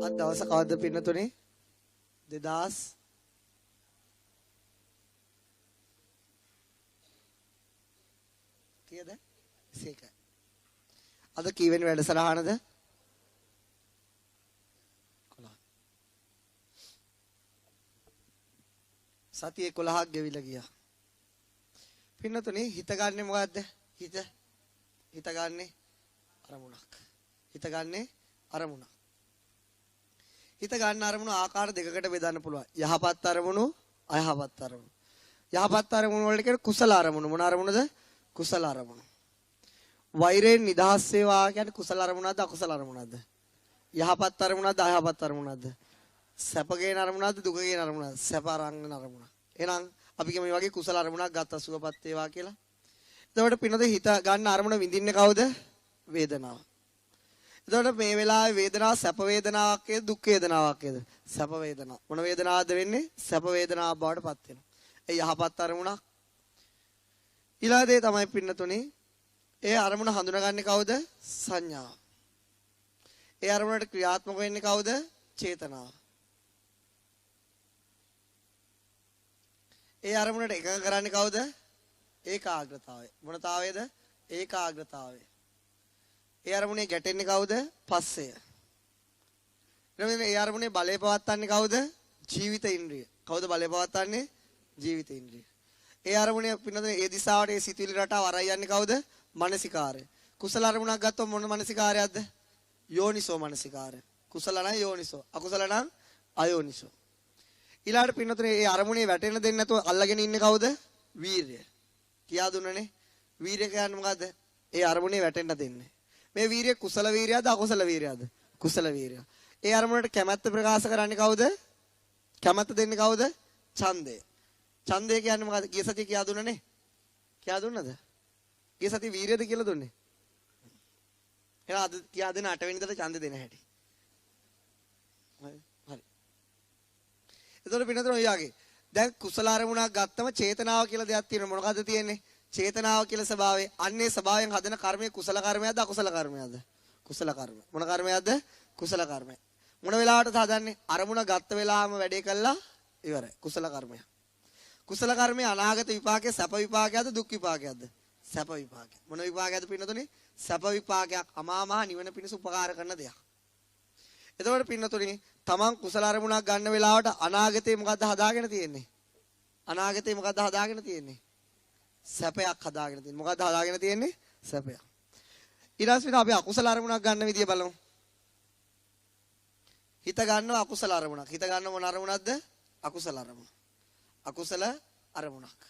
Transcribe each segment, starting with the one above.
අද දවස කවද්ද පින්නතුනේ 2000 කීයද? 21. අද කීවෙනි වැඩසටහනද? 11. සතිය 11ක් ගෙවිලා ගියා. පින්නතුනේ හිත ගන්නෙ මොකද්ද? හිත ගන්නෙ අරමුණක්. හිත ගන්නෙ අරමුණක්. හිත ගන්න අරමුණු ආකාර දෙකකට බෙදන්න පුළුවන්. යහපත් අරමුණු, අයහපත් අරමුණු. යහපත් අරමුණු වලට කියන කුසල අරමුණු. මොන අරමුණද? කුසල අරමුණු. වෛරයෙන් නිදහස් වේවා කියන්නේ කුසල අරමුණක්ද අකුසල අරමුණක්ද? යහපත් අරමුණක්ද අයහපත් අරමුණක්ද? සැප ගේන අරමුණක්ද දුක ගේන අරමුණක්ද? සැප අරගෙන අරමුණක්. එහෙනම් අපි කියමු මේ වගේ කුසල අරමුණක් ගත්තා සුවපත් වේවා කියලා. එතකොට පින්නතේ හිත ගන්න අරමුණ විඳින්නේ කවුද? වේදනාව. එතකොට මේ වෙලාවේ වේදනාව සැප වේදනාවක් වේද දුක් වේදනාවක් වේද? සැප වේදනාව. මොන වේදනාවක්ද වෙන්නේ? සැප වේදනාවක් බවට පත් වෙනවා. ඒ යහපත් අරමුණක්. ඊළඟ දේ තමයි පින්නතුනේ ඒ අරමුණ හඳුනාගන්නේ කවුද? සංඥාව. ඒ අරමුණට ක්‍රියාත්මක වෙන්නේ කවුද? චේතනාව. ඒ අරමුණට එකඟ කරන්නේ කවුද? ඒකාග්‍රතාවය. මොන තාවයේද? ඒකාග්‍රතාවය. ඒ අරමුණේ ගැටෙන්නේ කවුද? පස්සය. ඊළඟට ඒ අරමුණේ බලය පවත්වන්නේ කවුද? ජීවිත ඉන්ද්‍රිය. කවුද බලය පවත්වන්නේ? ජීවිත ඉන්ද්‍රිය. ඒ අරමුණේ පින්නතේ ඒ දිශාවට ඒ සිතුවිලි රටාව අරයි යන්නේ කවුද? මනසිකාරය. කුසල අරමුණක් ගත්තොත් මොන මනසිකාරයක්ද? යෝනිසෝ මනසිකාරය. කුසල නම් යෝනිසෝ, අකුසල නම් අයෝනිසෝ. ඊළාට පින්නතේ ඒ අරමුණේ වැටෙන්න දෙන්නේ නැතුව අල්ලගෙන ඉන්නේ කවුද? වීරිය. කියා දුන්නනේ. වීරිය කියන්නේ මොකද්ද? ඒ අරමුණේ වැටෙන්න දෙන්නේ. මේ වීරිය කුසල වීරියද අකුසල වීරියද? කුසල වීරිය. ඒ අරමුණට කැමැත්ත ප්‍රකාශ කරන්නේ කවුද? කැමැත්ත දෙන්නේ කවුද? ඡන්දය. ඡන්දය කියන්නේ මොකද්ද? ගිය සතිය කියා දුන්නනේ. කියා දුන්නද? ගිය සතිය වීරියද කියලා දුන්නේ. එහෙනම් අද කියා දෙන 8 වෙනිදාට ඡන්ද දෙන හැටි. හරි. එතකොට පින්නතර ඔය යාගේ දැන් කුසල අරමුණක් ගත්තම චේතනාව කියලා දෙයක් තියෙනවා. මොනවද තියෙන්නේ? චේතනාව කියලා ස්වභාවය. අන්නේ ස්වභාවයෙන් හදන කර්මය කුසල කර්මයක්ද අකුසල කර්මයක්ද? කුසල කර්මය. මොන කර්මයක්ද? කුසල කර්මය. මොන වෙලාවටද හදන්නේ? අරමුණ ගත්ත වෙලාවම වැඩේ කළා ඉවරයි. කුසල කර්මය. කුසල කර්මයේ අනාගත විපාකයේ සැප විපාකයක්ද දුක් විපාකයක්ද? සැප විපාකයක්. මොන විපාකයක්ද පින්නතුනේ? සැප විපාකයක්. අමා මහ නිවන පිණිස උපකාර කරන දෙයක්. එතකොට පින්නතුනේ තමන් කුසල අරමුණක් ගන්න වෙලාවට අනාගතේ මොකද්ද හදාගෙන තියෙන්නේ? අනාගතේ මොකද්ද හදාගෙන තියෙන්නේ? සැපයක් හදාගෙන තියෙන්නේ. මොකද්ද හදාගෙන තියෙන්නේ? සැපයක්. ඊළඟට අපි අකුසල අරමුණක් ගන්න විදිය බලමු. හිත ගන්නව අකුසල අරමුණක්. හිත ගන්න මොන අරමුණක්ද? අකුසල අරමුණ. අකුසල අරමුණක්.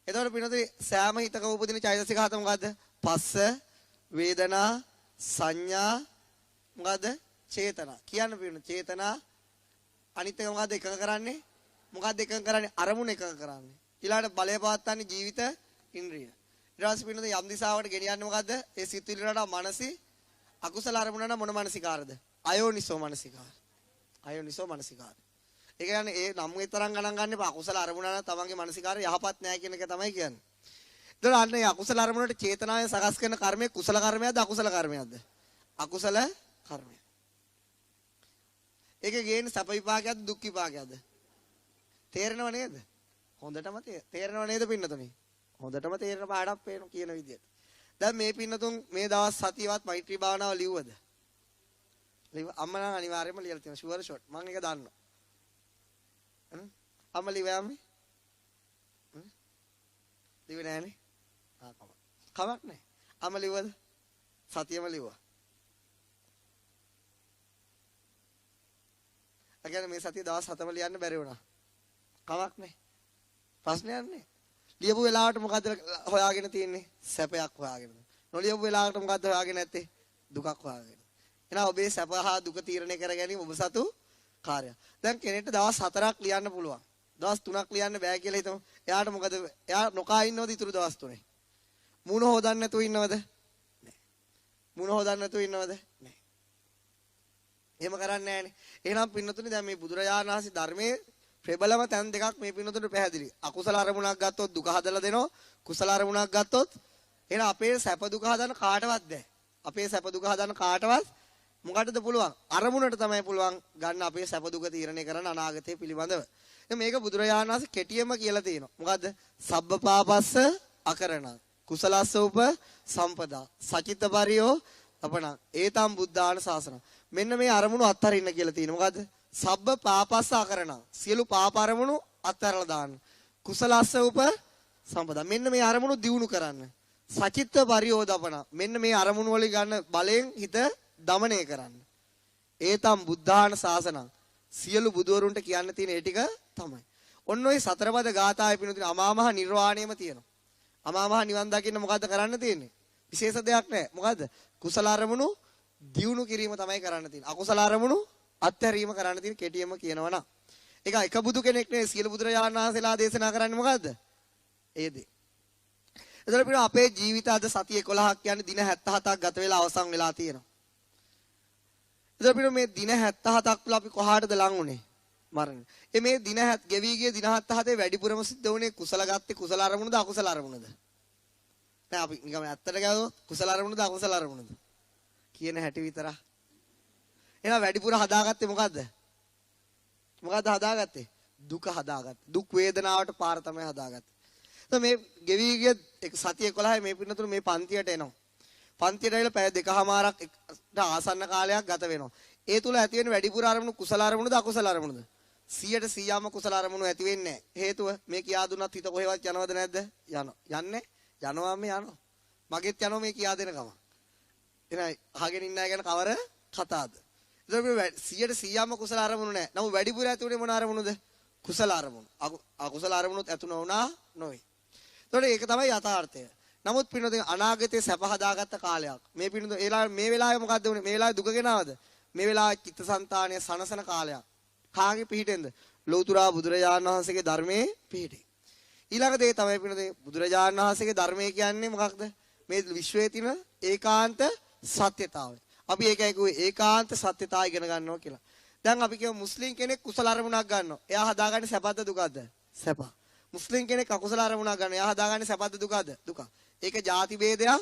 එතකොට පින්නතේ සෑම හිතක උපදින චෛතසික හත මොකද්ද? පස්ස, වේදනා, සංඥා, මොකද්ද? චේතනා. කියන්න පින්න චේතනා අනිත් එක මොකද්ද එකඟ කරන්නේ? මොකද්ද එකඟ කරන්නේ? අරමුණ එකඟ කරන්නේ. ඊළඟට බලය පවත්වන්නේ ජීවිත ඉන්ද්‍රිය. ඊට පස්සේ පින්නද යම් දිශාවකට ගෙනියන්නේ මොකද්ද? ඒ සිතුවිලි වලට මනසි අකුසල අරමුණ නම් මොන මනසිකාරද? අයෝනිසෝ මනසිකාර. අයෝනිසෝ මනසිකාර. ඒ කියන්නේ ඒ නම් විතරක් ගණන් ගන්න එපා. අකුසල අරමුණ නම් තමන්ගේ මනසිකාරය යහපත් නෑ කියන එක තමයි කියන්නේ. ඒතර අන්න ඒ අකුසල අරමුණට චේතනාවෙන් සකස් කරන කර්මය කුසල කර්මයක්ද අකුසල කර්මයක්ද? අකුසල කර්මය. ඒක ගේන්නේ සැප විපාකයක්ද දුක් විපාකයක්ද? තේරෙනව නේද? හොඳටම තේරෙනව නේද පින්නතුනේ? හොඳටම තේරෙන පාඩක් පේන කියන විදිහට. දැන් මේ පින්නතුන් මේ දවස් සතියවත් මෛත්‍රී භාවනාව ලිව්වද? අම්මා නම් අනිවාර්යයෙන්ම ලියලා තියෙනවා ෂුවර් ෂොට්. මම ඒක දන්නවා. අම්මා ලිව්වාමි? ලිව්වේ නෑනේ. කමක් නෑ. අම්මා ලිව්වද? සතියම ලිව්වා. අගන මේ සතිය දවස් 7ම ලියන්න බැරි වුණා. කමක් නෑ. ප්‍රශ්නයක් නෑ. ලියපු වෙලාවට මොකද්ද හොයාගෙන තියෙන්නේ? සැපයක් හොයාගෙන. නොලියපු වෙලාවට මොකද්ද හොයාගෙන නැත්තේ? දුකක් හොයාගෙන. එහෙනම් ඔබේ සැප හා දුක තීරණය කර ගැනීම ඔබ සතු කාර්යයක්. දැන් කෙනෙක්ට දවස් 4ක් ලියන්න පුළුවන්. දවස් 3ක් ලියන්න බෑ කියලා හිතමු. එයාට මොකද? එයා නොකා ඉන්නවද ඊටු දවස් 3? මූණ හොදන්න නැතුව ඉන්නවද? නෑ. මූණ හොදන්න නැතුව ඉන්නවද? නෑ. එහෙම කරන්නේ නෑනේ. එහෙනම් පින්නතුනේ දැන් මේ බුදුරජාණන් වහන්සේ ධර්මයේ ප්‍රබලම තැන් දෙකක් මේ පින්නතුන්ට පැහැදිලි. අකුසල අරමුණක් ගත්තොත් දුක හදලා දෙනවා. කුසල අරමුණක් ගත්තොත් එහෙනම් අපේ සැප දුක හදන්න කාටවත් බෑ. අපේ සැප දුක හදන්න කාටවත් මොකටද පුළුවන්? අරමුණට තමයි පුළුවන් ගන්න අපේ සැප දුක තීරණය කරන අනාගතය පිළිබඳව. මේක බුදුරජාණන් වහන්සේ කෙටියෙන්ම කියලා තියෙනවා. මොකද්ද? සබ්බපාපස්ස අකරණ කුසලස්ස උප සම්පදා සචිත්ත පරියෝ අපණ ඒතම් බුද්ධාන ශාසන. මෙන්න මේ අරමුණු අත්හරින්න කියලා තියෙනවා. මොකද්ද? සබ්බ පාපස්ස අකරණ සියලු පාප අරමුණු අත්හැරලා දාන්න. කුසලස්ස උප සම්පදා මෙන්න මේ අරමුණු දියුණු කරන්න. සචිත්ත පරියෝදපන මෙන්න මේ අරමුණු වලින් ගන්න බලයෙන් හිත දමනය කරන්න. ඒතම් බුද්ධාන ශාසන සියලු බුදුවරුන්ට කියන්න තියෙන ඒ ටික තමයි. ඔන්න ඔය සතරපද ගාථාවේ පිනුදින අමාමහ නිර්වාණයම තියෙනවා. අමාමහ නිවන් දකින්න මොකද්ද කරන්න තියෙන්නේ? විශේෂ දෙයක් නැහැ. මොකද්ද? කුසල අරමුණු දියුණු කිරීම තමයි කරන්න තියෙන්නේ. අකුසල අරමුණු අත්හැරීම කරන්න තියෙන කෙටියෙන්ම කියනවා නම්. ඒක එක බුදු කෙනෙක් නෙවෙයි සියලු බුදුරජාණන් වහන්සේලා දේශනා කරන්නේ මොකද්ද? ඒ දේ. එතකොට පිට අපේ ජීවිත අද සති 11ක් කියන්නේ දින 77ක් ගත වෙලා අවසන් වෙලා තියෙනවා. එතකොට පිට මේ දින 77ක් තුළ අපි කොහාටද ලං උනේ? මරණ. මේ දින 7 ගෙවි ගිය දින 77 වැඩිපුරම සිද්ධ වුණේ කුසල ගත්තේ කුසල අරමුණද අකුසල අරමුණද? දැන් අපි නිකම් ඇත්තට ගියොත් කුසල අරමුණද අකුසල අරමුණද? කියන හැටි විතරක්. එහෙනම් වැඩිපුර හදාගත්තේ මොකද්ද? මොකද්ද හදාගත්තේ? දුක හදාගත්තේ. දුක් වේදනාවට පාර තමයි හදාගත්තේ. එතකොට මේ ගෙවි ගිය සතිය 11 මේ පින්නතුරු මේ පන්තියට එනවා. පන්තියට ඇවිල්ලා පැය දෙකමාරක් ආසන්න කාලයක් ගත වෙනවා. ඒ තුල ඇති වෙන වැඩිපුර අරමුණු කුසල අරමුණුද අකුසල අරමුණුද? 100%ම කුසල අරමුණු ඇති වෙන්නේ නැහැ. හේතුව මේ කියා දුන්නත් හිත කොහෙවත් යනවද නැද්ද? යනවා. යන්නේ? යනවා මේ යනවා. මගෙත් යනවා මේ කියා දෙන ගම. එහෙනම් අහගෙන ඉන්න අය ගැන කවර කතාවද? ඒක මේ 100%ම කුසල අරමුණු නැහැ. නමුත් වැඩිපුර ඇති උනේ මොන අරමුණුද? කුසල අරමුණු. අකුසල අරමුණුත් ඇතු නොවුනා නොවේ. ඒතකොට ඒක තමයි යථාර්ථය. නමුත් පින්නොතින් අනාගතයේ සැප හදාගත්ත කාලයක්. මේ පින්නොත මේ වෙලාවේ මොකද්ද උනේ? මේ වෙලාවේ දුක ගෙනවද? මේ වෙලාවේ චිත්තසංතානය සනසන කාලයක්. කාගේ පිහිටෙන්ද? ලෞතුරා බුදුරජාණන් වහන්සේගේ ධර්මයේ පිහිටේ. ඊළඟ දේ තමයි පින්නොතින් බුදුරජාණන් වහන්සේගේ ධර්මය කියන්නේ මොකක්ද? මේ විශ්වයේ තියෙන ඒකාන්ත සත්‍යතාවය. අපි ඒකයි කිව්වේ ඒකාන්ත සත්‍යතාවය ඉගෙන ගන්නවා කියලා. දැන් අපි කියමු මුස්ලිම් කෙනෙක් කුසල අරමුණක් ගන්නවා. එයා හදාගන්නේ සැපද දුකද? සැප. මුස්ලිම් කෙනෙක් අකුසල අරමුණක් ගන්නවා. එයා හදාගන්නේ සැපද දුකද? දුක. ඒක ಜಾති ભેදයක්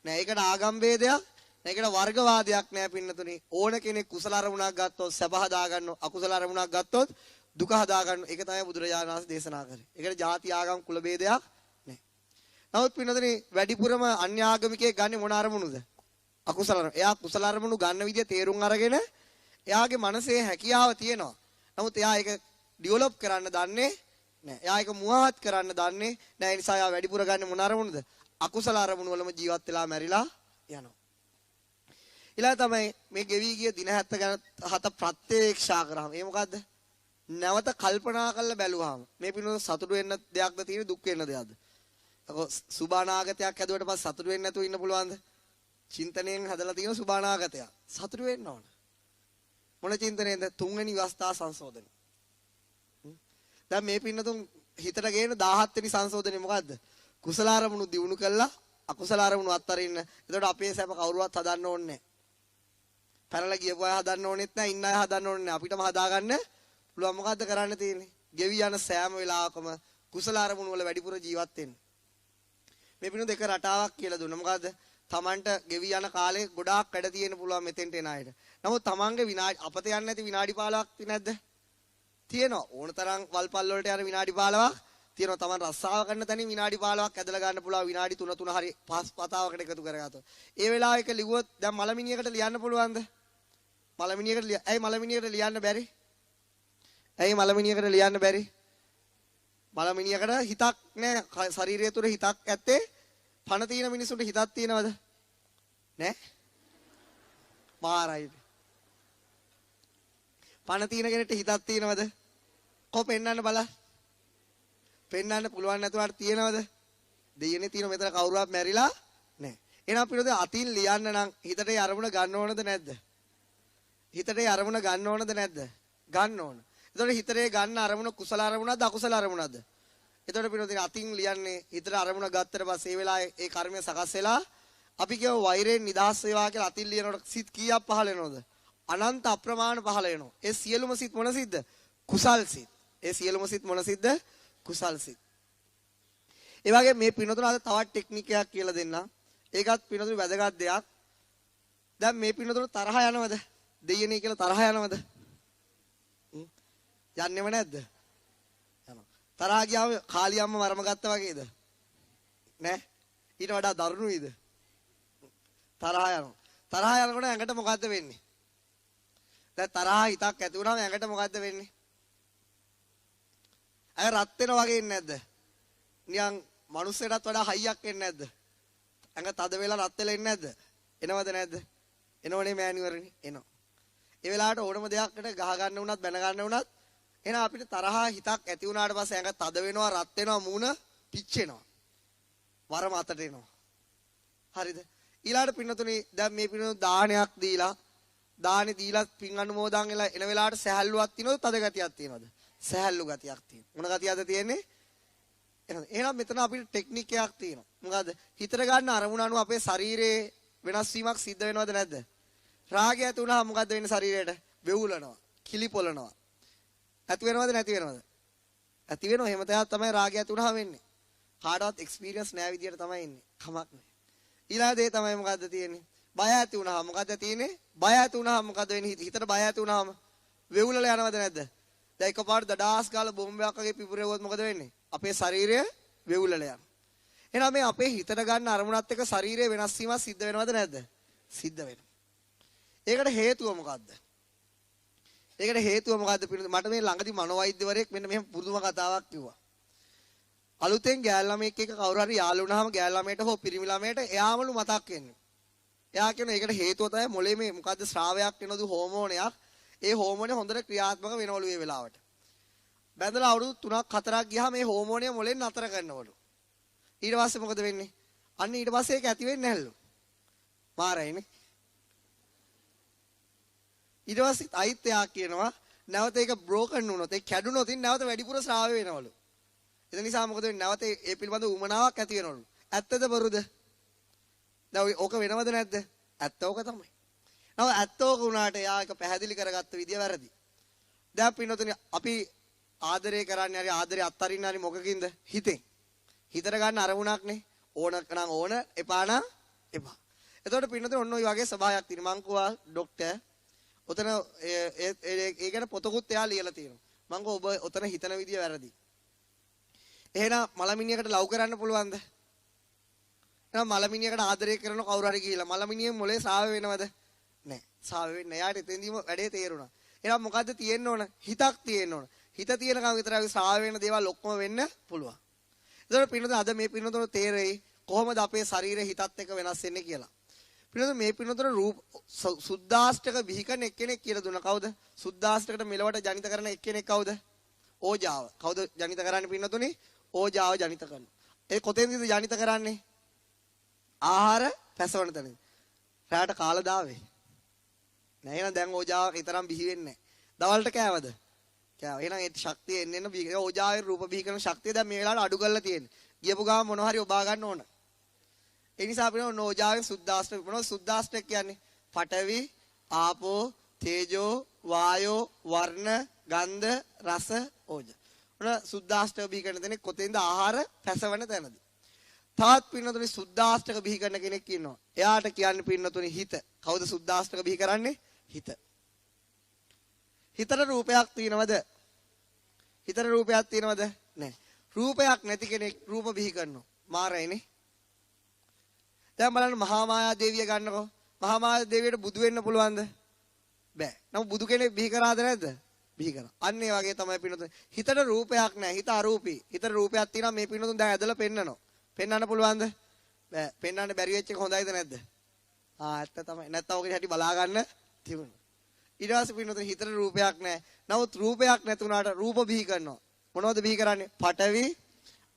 නෑ. ඒකට ආගම් ભેදයක් නෑ. ඒකට වර්ගවාදයක් නෑ පින්නතුනි. ඕන කෙනෙක් කුසල අරමුණක් ගත්තොත් සැප හදා ගන්නවා. අකුසල අරමුණක් ගත්තොත් දුක හදා ගන්නවා. ඒක තමයි බුදුරජාණන් වහන්සේ දේශනා කරේ. ඒකට ಜಾති ආගම් කුල ભેදයක් නෑ. නමුත් පින්නතුනි වැඩිපුරම අන්‍ය ආගමිකයෙක් ගන්නේ මොන අරමුණුද? අකුසල අරමුණු. එයා කුසල අරමුණු ගන්න විදිය තේරුම් අරගෙන එයාගේ මනසේ හැකියාව තියෙනවා. නමුත් එයා ඒක ඩෙවලොප් කරන්න දන්නේ නෑ. එයා ඒක මුවහත් කරන්න දන්නේ නෑ. ඒ නිසා එයා වැඩිපුර ගන්න මොන අරමුණුද? අකුසල අරමුණු වලම ජීවත් වෙලා මැරිලා යනවා. ඊළඟ තමයි මේ ගෙවි ගිය දින 77 ප්‍රත්‍යක්ෂා කරාම. ඒ මොකද්ද? නැවත කල්පනා කරලා බැලුවාම මේ පිනොත් සතුටු වෙන්න දෙයක්ද තියෙන්නේ දුක් වෙන්න දෙයක්ද? අකෝ සුභානාගතයක් හැදුවට පස්සේ සතුටු වෙන්නේ නැතුව ඉන්න පුළුවන්ද? චින්තනයෙන් හදලා තියෙන සුභානාගතයක්. සතුටු වෙන්න ඕන. මොන චින්තනයෙන්ද? තුන්වෙනි විවස්ථා සංශෝධනය. දැන් මේ පින්නතුන් හිතට ගේන 17 වෙනි සංශෝධනය මොකද්ද? කුසල අරමුණු දියුණු කළා අකුසල අරමුණු අත්තරින්න. එතකොට අපේ සැප කවුරුවත් හදන්න ඕනේ නැහැ. පැනලා ගියපු අය හදන්න ඕනෙත් නැහැ, ඉන්න අය හදන්න ඕනේ නැහැ. අපිටම හදාගන්න පුළුවන්. මොකද්ද කරන්න තියෙන්නේ? ගෙවි යන සෑම වෙලාවකම කුසල අරමුණු වල වැඩිපුර ජීවත් වෙන්න. මේ පිනු දෙක රටාවක් කියලා දුන්නා. මොකද්ද? Tamanට ගෙවි යන කාලේ ගොඩාක් වැඩ තියෙන්න පුළුවන් මෙතෙන්ට එන අයට. නමුත් Tamanගේ විනාඩි අපත යන්නේ නැති විනාඩි 15ක් නැද්ද? තියෙනවා. ඕන තරම් වල්පල් වලට යන විනාඩි 15ක් තියෙනවා. Taman රස්සාව කරන තැනින් විනාඩි 15ක් ඇදලා ගන්න පුළුවන්. විනාඩි 3 හරි 5 පතාවකට එකතු කරගත්තොත්. ඒ වෙලාවක ලිව්වොත් දැන් මලමිනියකට ලියන්න පුළුවන්ද? මලමිනියකට ඇයි මලමිනියකට ලියන්න බැරි? ඇයි මලමිනියකට ලියන්න බැරි? මලමිනියකට හිතක් නෑ. ශරීරය තුල හිතක් ඇත්තේ පණ තියෙන මිනිසුන්ට හිතක් තියෙනවද? නෑ. මාරයි. පණ තියෙන කෙනෙක්ට හිතක් තියෙනවද? කො පෙන්නන්න බලන්න. පෙන්නන්න පුළුවන් නැතුවට තියෙනවද? දෙයනේ තියෙන මෙතන කවුරුවත් මැරිලා නෑ. එහෙනම් පිළිද අතින් ලියන්න නම් හිතට ඒ අරමුණ ගන්න ඕනද නැද්ද? හිතට ඒ අරමුණ ගන්න ඕනද නැද්ද? ගන්න ඕන. එතකොට හිතරේ ගන්න අරමුණ කුසල අරමුණක්ද අකුසල අරමුණක්ද? එතකොට පිනෝදින අතින් ලියන්නේ හිතට අරමුණ ගත්තට පස්සේ ඒ වෙලාවේ ඒ කර්මය සකස් වෙලා අපි කියව වෛරයෙන් නිදහස් වේවා කියලා අතින් ලියනකොට සිත් කීයක් පහළ වෙනවද? අනන්ත අප්‍රමාණ පහළ වෙනවා. ඒ සියලුම සිත් මොන සිත්ද? කුසල් සිත්. ඒ සියලුම සිත් මොන සිත්ද? කුසල් සිත්. ඒ වගේ මේ පිනෝදින අද තවත් ටෙක්නික් එකක් කියලා දෙන්නම්. ඒකත් පිනෝදින වැදගත් දෙයක්. දැන් මේ පින්නතුන තරහ යනවද? දෙයනේ කියලා තරහ යනවද? යන්නේම නැද්ද? යනවා. තරහ ගියාම කාලියම්ම වරම ගත්තා වගේද? නෑ. ඊට වඩා දරුණුයිද? තරහ යනවා. තරහ යනකොට ඇඟට මොකද්ද වෙන්නේ? දැන් තරහ හිතක් ඇති වුණාම ඇඟට මොකද්ද වෙන්නේ? අය රත් වෙනවා වගේ ඉන්නේ නැද්ද? නිකන් මිනිස්සෙටත් වඩා හයියක් එන්නේ නැද්ද? ඇඟ තද වෙලා රත් වෙලා ඉන්නේ නැද්ද? එනවද නැද්ද? එනවනේ මෑණිවරණි එනවා. ඒ වෙලාවට ඕනම දෙයක්කට ගහ ගන්න වුණත් බැන ගන්න වුණත් එහෙනම් අපිට තරහ හිතක් ඇති වුණාට පස්සේ ඇඟ තද වෙනවා රත් වෙනවා මූණ පිච්චෙනවා. වර මතට එනවා. හරිද? ඊළාට පින්නතුනේ දැන් මේ පින්නතුනේ දානයක් දීලා දානි දීලා පින් අනුමෝදන් වෙලා එන වෙලාවට සැහැල්ලුවක් තියෙනවද තද ගතියක් තියෙනවද? සැහැල්ලු ගතියක් තියෙනවා. මොන ගතියක්ද තියෙන්නේ? එහෙනම් මෙතන අපිට ටෙක්නික් එකක් තියෙනවා. මොකද්ද? හිතට ගන්න අරමුණ අනුව අපේ ශරීරයේ වෙනස් වීමක් සිද්ධ වෙනවද නැද්ද? රාගය ඇති වුණාම මොකද්ද වෙන්නේ ශරීරයට? වෙවුලනවා, කිලිපොළනවා. ඇති වෙනවද නැති වෙනවද? ඇති වෙනවා. එහෙම තමයි රාගය ඇති වුණාම වෙන්නේ. කාටවත් එක්ස්පීරියන්ස් නැහැ විදියට තමයි ඉන්නේ. කමක් නැහැ. ඊළඟ දේ තමයි මොකද්ද තියෙන්නේ? බය ඇති වුණාම මොකද්ද තියෙන්නේ? බය ඇති වුණාම මොකද්ද වෙන්නේ? හිතට බය ඇති වුණාම වෙවුලලා යනවද නැද්ද? දැන් එකපාරට දඩාස් ගාලා බෝම්බයක් වගේ පිපුරෙවුවොත් මොකද වෙන්නේ? අපේ ශරීරය වෙවුලලා යනවා. එහෙනම් මේ අපේ හිතට ගන්න අරමුණත් එක්ක ශරීරයේ වෙනස් වීමක් සිද්ධ වෙනවද නැද්ද? සිද්ධ වෙනවා. ඒකට හේතුව මොකද්ද? ඒකට හේතුව මොකද්ද? මට මේ ළඟදී මනෝවෛද්‍යවරයෙක් මෙන්න මෙහෙම පුදුම කතාවක් කිව්වා. අලුතෙන් ගෑල් ළමයෙක් එක්ක කවුරු හරි යාළු වුණාම ගෑල් ළමයට හෝ පිරිමි ළමයට එයාමලු මතක් වෙන්නේ. එයා කියන ඒකට හේතුව තමයි මොලේ මේ මොකද්ද ස්‍රාවයක් වෙනවද හෝමෝනයක්. ඒ හෝමෝනේ හොඳට ක්‍රියාත්මක වෙනවලු මේ වෙලාවට. බැඳලා අවුරුදු 3ක් 4ක් ගියාම මේ හෝමෝනිය මොලෙන් නතර කරනවලු. ඊට පස්සේ මොකද වෙන්නේ? අන්න ඊට පස්සේ ඒක ඇති වෙන්නේ නැහැලු. මාරයිනේ. ඊට පස්සේ අයිත් එයා කියනවා නැවත ඒක බ්‍රෝකන් වුණොත් ඒ කැඩුනොත් නැවත වැඩිපුර ස්‍රාව වෙනවලු. ඒ නිසා මොකද වෙන්නේ? නැවත ඒ පිළිබඳ උමනාවක් ඇති වෙනවලු. ඇත්තද බොරුද? දැන් ඕක වෙනවද නැද්ද? ඇත්ත ඕක තමයි. නම ඇත්ත ඕක වුණාට එයා ඒක පැහැදිලි කරගත්ත විදිය වැරදි. දැන් පින්නතුනේ අපි ආදරය කරන්නේ හරි ආදරය අත්තරින්න හරි මොකකින්ද? හිතෙන්. හිතට ගන්න අරමුණක්නේ. ඕන නම් ඕන, එපා නම් එපා. එතකොට පින්නතුනේ ඔන්න ඔය වගේ ස්වභාවයක් තියෙනවා. මං කිව්වා ડોක්ටර් ඔතන ඒ ගැන පොතකුත් එයා ලියලා තියෙනවා. මං කිව්වා ඔබ ඔතන හිතන විදිය වැරදි. එහෙනම් මලමිනියකට ලව් කරන්න පුළුවන්ද? එහෙනම් මලමිනියකට ආදරය කරන කවුරු හරි ගිහිල්ලා මලමිනියෙන් මොලේ සාව වෙනවද? නැහැ. සාව වෙන්නේ නැහැ. යාට එතෙන්දීම වැඩේ තේරුණා. එහෙනම් මොකද්ද තියෙන්න ඕන? හිතක් තියෙන්න ඕන. හිත තියෙනකම් විතරයි සාව වෙන දේවල් ඔක්කොම වෙන්න පුළුවන්. ඒතකොට පින්නතුනේ අද මේ පින්නතුනේ තේරෙයි කොහොමද අපේ ශරීරය හිතත් එක්ක වෙනස් වෙන්නේ කියලා. පින්නතුනේ මේ පින්නතුනේ රූප සුද්දාෂ්ටක බිහිකරන එක්කෙනෙක් කියලා දුන්නා. කවුද? සුද්දාෂ්ටකට මෙලවට ජනිත කරන එක්කෙනෙක් කවුද? ඕජාව. කවුද ජනිත කරන්නේ පින්නතුනේ? ඕජාව ජනිත කරනවා. ඒ කොතෙන්ද ජනිත කරන්නේ? ආහාර පැසවන තැන. රාට කාලා දාවේ. නෑ එහෙනම් දැන් ඕජාව ඊතරම් බිහි වෙන්නේ නෑ. දවල්ට කෑවද? කෑවා. එහෙනම් ඒ ශක්තිය එන්න බිහි ඕජාවේ රූප බිහි කරන ශක්තිය දැන් මේ වෙලාවට අඩු කරලා තියෙන්නේ. ගියපු ගාම මොනවා හරි ඔබා ගන්න ඕන. ඒ නිසා අපිට ඕජාවෙන් සුද්දාෂ්ටක මොනවද සුද්දාෂ්ටක කියන්නේ? පඨවි, ආපෝ, තේජෝ, වායෝ, වර්ණ, ගන්ධ, රස, ඕජ. මොන සුද්දාෂ්ටක බිහි කරන තැන කොතෙන්ද ආහාර පැසවන තැනද? තාත් පින්නතුනි සුද්දාෂ්ටක බිහි කරන කෙනෙක් ඉන්නවා. එයාට කියන්නේ පින්නතුනි හිත. කවුද සුද්දාෂ්ටක බිහි කරන්නේ? හිත. හිතට රූපයක් තියෙනවද? හිතට රූපයක් තියෙනවද? නැහැ. රූපයක් නැති කෙනෙක් රූප බිහි කරනවා. මාරයිනේ. දැන් බලන්න මහා මායා දේවිය ගන්නකො. මහා මායා දේවියට බුදු වෙන්න පුළුවන්ද? බෑ. නමුත් බුදු කෙනෙක් බිහි කරාද නැද්ද? බිහි කරා. අන්න ඒ වගේ තමයි පින්නතුනි. හිතට රූපයක් නැහැ. හිත අරූපී. හිතට රූපයක් තියෙනවා මේ පින්නතුනි දැන් ඇදලා පෙන්නනවා. පෙන්වන්න පුළුවන්ද? බෑ. පෙන්වන්න බැරි වෙච්ච එක හොඳයිද නැද්ද? ඇත්ත තමයි. නැත්තම් ඔකට හැටි බලා ගන්න තිබුණා. ඊට පස්සේ පින්නතුනි හිතට රූපයක් නැහැ. නමුත් රූපයක් නැතුණාට රූප බිහි කරනවා. මොනවද බිහි කරන්නේ? පඨවි,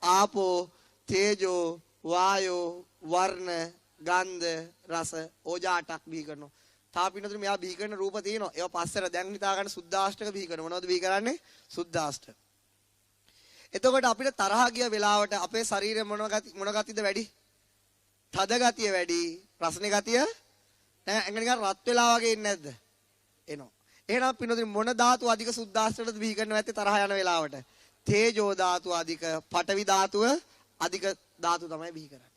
ආපෝ, තේජෝ, වායෝ, වර්ණ, ගන්ධ, රස, ඕජාටක් බිහි කරනවා. තා පින්නතුනි මෙයා බිහි කරන රූප තියෙනවා. ඒවා පස්සට දැන් හිතා ගන්න සුද්දාෂ්ටක බිහි කරනවා. මොනවද බිහි කරන්නේ? සුද්දාෂ්ටක. එතකොට අපිට තරහ ගිය වෙලාවට අපේ ශරීරය මොන ගතියද වැඩි? තද ගතිය වැඩි. රසනේ ගතිය නෑ. ඇඟ නිකන් රත් වෙලා වගේ ඉන්නේ නැද්ද? එනවා. එහෙනම් පින්නතුනි මොන ධාතු අධික සුද්දාෂ්ටකද බිහි කරන්න නැත්තේ තරහ යන වෙලාවට? තේජෝ ධාතු අධික, පඨවි ධාතුව අධික ධාතු තමයි බිහි කරන්නේ.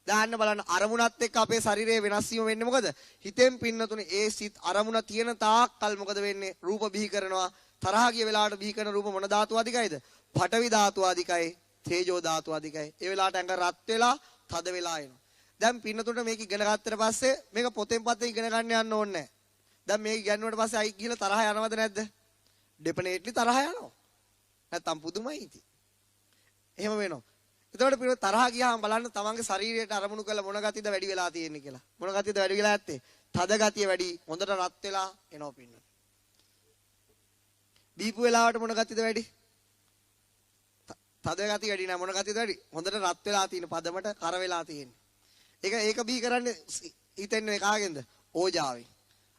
දාන්න බලන්න අරමුණත් එක්ක අපේ ශරීරයේ වෙනස් වීම වෙන්නේ මොකද? හිතෙන් පින්නතුනේ ඒ සිත් අරමුණ තියෙන තාක්කල් මොකද වෙන්නේ? රූප බිහි කරනවා. තරහ ගිය වෙලාවට බිහි කරන රූප මොන ධාතු අධිකයිද? පඨවි ධාතු අධිකයි, තේජෝ ධාතු අධිකයි. ඒ වෙලාවට ඇඟ රත් වෙලා, තද වෙලා එනවා. දැන් පින්නතුන්ට මේක ඉගෙන ගත්තට පස්සේ මේක පොතෙන් පතේ ඉගෙන ගන්න යන්න ඕනේ නැහැ. දැන් මේක ඉගෙනුවට පස්සේ අයි ගිහලා තරහ යනවද නැද්ද? ඩෙෆිනේට්ලි තරහ යනවා. නැත්තම් පුදුමයි ඉතින්. එහෙම වෙනවා. එතකොට පිළිවෙල තරහ ගියාම බලන්න තමන්ගේ ශරීරයට අරමුණු කළ මොන ගතියද වැඩි වෙලා තියෙන්නේ කියලා. මොන ගතියද වැඩි වෙලා ඇත්තේ? තද ගතිය වැඩි, හොඳට රත් වෙලා එනවා පින්න. බීපු වෙලාවට මොන ගතියද වැඩි? තද ගතිය වැඩි නෑ. මොන ගතියද වැඩි? හොඳට රත් වෙලා තියෙන, පදමට කර වෙලා තියෙන්නේ. ඒක බී කරන්නේ හිතෙන්නේ කාගෙන්ද? ඕජාවෙන්.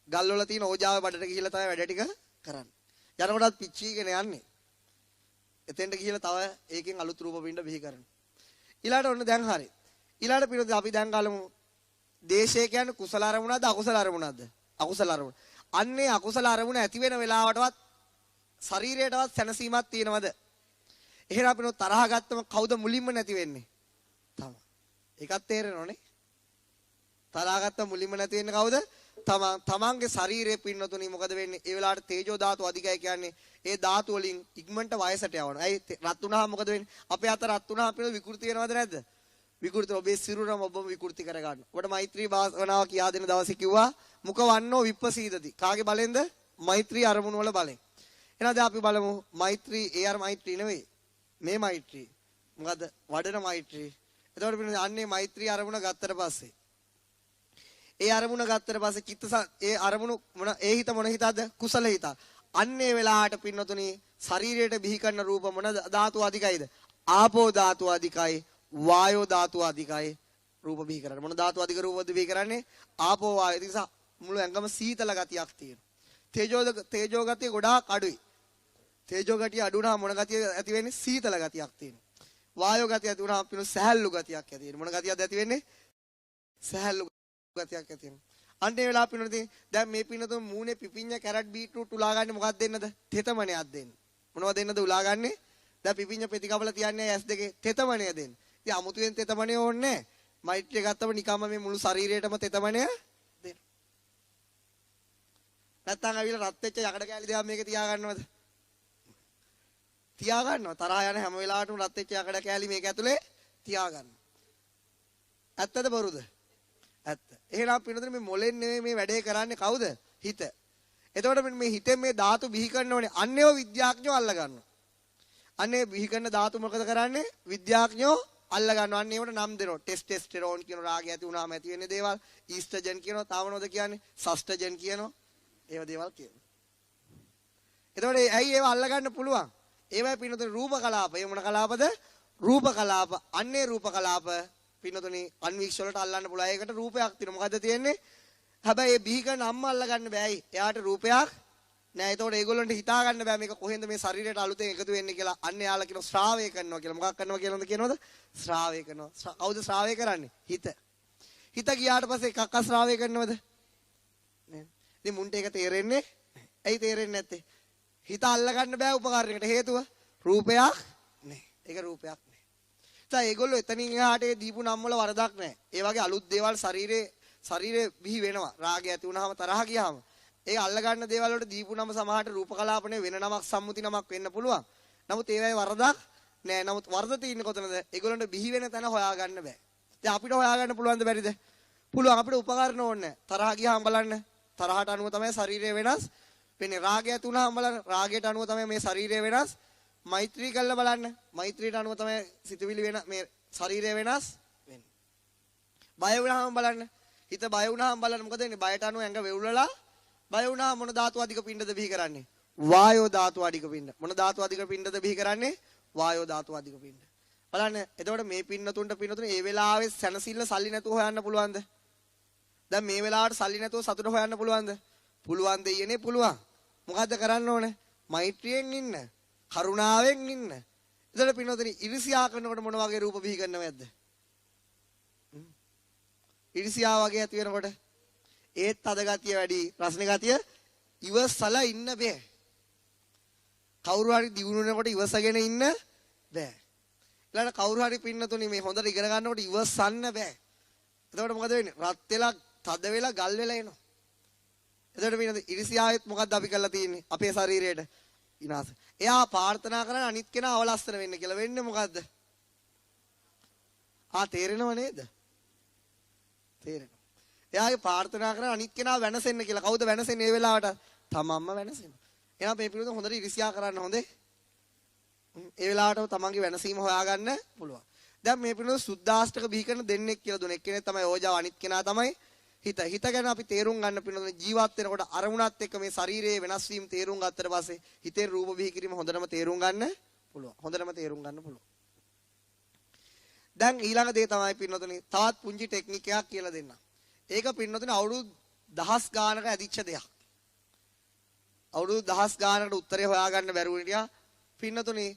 ගල් වල තියෙන ඕජාව බඩට ගිහිල්ලා තමයි වැඩ ටික කරන්නේ. යනකොටත් පිච්චීගෙන යන්නේ. එතෙන්ට ගිහිල්ලා තව ඒකෙන් අලුත් රූප පින්ඩ බිහි කරනවා. ඊළාට ඔන්න දැන් හරි. ඊළාට පිළිද අපි දැන් ගලමු. දේශය කියන්නේ කුසල අරමුණක්ද අකුසල අරමුණක්ද? අකුසල අරමුණ. අන්නේ අකුසල අරමුණ ඇති වෙන වෙලාවටවත් ශරීරයටවත් සැනසීමක් තියෙනවද? එහෙනම් අපිනෝ තරහ ගත්තම කවුද මුලින්ම නැති වෙන්නේ? තමයි. ඒකත් තේරෙනවනේ. තරහ ගත්තම මුලින්ම නැති වෙන්නේ කවුද? තමන්ගේ ශරීරයේ පින්නතුණි මොකද වෙන්නේ? ඒ වෙලාවට තේජෝ ධාතු අධිකයි කියන්නේ ඒ ධාතු වලින් ඉක්මනට වයසට යවනවා. ඇයි රත් වුණාම මොකද වෙන්නේ? අපේ අත රත් වුණාම අපිට විකෘති වෙනවද නැද්ද? විකෘති ඔබේ සිරුරම ඔබම විකෘති කර ගන්න. ඔබට මෛත්‍රී භාවනාව කියා දෙන දවසේ කිව්වා මුඛ වන්නෝ විප්පසීදති. කාගේ බලෙන්ද? මෛත්‍රී අරමුණු වල බලෙන්. එහෙනම් දැන් අපි බලමු මෛත්‍රී ඒ අර මෛත්‍රී නෙවෙයි. මේ මෛත්‍රී. මොකද වඩන මෛත්‍රී. එතකොට පිළිඳ අන්නේ මෛත්‍රී අරමුණ ගත්තට පස්සේ ඒ අරමුණ ගත්තට පස්සේ චිත්ත ඒ අරමුණු මොන ඒ හිත මොන හිතද? කුසල හිත. අන්නේ වෙලාවට පින්නතුණි ශරීරයට බිහි කරන රූප මොන ධාතු අධිකයිද? ආපෝ ධාතු අධිකයි, වායෝ ධාතු අධිකයි රූප බිහි කරන්නේ. මොන ධාතු අධික රූපද බිහි කරන්නේ? ආපෝ වායෝ. ඒ නිසා මුළු ඇඟම සීතල ගතියක් තියෙනවා. තේජෝ ගතිය ගොඩාක් අඩුයි. තේජෝ ගතිය අඩු වුණාම මොන ගතිය ඇති වෙන්නේ? සීතල ගතියක් තියෙනවා. වායෝ ගතිය ඇති වුණාම පිනු සහැල්ලු ගතියක් ඇති වෙනවා. මොන ගතියක්ද ඇති වෙන්නේ? සහැල්ලු ගතියක් ඇති වෙනවා. අන්න ඒ වෙලාව පින්නතුනි දැන් මේ පින්නතුන් මූණේ පිපිඤ්ඤ කැරට් බීට්‍රූට් උලා ගන්න මොකක්ද දෙන්නද? තෙතමනයක් දෙන්න. මොනවද දෙන්නද උලා ගන්නේ? දැන් පිපිඤ්ඤ පෙති කපලා තියන්නේ ඇස් දෙකේ තෙතමනය දෙන්න. ඉතින් අමුතුවෙන් තෙතමනය ඕනේ නැහැ. මෛත්‍රිය ගත්තම නිකම්ම මේ මුළු ශරීරයටම තෙතමනය දෙන්න. නැත්තම් අවිල රත් වෙච්ච යකඩ කෑලි දෙයක් මේකේ තියා ගන්නවද? තියා ගන්නවා. තරහා යන හැම වෙලාවටම රත් වෙච්ච යකඩ කෑලි මේක ඇතුලේ තියා ගන්නවා. ඇත්තද බොරුද? ඇත්ත. එහෙනම් පින්නතුනේ මේ මොලෙන් නෙමෙයි මේ වැඩේ කරන්නේ කවුද? හිත. එතකොට මේ හිතෙන් මේ ධාතු බිහි කරනෝනේ අන්නේව විද්‍යාඥයෝ අල්ල ගන්නවා. අන්නේ බිහි කරන ධාතු මොකද කරන්නේ? විද්‍යාඥයෝ අල්ල ගන්නවා. අන්න ඒවට නම් දෙනවා. ටෙස්ටෙස්ටෙරෝන් කියන රාගය ඇති වුණාම ඇති වෙන්නේ දේවල්. ඊස්ට්‍රජන් කියනවා. තාවනෝද කියන්නේ? සස්ට්‍රජන් කියනවා. ඒව දේවල් කියනවා. එතකොට ඇයි ඒව අල්ල ගන්න පුළුවන්? ඒවයි පින්නතුනේ රූප කලාප. ඒ මොන කලාපද? රූප කලාප. අන්නේ රූප කලාප පින්නතුනේ අන්වීක්ෂ වලට අල්ලන්න පුළුවන්. ඒකට රූපයක් තියෙනවා. මොකද්ද තියෙන්නේ? හැබැයි ඒ බිහි කරන අම්මා අල්ල ගන්න බෑයි. එයාට රූපයක් නෑ. ඒතකොට ඒගොල්ලන්ට හිතා ගන්න බෑ මේක කොහෙන්ද මේ ශරීරයට අලුතෙන් එකතු වෙන්නේ කියලා. අන්න යාලා කියන ශ්‍රාවය කරනවා කියලා. මොකක් කරනවා කියලාද කියනවද? ශ්‍රාවය කරනවා. කවුද ශ්‍රාවය කරන්නේ? හිත. හිත ගියාට පස්සේ එකක් ශ්‍රාවය කරනවද? නෑ. ඉතින් මුන්ට ඒක තේරෙන්නේ ඇයි තේරෙන්නේ නැත්තේ? හිත අල්ල ගන්න බෑ උපකරණයකට. හේතුව රූපයක් නෑ. ඒක රූපයක් නෑ. දැන් ඒගොල්ලෝ එතනින් එහාට ඒ දීපු නම් වල වරදක් නෑ. ඒ වගේ අලුත් දේවල් ශරීරේ බිහි වෙනවා. රාගය ඇති වුනහම තරහ ගියාම ඒ අල්ල ගන්න දේවල් වලට දීපු නම සමහරට රූප කලාපනේ වෙන නමක් සම්මුති නමක් වෙන්න පුළුවන්. නමුත් ඒවයි වරදක් නෑ. නමුත් වරද තියෙන්නේ කොතනද? ඒගොල්ලන්ට බිහි වෙන තැන හොයාගන්න බෑ. දැන් අපිට හොයාගන්න පුළුවන්ද බැරිද? පුළුවන්. අපිට උපකරණ ඕනේ නෑ. තරහ ගියාම බලන්න. තරහට අනුව තමයි ශරීරය වෙනස් වෙන්නේ. රාගය ඇති වුනහම බලන්න. රාගයට අනුව තමයි මේ ශරීරය වෙනස්. මෛත්‍රී කළා බලන්න. මෛත්‍රියට අනුව තමයි සිතුවිලි වෙන මේ ශරීරය වෙනස් වෙන්නේ. බය වුණාම බලන්න. හිත බය වුණාම බලන්න මොකද වෙන්නේ? බයට අනුව ඇඟ වෙවුලලා බය වුණාම මොන ධාතු අධික පිණ්ඩද බිහි කරන්නේ? වායෝ ධාතු අධික පිණ්ඩ. මොන ධාතු අධික පිණ්ඩද බිහි කරන්නේ? වායෝ ධාතු අධික පිණ්ඩ. බලන්න. එතකොට මේ පින්නතුන්ට ඒ වෙලාවේ සැනසෙල්ල සල්ලි නැතුව හොයන්න පුළුවන්ද? දැන් මේ වෙලාවට සල්ලි නැතුව සතුට හොයන්න පුළුවන්ද? පුළුවන් දෙයියනේ පුළුවන්. මොකද්ද කරන්න ඕනේ? මෛත්‍රියෙන් ඉන්න. කරුණාවෙන් ඉන්න. එතකොට පින්නතුනි ඉරිසියා කරනකොට මොන වගේ රූප බිහි කරනවද? ඉරිසියා වගේ ඇති වෙනකොට ඒත් අද ගතිය වැඩි, රසනේ ගතිය ඉවසලා ඉන්න බෑ. කවුරු හරි දියුණු වෙනකොට ඉවසගෙන ඉන්න බෑ. ඊළඟ කවුරු හරි පින්නතුනි මේ හොඳට ඉගෙන ගන්නකොට ඉවසන්න බෑ. එතකොට මොකද වෙන්නේ? රත් වෙලා, තද වෙලා, ගල් වෙලා එනවා. එතකොට වෙනද ඉරිසියාවෙත් මොකද්ද අපි කරලා තියෙන්නේ? අපේ ශරීරයට විනාශ. එයා ප්‍රාර්ථනා කරන අනිත් කෙනා අවලස්සන වෙන්න කියලා. වෙන්නේ මොකද්ද? තේරෙනව නේද? තේරෙනවා. එයාගේ ප්‍රාර්ථනා කරන අනිත් කෙනා වෙනසෙන්න කියලා. කවුද වෙනසෙන්නේ මේ වෙලාවට? තමන්ම වෙනසෙනවා. එහෙනම් මේ පිළිතුර හොඳට ඉරිසියා කරන්න හොඳේ. ඒ වෙලාවට තමන්ගේ වෙනසීම හොයාගන්න පුළුවන්. දැන් මේ පිළිතුර සුද්ධාෂ්ටක බිහි කරන දෙන්නෙක් කියලා දුන. එක්කෙනෙක් තමයි ඕජාව, අනිත් කෙනා තමයි හිත. හිත ගැන අපි තේරුම් ගන්න පිළිතුර ජීවත් වෙනකොට අරමුණත් එක්ක මේ ශරීරයේ වෙනස් වීම තේරුම් ගත්තට පස්සේ හිතේ රූප බිහි කිරීම හොඳටම තේරුම් ගන්න පුළුවන්. හොඳටම තේරුම් ගන්න පුළුවන්. දැන් ඊළඟ දේ තමයි පින්නතුනි තවත් පුංචි ටෙක්නික් එකක් කියලා දෙන්න. ඒක පින්නතුනි අවුරුදු 10 ගානක ඇදිච්ච දෙයක්. අවුරුදු 10 ගානකට උත්තරේ හොයාගන්න බැරුව හිටියා. පින්නතුනි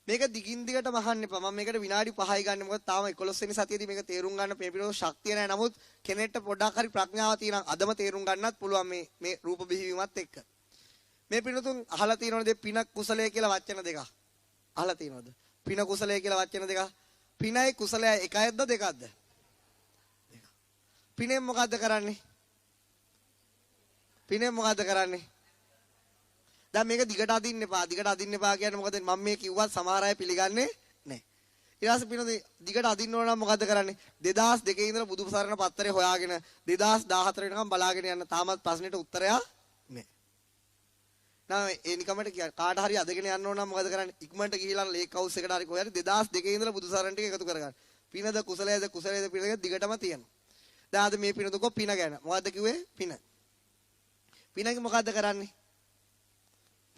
මේක දිගින් දිගටම අහන්න එපා. මම මේකට විනාඩි 5යි ගන්න. මොකද තාම 11 වෙනි සතියේදී මේක තේරුම් ගන්න පිළිවෙල ශක්තිය නැහැ. නමුත් කෙනෙක්ට පොඩ්ඩක් හරි ප්‍රඥාව තියෙනම් අදම තේරුම් ගන්නත් පුළුවන් මේ රූප බිහිවීමත් එක්ක. මේ පින්නතුන් අහලා තියෙනවද පින කුසලය කියලා වචන දෙකක්? අහලා තියෙනවද? පින කුසලය කියලා වචන දෙකක්. පිනයි කුසලයයි එකයිද දෙකක්ද? දෙකක්. පිනෙන් මොකද්ද කරන්නේ? පිනෙන් මොකද්ද කරන්නේ? දැන් මේක දිගට අදින්න එපා. දිගට අදින්න එපා කියන්නේ මොකද? මම මේ කිව්වත් සමහර අය පිළිගන්නේ නැහැ. ඊට පස්සේ පිනෝද දිගට අදින්න ඕන නම් මොකද්ද කරන්නේ? 2002 ඉඳලා බුදු සරණ පත්තරේ හොයාගෙන 2014 වෙනකම් බලාගෙන යන්න. තාමත් ප්‍රශ්නෙට උත්තරයක් නැහැ. නෑ ඒ නිකමට කාට හරි අදගෙන යන්න ඕන නම් මොකද කරන්නේ? ඉක්මනට ගිහිලා ලේක් හවුස් එකට හරි කොහේ හරි 2002 ඉඳලා බුදු සරණ ටික එකතු කරගන්න. පිනද කුසලයේද පිනද දිගටම තියෙනවා. දැන් අද මේ පිනද කො පින ගැන. මොකද්ද කිව්වේ? පින. පිනක මොකද්ද කරන්නේ?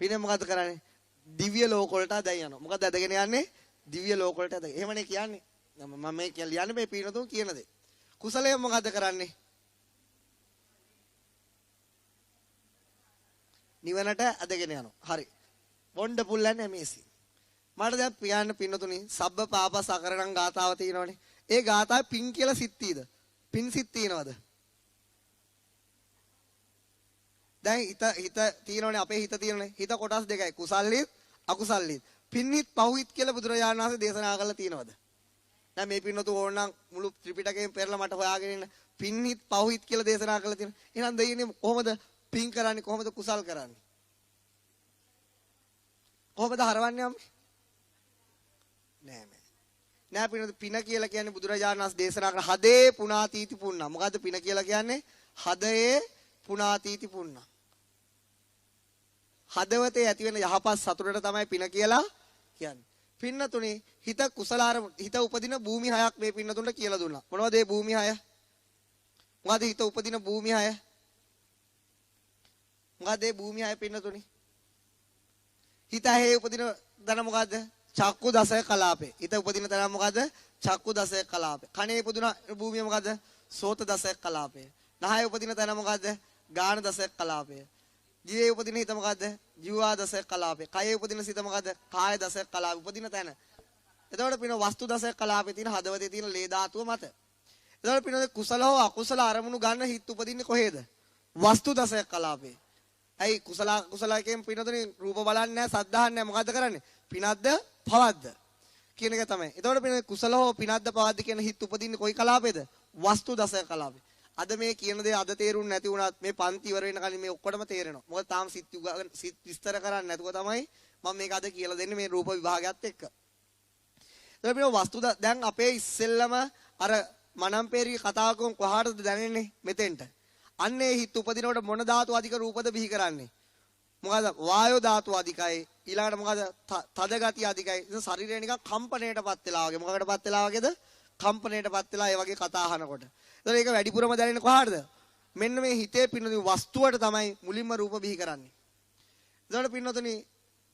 පින මොකද්ද කරන්නේ? දිව්‍ය ලෝක වලට දැන් යනවා. මොකද ඇදගෙන යන්නේ? දිව්‍ය ලෝක වලට ඇදගෙන. එහෙමනේ කියන්නේ. මම මේ කියන්නේ මේ පිනතුන් කියන දේ. කුසලය මොකද්ද කරන්නේ? නිවනට ඇදගෙන යනවා. හරි. වොන්ඩර්ෆුල් and amazing. මට දැන් පියන්න පින්නතුනි සබ්බ පාපස් අකරණං ගාතාව තියෙනවනේ. ඒ ගාතාවේ පින් කියලා සිත් තියෙද? පින් සිත් තියෙනවද? දැන් හිත තියෙනවනේ අපේ හිත තියෙනනේ. හිත කොටස් දෙකයි. කුසල්ලිත් අකුසල්ලිත්. පින්නිත් පව්හිත් කියලා බුදුරජාණන් වහන්සේ දේශනා කරලා තියෙනවද? දැන් මේ පින්නතු ඕනනම් මුළු ත්‍රිපිටකයෙන් පෙරලා මට හොයාගෙන ඉන්න පින්නිත් පව්හිත් කියලා දේශනා කරලා තියෙනවා. එහෙනම් දෙයියනේ කොහොමද පින් කරන්නේ? කොහොමද කුසල් කරන්නේ? කොහොමද හරවන්නේ අම්මේ? නෑ පින්නතු පින කියලා කියන්නේ බුදුරජාණන් වහන්සේ දේශනා කරන හදේ පුණාතීති පුණ්ණා. මොකද්ද පින කියලා කියන්නේ? හදේ පුණාතීති පුණ්ණා. හදවතේ ඇති වෙන යහපත් සතුටට තමයි පින කියලා කියන්නේ. පින්නතුනේ හිත කුසලාර හිත උපදින භූමි හයක් මේ පින්නතුන්ට කියලා දුන්නා. මොනවද මේ භූමි හය? මොකද හිත උපදින භූමි හය? මොකද මේ භූමි හය පින්නතුනේ? හිත ඇහි උපදින දන මොකද්ද? චක්කු දසය කලාපේ. හිත උපදින තැන මොකද්ද? චක්කු දසය කලාපේ. කනේ උපදින භූමිය මොකද්ද? සෝත දසය කලාපේ. නහය උපදින තැන මොකද්ද? ගාන දසය කලාපේ. ජීවේ උපදින හිත මොකද්ද? ජීවා දසය කලාපේ. කයේ උපදින සිත මොකද්ද? කාය දසය කලාපේ උපදින තැන. එතකොට පින වස්තු දසය කලාපේ තියෙන හදවතේ තියෙන ලේ ධාතුව මත. එතකොට පින කුසල හෝ අකුසල අරමුණු ගන්න හිත උපදින්නේ කොහේද? වස්තු දසය කලාපේ. ඇයි කුසලයෙන් පිනතුනේ රූප බලන්නේ නැහැ, සද්ධාහන්නේ නැහැ. මොකද්ද කරන්නේ? පිනක්ද පවද්ද කියන එක තමයි. එතකොට පින කුසල හෝ පිනක්ද පවද්ද කියන හිත උපදින්නේ කොයි කලාපේද? වස්තු දසය කලාපේ. අද මේ කියන දේ අද තේරුම් නැති වුණත් මේ පන්ති ඉවර වෙන කලින් මේ ඔක්කොටම තේරෙනවා. මොකද තාම සිත් විස්තර කරන්නේ නැතුව තමයි මම මේක අද කියලා දෙන්නේ මේ රූප විභාගයත් එක්ක. එතකොට මේ වස්තු දැන් අපේ ඉස්සෙල්ලම අර මනම්පේරි කතාවකම කොහාටද දැනෙන්නේ මෙතෙන්ට. අන්නේ හිත උපදිනකොට මොන ධාතු අධික රූපද බිහි කරන්නේ? මොකද වායෝ ධාතු අධිකයි. ඊළඟට මොකද තද ගතිය අධිකයි. ඉතින් ශරීරය නිකන් කම්පණයටපත් වෙලා වගේ. මොකකටපත් වෙලා වගේද? කම්පණයටපත් වෙලා ඒ වගේ කතා අහනකොට. එතකොට ඒක වැඩිපුරම දැනෙන්නේ කොහාටද? මෙන්න මේ හිතේ පින්නතුනි වස්තුවට තමයි මුලින්ම රූප බිහි කරන්නේ. එතකොට පින්නතුනි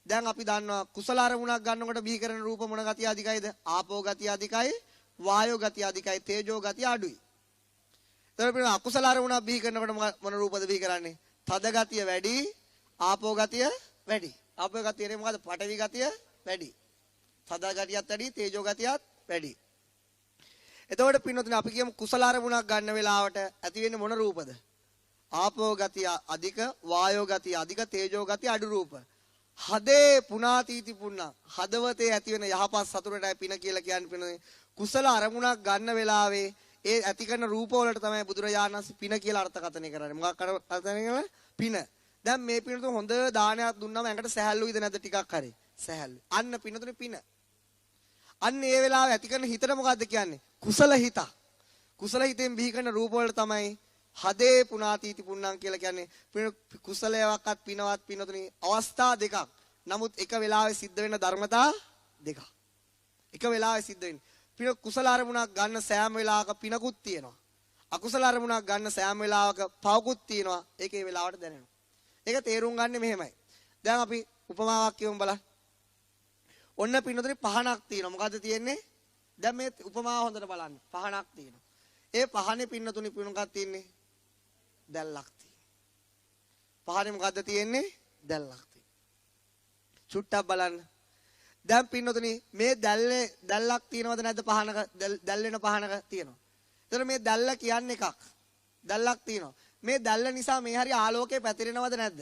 දැන් අපි දන්නවා කුසල අරමුණක් ගන්නකොට බිහි කරන රූප මොන ගතිය අධිකයිද? ආපෝ ගතිය අධිකයි, වායෝ ගතිය අධිකයි, තේජෝ ගතිය අඩුයි. එතකොට පින්න අකුසල අරමුණක් බිහි කරනකොට මොන රූපද බිහි කරන්නේ? තද ගතිය වැඩි, ආපෝ ගතිය වැඩි. ආපෝ ගතියේ මොකද? පඨවි ගතිය වැඩි. තද ගතියත් වැඩි, තේජෝ ගතියත් වැඩි. එතකොට පින්නතුනි අපි කියමු කුසල අරමුණක් ගන්න වෙලාවට ඇති වෙන්නේ මොන රූපද? ආපෝ ගතිය අධික, වායෝ ගතිය අධික, තේජෝ ගතිය අඩු රූප. හදේ පුණාතීති පුණ්ණා. හදවතේ ඇති වෙන යහපත් සතුටටයි පින කියලා කියන්නේ පින්නතුනි. කුසල අරමුණක් ගන්න වෙලාවේ ඒ ඇති කරන රූප වලට තමයි බුදුරජාණන් වහන්සේ පින කියලා අර්ථකථනය කරන්නේ. මොකක් අර්ථකථනය කරන්නේ? පින. දැන් මේ පිනතුන හොඳ දානයක් දුන්නාම ඇඟට සැහැල්ලුයිද නැද්ද ටිකක් හරි? සැහැල්ලු. අන්න පිනතුනේ පින. අන්න ඒ වෙලාවේ ඇති කරන හිතට මොකද්ද කියන්නේ? කුසල හිත. කුසල හිතෙන් බිහි කරන රූප වල තමයි හදේ පුනාතීති පුණ්ණං කියලා කියන්නේ. කුසලයක්වත් පිනවත් පිනතුනේ අවස්ථා දෙකක්. නමුත් එක වෙලාවේ සිද්ධ වෙන ධර්මතා දෙකක්. එක වෙලාවේ සිද්ධ වෙන්නේ. පින කුසල අරමුණක් ගන්න සෑම වෙලාවක පිනකුත් තියෙනවා. අකුසල අරමුණක් ගන්න සෑම වෙලාවක පවකුත් තියෙනවා. ඒකේ වෙලාවට දැනෙනවා. ඒක තේරුම් ගන්න මෙහෙමයි. දැන් අපි උපමාවක් කියමු බලන්න. ඔන්න පින්නතේ පහනක් තියෙනවා. මොකද්ද තියෙන්නේ? දැන් මේ උපමාව හොඳට බලන්න. පහනක් තියෙනවා. ඒ පහනේ පින්නතුනි මොකක්ද තියෙන්නේ? දැල්ලක් තියෙනවා. පහනේ මොකද්ද තියෙන්නේ? දැල්ලක් තියෙනවා. චුට්ටක් බලන්න. දැන් පින්නතුනි මේ දැල්ලක් තියෙනවද නැද්ද පහනක? දැල් වෙන පහනක තියෙනවා. එතන මේ දැල්ල කියන්නේ එකක්. දැල්ලක් තියෙනවා. මේ දැල්ල නිසා මේ හරිය ආලෝකය පැතිරෙනවද නැද්ද?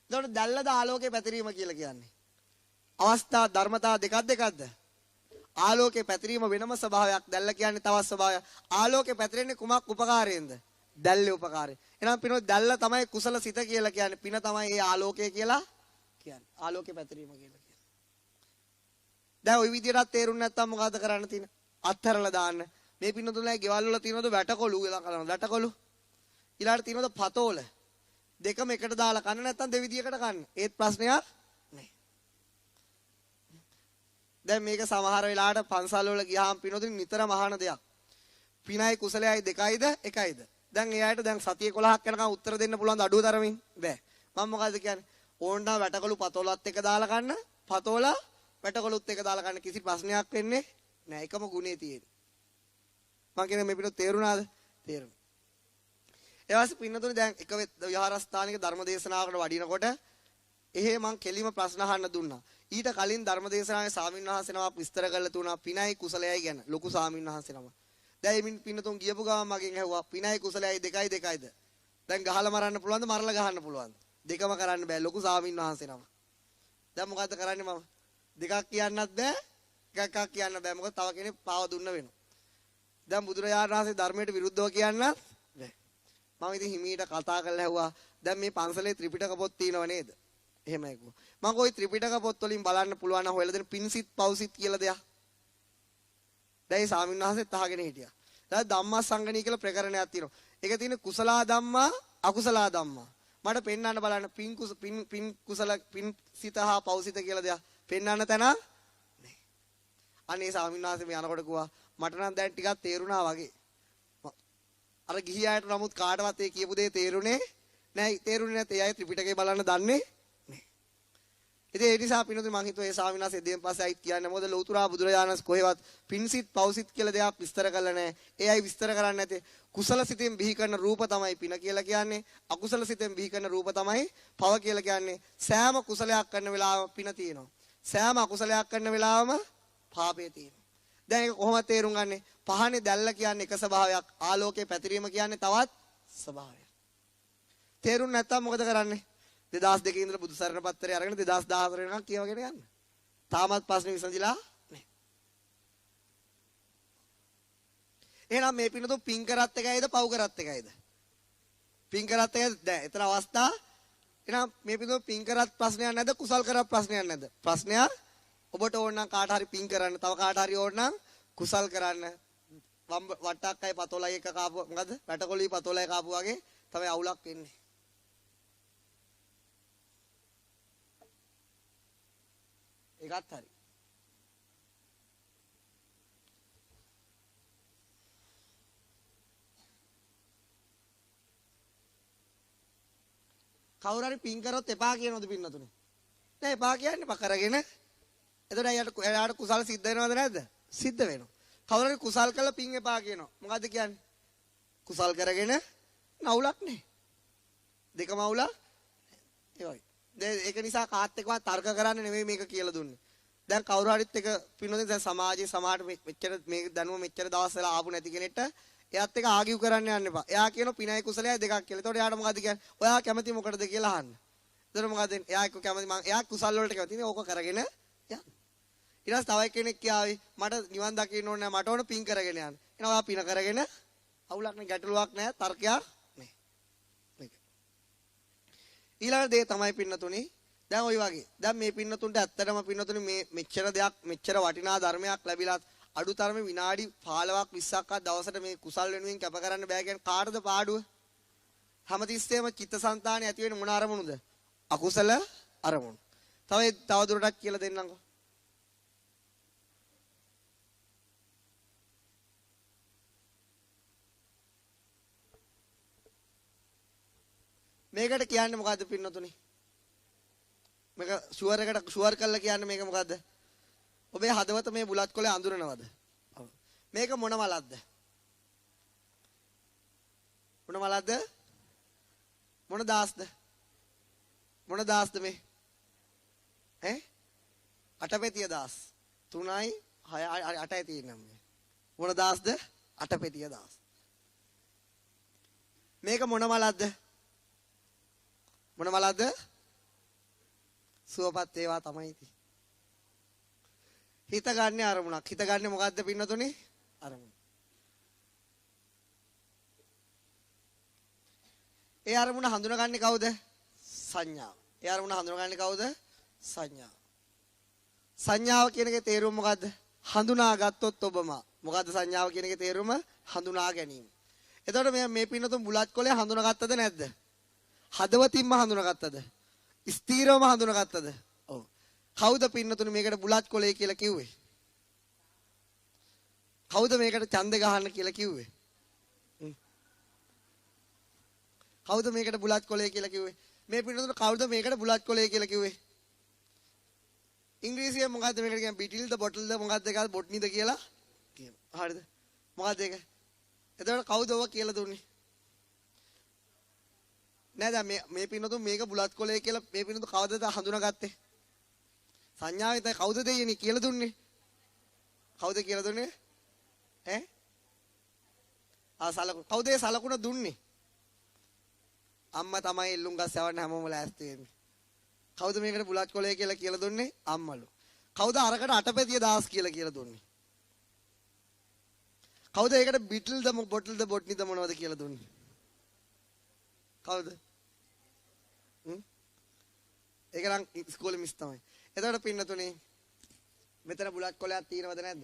එතකොට දැල්ලද ආලෝකය පැතිරීම කියලා කියන්නේ. අවස්ථා ධර්මතා දෙකක්ද? ආලෝකේ පැතිරීම වෙනම ස්වභාවයක්. දැල්ල කියන්නේ තවත් ස්වභාවයක්. ආලෝකේ පැතිරෙන්නේ කුමක් උපකාරයෙන්ද? දැල්ලේ උපකාරයෙන්. එහෙනම් පිනෝ දැල්ල තමයි කුසල සිත කියලා කියන්නේ. පින තමයි ඒ ආලෝකය කියලා කියන්නේ. ආලෝකේ පැතිරීම කියලා කියන්නේ. දැන් ওই විදිහට තේරුම් නැත්තම් මොකද කරන්න තියෙන්නේ? අත්හැරලා දාන්න. මේ පින්නතුන්ලා ගෙවල් වල තියෙනවද වැටකොළු කියලා කරනවා. වැටකොළු. ඊළඟට තියෙනවද පතෝල. දෙකම එකට දාලා කන්න නැත්තම් දෙවිදියකට කන්න. ඒත් ප්‍රශ්නයක් නෑ. දැන් මේක සමහර වෙලාවට පන්සල් වල ගියාම පිනොදින් නිතරම අහන දෙයක්. පිනයි කුසලයයි දෙකයිද එකයිද? දැන් ඒ අයට දැන් සතිය 11ක් යනකම් උත්තර දෙන්න පුළුවන් ද අඩුව තරමින්? බෑ. මම මොකද්ද කියන්නේ? ඕන්නා වැටකොළු පතෝලත් එක දාලා කන්න. පතෝලා වැටකොළුත් එක දාලා කන්න කිසි ප්‍රශ්නයක් වෙන්නේ නෑ. එකම ගුණේ තියෙන්නේ. මම කියන්නේ මේ පිනොත් තේරුණාද? තේරුණා. ඒ වාසේ පින්නතුනේ දැන් එක විහාරස්ථානික ධර්ම දේශනාවකට වඩිනකොට එහෙ මං කෙලිම ප්‍රශ්න අහන්න දුන්නා. ඊට කලින් ධර්ම දේශනාවේ ස්වාමීන් වහන්සේ නමක් විස්තර කරලා තුනා පිනයි කුසලයයි ගැන. ලොකු ස්වාමීන් වහන්සේ නම. දැන් මේ පින්නතුන් ගියපු ගමන් මගෙන් ඇහුවා පිනයි කුසලයයි දෙකයිද? දැන් ගහලා මරන්න පුළුවන්ද මරලා ගහන්න පුළුවන්ද? දෙකම කරන්න බෑ ලොකු ස්වාමීන් වහන්සේ නම. දැන් මොකද්ද කරන්නේ මම? දෙකක් කියන්නත් බෑ එකක් කියන්න බෑ. මොකද තව කෙනෙක් පාව දුන්න වෙනවා. දැන් බුදුරජාණන් වහන්සේ ධර්මයට විරුද්ධව කියන්නත් බෑ. මම ඉතින් හිමීට කතා කරලා ඇහුවා දැන් මේ පන්සලේ ත්‍රිපිටක පොත් තියෙනව නේද? එහෙමයි කිව්වා. මම කොයි ත්‍රිපිටක පොත් වලින් බලන්න පුළුවන් නම් හොයලා දෙන පින්සිට පව්සිට කියලා දෙයක්. දැන් ඒ ස්වාමීන් වහන්සේත් අහගෙන හිටියා. දැන් ධම්මසංගණී කියලා ප්‍රකරණයක් තියෙනවා. ඒක තියෙන කුසලා ධම්මා අකුසලා ධම්මා. මට පෙන්වන්න බලන්න පින් කුසල පින් සිත හා පව්සිත කියලා දෙයක් පෙන්වන්න තැන නෑ. අනේ ස්වාමීන් වහන්සේ මේ යනකොට කිව්වා මට නම් දැන් ටිකක් තේරුණා වගේ. අර ගිහියාට නමුත් කාටවත් ඒ කියපු දේ තේරුනේ නෑ. තේරුනේ නැත්නම් ඒ අය ත්‍රිපිටකේ බලන්න දන්නේ නෑ. ඉතින් ඒ නිසා පින්නතුනි මං හිතුවා ඒ ස්වාමීන් වහන්සේ දෙයෙන් පස්සේ අයිත් කියන්නේ මොකද ලෞතුරා බුදුරජාණන් කොහෙවත් පින්සිට පව්සිට කියලා දෙයක් විස්තර කරලා නෑ. ඒ අය විස්තර කරන්නේ නැති කුසල සිතෙන් බිහි කරන රූප තමයි පින කියලා කියන්නේ. අකුසල සිතෙන් බිහි කරන රූප තමයි පව කියලා කියන්නේ. සෑම කුසලයක් කරන වෙලාවම පින තියෙනවා. සෑම අකුසලයක් කරන වෙලාවම පාපය තියෙනවා. දැන් ඒක කොහොමද තේරුම් ගන්නේ? පහනේ දැල්ල කියන්නේ එක ස්වභාවයක්. ආලෝකයේ පැතිරීම කියන්නේ තවත් ස්වභාවයක්. තේරුම් නැත්තම් මොකද කරන්නේ? 2002 ඉඳලා බුදු සරණ පත්‍රය අරගෙන 2014 වෙනකන් කියවගෙන යන්න. තාමත් ප්‍රශ්නේ විසඳිලා නැහැ. එහෙනම් මේ පින්නතුන් පින් කරත් එකයිද පව් කරත් එකයිද? පින් කරත් එකයිද? දැන් එතන අවස්ථා. එහෙනම් මේ පින්නතුන් පින් කරත් ප්‍රශ්නයක් නැද්ද? කුසල් කරත් ප්‍රශ්නයක් නැද්ද? ප්‍රශ්නයක්. ඔබට ඕන නම් කාට හරි පින් කරන්න, තව කාට හරි ඕන නම් කුසල් කරන්න. වට්ටක්කයි පතොලයි එක කාපුව මොකද? වැටකොළුයි පතොලයි කාපුව වගේ තමයි අවුලක් වෙන්නේ. ඒකත් හරි. කවුරු හරි පින් කරොත් එපා කියනවද පින්නතුනේ? නෑ එපා කියන්නේ පා කරගෙන. එතකොට එයාට කුසල සිද්ධ වෙනවද නැද්ද? සිද්ධ වෙනවා. කවුරු හරි කුසල් කළා පින් එපා කියනවා. මොකද්ද කියන්නේ? කුසල් කරගෙන නවුලක් නේ. දෙකම අවුලක්. ඒ වගේ. ඒක නිසා කාත් එක්කවත් තර්ක කරන්න නෙමෙයි මේක කියලා දුන්නේ. දැන් කවුරු හරිත් එක පින්නොතින් දැන් සමාජයේ සමාජ මෙච්චර මේ දැනුම මෙච්චර දවස් වෙලා ආපු නැති කෙනෙක්ට එයාත් එක ආගිව් කරන්න යන්න එපා. එයා කියනවා පිනයි කුසලයි දෙකක් කියලා. එතකොට එයාට මොකද්ද කියන්නේ? ඔයා කැමති මොකටද කියලා අහන්න. එතකොට මොකද එයා එක්ක කැමති එයා කුසල් වලට කැමති නේ ඕක කරගෙන යන්න. ඊට පස්සේ තව කෙනෙක් කියාවි මට නිවන් දකින්න ඕනේ නැහැ මට ඕන පින් කරගෙන යන්න. එහෙනම් ඔයා පින කරගෙන අවුලක් නැහැ ගැටලුවක් නැහැ තර්කයක් නැහැ. මේක. ඊළඟ දේ තමයි පින්නතුනි දැන් ওই වගේ. දැන් මේ පින්නතුන්ට ඇත්තටම පින්නතුනි මේ මෙච්චර දෙයක් මෙච්චර වටිනා ධර්මයක් ලැබිලා අඩුතරමේ විනාඩි 15ක් 20ක් දවසට මේ කුසල් වෙනුවෙන් කැප කරන්න බෑ කියන්නේ කාටද පාඩුව? හැමතිස්සෙම චිත්තසංතානෙ ඇති වෙන මොන අරමුණුද? අකුසල අරමුණු. තව දුරටත් කියලා දෙන්නම්කෝ. මේකට කියන්නේ මොකද්ද පින්නතුනි? මේක ෂුවර් කරලා කියන්නේ මේක මොකද්ද? ඔබේ හදවත මේ බුලත් කොලේ අඳුරනවද? මේක මොන මලක්ද? මොන මලක්ද? මොන දාස්ද? මොන දාස්ද මේ? අටපෙතිය දාස්. 3යි 6යි 8යි තියෙනවා. මොන දාස්ද? අටපෙතිය දාස්. මේක මොන මලක්ද? මොන මලක්ද? සුවපත් ඒවා තමයි ඉති. හිත ගන්න අරමුණක්. හිත ගන්න මොකද්ද පින්නතුනේ? අරමුණ. ඒ අරමුණ හඳුනගන්නේ කවුද? සංඥාව. ඒ අරමුණ හඳුනගන්නේ කවුද? සංඥාව. සංඥාව කියන එකේ තේරුම මොකද්ද? හඳුනාගත්තොත් ඔබම. මොකද්ද සංඥාව කියන එකේ තේරුම? හඳුනා ගැනීම. එතකොට මේ පින්නතුන් බුලත් කොලේ හඳුනාගත්තද නැද්ද? හදවතින්ම හඳුනාගත්තද? ස්ථීරවම හඳුනාගත්තද? ඔව්. කවුද පින්නතුනි මේකට බුලත් කොලේ කියලා කිව්වේ? කවුද මේකට ඡන්දේ ගහන්න කියලා කිව්වේ? කවුද මේකට බුලත් කොලේ කියලා කිව්වේ? මේ පින්නතුන කවුද මේකට බුලත් කොලේ කියලා කිව්වේ? ඉංග්‍රීසියෙන් මොකද්ද මේකට කියන්නේ? බිටිල්ද බොටල්ද මොකද්ද ඒක බොට්නිද කියලා කියනවා. හරිද? මොකද්ද ඒක? එතකොට කවුද ඔව කියලා දුන්නේ? නේද මේ පින්නතුන් මේක බුලත් කොලේ කියලා මේ පින්නතුන් කවදද හඳුනාගත්තේ? සංඥාවෙන් තමයි කවුද දෙයනේ කියලා දුන්නේ? කවුද කියලා දුන්නේ? සලකුණ. කවුද ඒ සලකුණ දුන්නේ? අම්මා තමයි එල්ලුම්ගස් යවන්න හැමෝම ලෑස්ති වෙන්නේ. කවුද මේකට බුලත් කොලේ කියලා දුන්නේ? අම්මලු. කවුද අරකට අටපැතිය දාස් කියලා දුන්නේ? කවුද ඒකට බිටල්ද බොටල්ද බොට්නිද මොනවද කියලා දුන්නේ? කවුද? ඒක නම් ඉස්කෝලේ මිස් තමයි. එතකොට පින්නතුනේ මෙතන බුලත් කොලයක් තියෙනවද නැද්ද?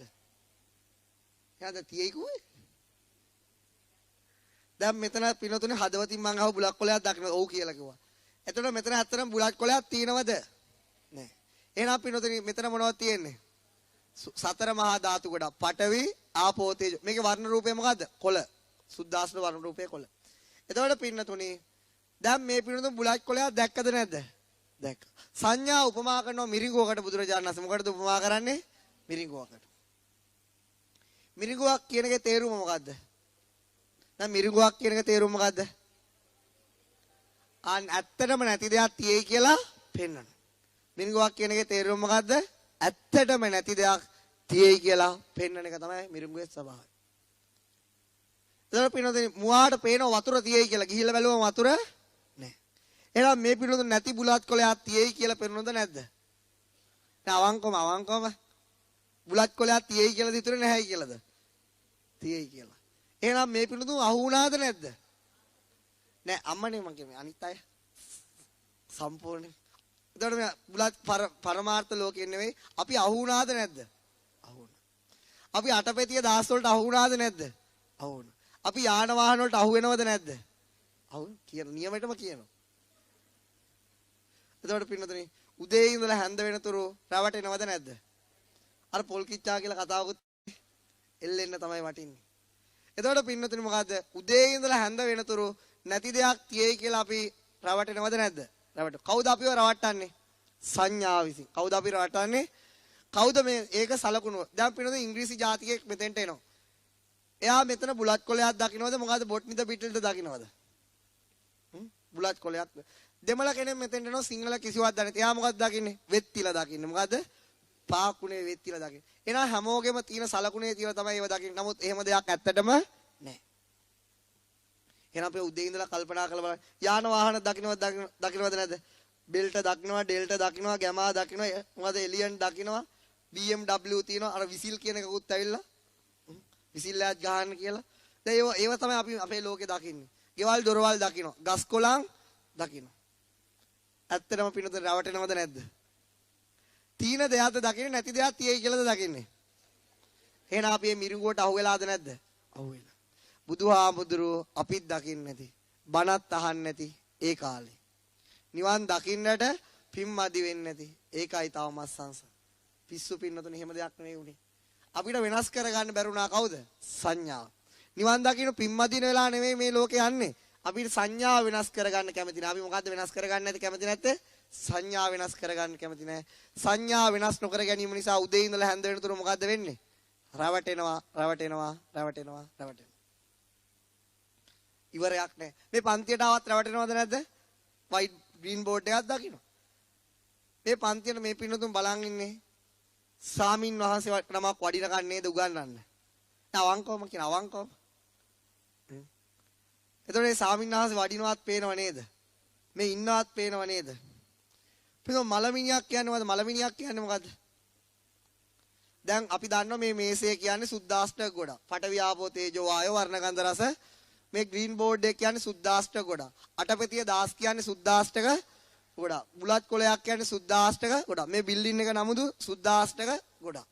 එහෙනම් තියෙයි කොහේ? දැන් මෙතන පින්නතුනේ හදවතින් මං අහුව බුලත් කොලයක් දකින්න ඔව් කියලා කිව්වා. එතකොට මෙතන ඇත්තටම බුලත් කොලයක් තියෙනවද? නැහැ. එහෙනම් පින්නතුනේ මෙතන මොනවද තියෙන්නේ? සතර මහා ධාතු ගොඩක්. පඨවි, ආපෝ, තේජෝ. මේකේ වර්ණ රූපය මොකද්ද? කොළ. සුද්ධාස්න වර්ණ රූපය කොළ. එතකොට පින්නතුනේ දැන් මේ පින්නතුන් බුලත් කොලයක් දැක්කද නැද්ද? දැක්ක. සංඥා උපමා කරනවා මිරිඟුවකට බුදුරජාණන් වහන්සේ. මොකටද උපමා කරන්නේ? මිරිඟුවකට. මිරිඟුවක් කියන එකේ තේරුම මොකද්ද? දැන් මිරිඟුවක් කියන එකේ තේරුම මොකද්ද? ඇත්තටම නැති දෙයක් තියෙයි කියලා පෙන්වන. මිරිඟුවක් කියන එකේ තේරුම මොකද්ද? ඇත්තටම නැති දෙයක් තියෙයි කියලා පෙන්වන එක තමයි මිරිඟුවේ ස්වභාවය. එතකොට පින්නතුනි මුවාට පේන වතුර තියෙයි කියලා ගිහිල්ලා බැලුවම වතුර නැහැ. එහෙනම් මේ පින්නතුනි නැති බුලත් කොලයක් තියෙයි කියලා පෙන්වනවද නැද්ද? දැන් අවංකවම බුලත් කොලයක් තියෙයි කියලා දිතුනේ නැහැයි කියලාද? තියෙයි කියලා. එහෙනම් මේ පින්නතුන් අහු වුණාද නැද්ද? නෑ අම්මනේ මං කියන්නේ අනිත් අය සම්පූර්ණ. එතකොට මේ බුලත් පරමාර්ථ ලෝකෙ නෙවෙයි අපි අහු වුණාද නැද්ද? අහු වුණා. අපි අටපැතිය දාස් වලට අහු වුණාද නැද්ද? අහු වුණා. අපි යාන වාහන වලට අහු වෙනවද නැද්ද? අහු කියන නියමයටම කියනවා. එතකොට පින්නතුනි උදේ ඉඳලා හැන්ද වෙනතුරු රැවටෙනවද නැද්ද? අර පොල් කිච්චා කියලා කතාවකුත් එල්ලෙන්න තමයි වටින්නේ. එතකොට පින්නතුනි මොකද්ද? උදේ ඉඳලා හැන්ද වෙනතුරු නැති දෙයක් තියෙයි කියලා අපි රැවටෙනවද නැද්ද? රැවට. කවුද අපිව රවට්ටන්නේ? සංඥාව විසින්. කවුද අපි රවට්ටන්නේ? කවුද මේ ඒක සලකුණුව? දැන් පින්නතුනි ඉංග්‍රීසි ජාතිකයෙක් මෙතෙන්ට එනවා. එයා මෙතන බුලත් කොලයක් දකින්නවද මොකද්ද බොට්නිද පිටල්ද දකින්නවද? බුලත් කොලයක්. දෙමළ කෙනෙක් මෙතෙන්ට එනවා සිංහල කිසිවක් දන්නේ නැහැ. එයා මොකද්ද දකින්නේ? වෙත්තිලා දකින්නේ. මොකද්ද? පාකුණේ වෙත්තිලා දකින්නේ. එහෙනම් හැමෝගෙම තියෙන සලකුණේ තියලා තමයි ඒව දකින්නේ. නමුත් එහෙම දෙයක් ඇත්තටම නැහැ. එහෙනම් අපි උදේ ඉඳලා කල්පනා කරලා බලන්න. යාන වාහන දකින්නවද නැද්ද? බෙල්ට දකින්නවා, ඩෙල්ට දකින්නවා, ගැමා දකින්නවා, මොකද එලියන් දකින්නවා. BMW තියෙනවා අර විසිල් කියන එකකුත් ඇවිල්ලා විසිල් ලෑත් ගහන්න කියලා. දැන් ඒව තමයි අපි අපේ ලෝකේ දකින්නේ. ගෙවල් දොරවල් දකින්න, ගස් කොළන් දකින්න. ඇත්තටම පින්නත රවටෙනවද නැද්ද? තීන දෙයක්ද දකින්නේ නැති දෙයක් තියෙයි කියලාද දකින්නේ? එහෙනම් අපි මේ මිරිඟුවට අහු වෙලාද නැද්ද? අහු වෙලා. බුදුහාමුදුරුවෝ අපිත් දකින්නේ නැති, බණත් අහන්නේ නැති ඒ කාලේ. නිවන් දකින්නට පිම්මදි වෙන්නේ නැති. ඒකයි තවමත් සංසාර. පිස්සු පින්නතුනේ එහෙම දෙයක් නෙවෙයි උනේ. අපිට වෙනස් කරගන්න බැරුණා කවුද? සංඥාව. නිවන් දකින්න පිම්මදින වෙලා නෙවෙයි මේ ලෝකේ යන්නේ. අපිට සංඥාව වෙනස් කරගන්න කැමති නැහැ. අපි මොකද්ද වෙනස් කරගන්න නැති කැමති නැත්තේ? සංඥා වෙනස් කරගන්න කැමති නැහැ. සංඥා වෙනස් නොකර ගැනීම නිසා උදේ ඉඳලා හැන්ද වෙනතුරු මොකද්ද වෙන්නේ? රැවටෙනවා. ඉවරයක් නැහැ. මේ පන්තියට ආවත් රැවටෙනවද නැද්ද? වයිට් ග්‍රීන් බෝඩ් එකක් දකින්න. මේ පන්තියට මේ පින්නතුන් බලන් ඉන්නේ. සාමින් වහන්සේ නමක් වඩින කන්නේද උගන්වන්න. අවංකවම කියන අවංකවම. එතකොට මේ සාමින් වහන්සේ වඩිනවත් පේනව නේද? මේ ඉන්නවත් පේනව නේද? පිටු මලමිණියක් කියන්නේ මොකද්ද? මලමිණියක් කියන්නේ මොකද්ද? දැන් අපි දන්නවා මේ මේසය කියන්නේ සුද්දාෂ්ටක ගොඩක්. පඨවි ආපෝ තේජෝ වායෝ වර්ණ ගන්ධ රස මේ ග්‍රීන් බෝඩ් එක කියන්නේ සුද්දාෂ්ටක ගොඩක්. අටපෙතිය දාස් කියන්නේ සුද්දාෂ්ටක ගොඩක්. බුලත් කොළයක් කියන්නේ සුද්දාෂ්ටක ගොඩක්. මේ බිල්ඩින් එක නමුදු සුද්දාෂ්ටක ගොඩක්.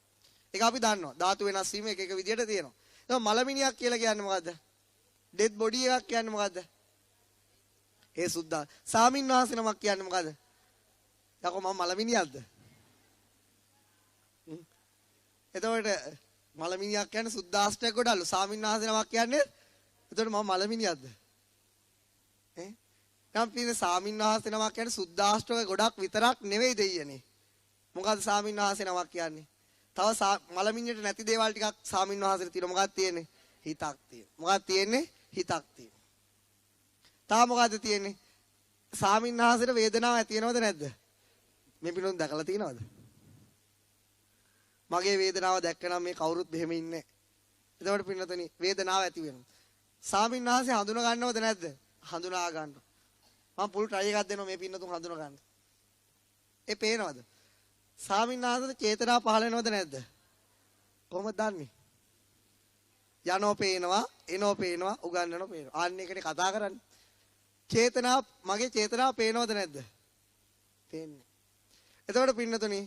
ඒක අපි දන්නවා. ධාතු වෙනස් වීම එක එක විදිහට තියෙනවා. ඒක මලමිණියක් කියලා කියන්නේ මොකද්ද? ඩෙඩ් බොඩි එකක් කියන්නේ මොකද්ද? ඒ සුද්දා. සාමින් වහන්සේ නමක් කියන්නේ මොකද්ද? යකෝ මම මලමිණියක්ද? එතකොට මලමිණියක් කියන්නේ සුද්දාෂ්ටක ගොඩලු. සාමින් වහන්සේ නමක් කියන්නේ එතකොට මම මලමිණියක්ද? නම් පින්නේ සාමින් වහන්සේ නමක් කියන්නේ සුද්දාෂ්ටක ගොඩක් විතරක් නෙවෙයි දෙයියනේ. මොකද්ද සාමින් වහන්සේ නමක් කියන්නේ? තව මලමිණියට නැති දේවල් ටිකක් සාමින් වහන්සේට තියෙනවා. මොකක්ද තියෙන්නේ? හිතක් තියෙනවා. මොකක්ද තියෙන්නේ? හිතක් තියෙනවා. තා මොකද්ද තියෙන්නේ? සාමින් වහන්සේට වේදනාවක් ඇති වෙනවද නැද්ද? මේ පිළිතුරු දැකලා තියෙනවද? මගේ වේදනාව දැක්කනම් මේ කවුරුත් එහෙම ඉන්නේ නැහැ. එතකොට පින්නතනි වේදනාව ඇති වෙනවා. සාමින් වහන්සේ හඳුනා ගන්නවද නැද්ද? හඳුනා ගන්නවා. මම පුල් ට්‍රයි එකක් දෙනවා මේ පින්නතුන් හඳුනා ගන්න. ඒ පේනවද? සාමින් වහන්සේට චේතනා පහළ වෙනවද නැද්ද? කොහොමද දන්නේ? යනෝ පේනවා, එනෝ පේනවා, උගන්නනෝ පේනවා. ආන්න එකනේ කතා කරන්නේ. චේතනා මගේ චේතනාව පේනවද නැද්ද? පේන්නේ. එතකොට පින්නතුනි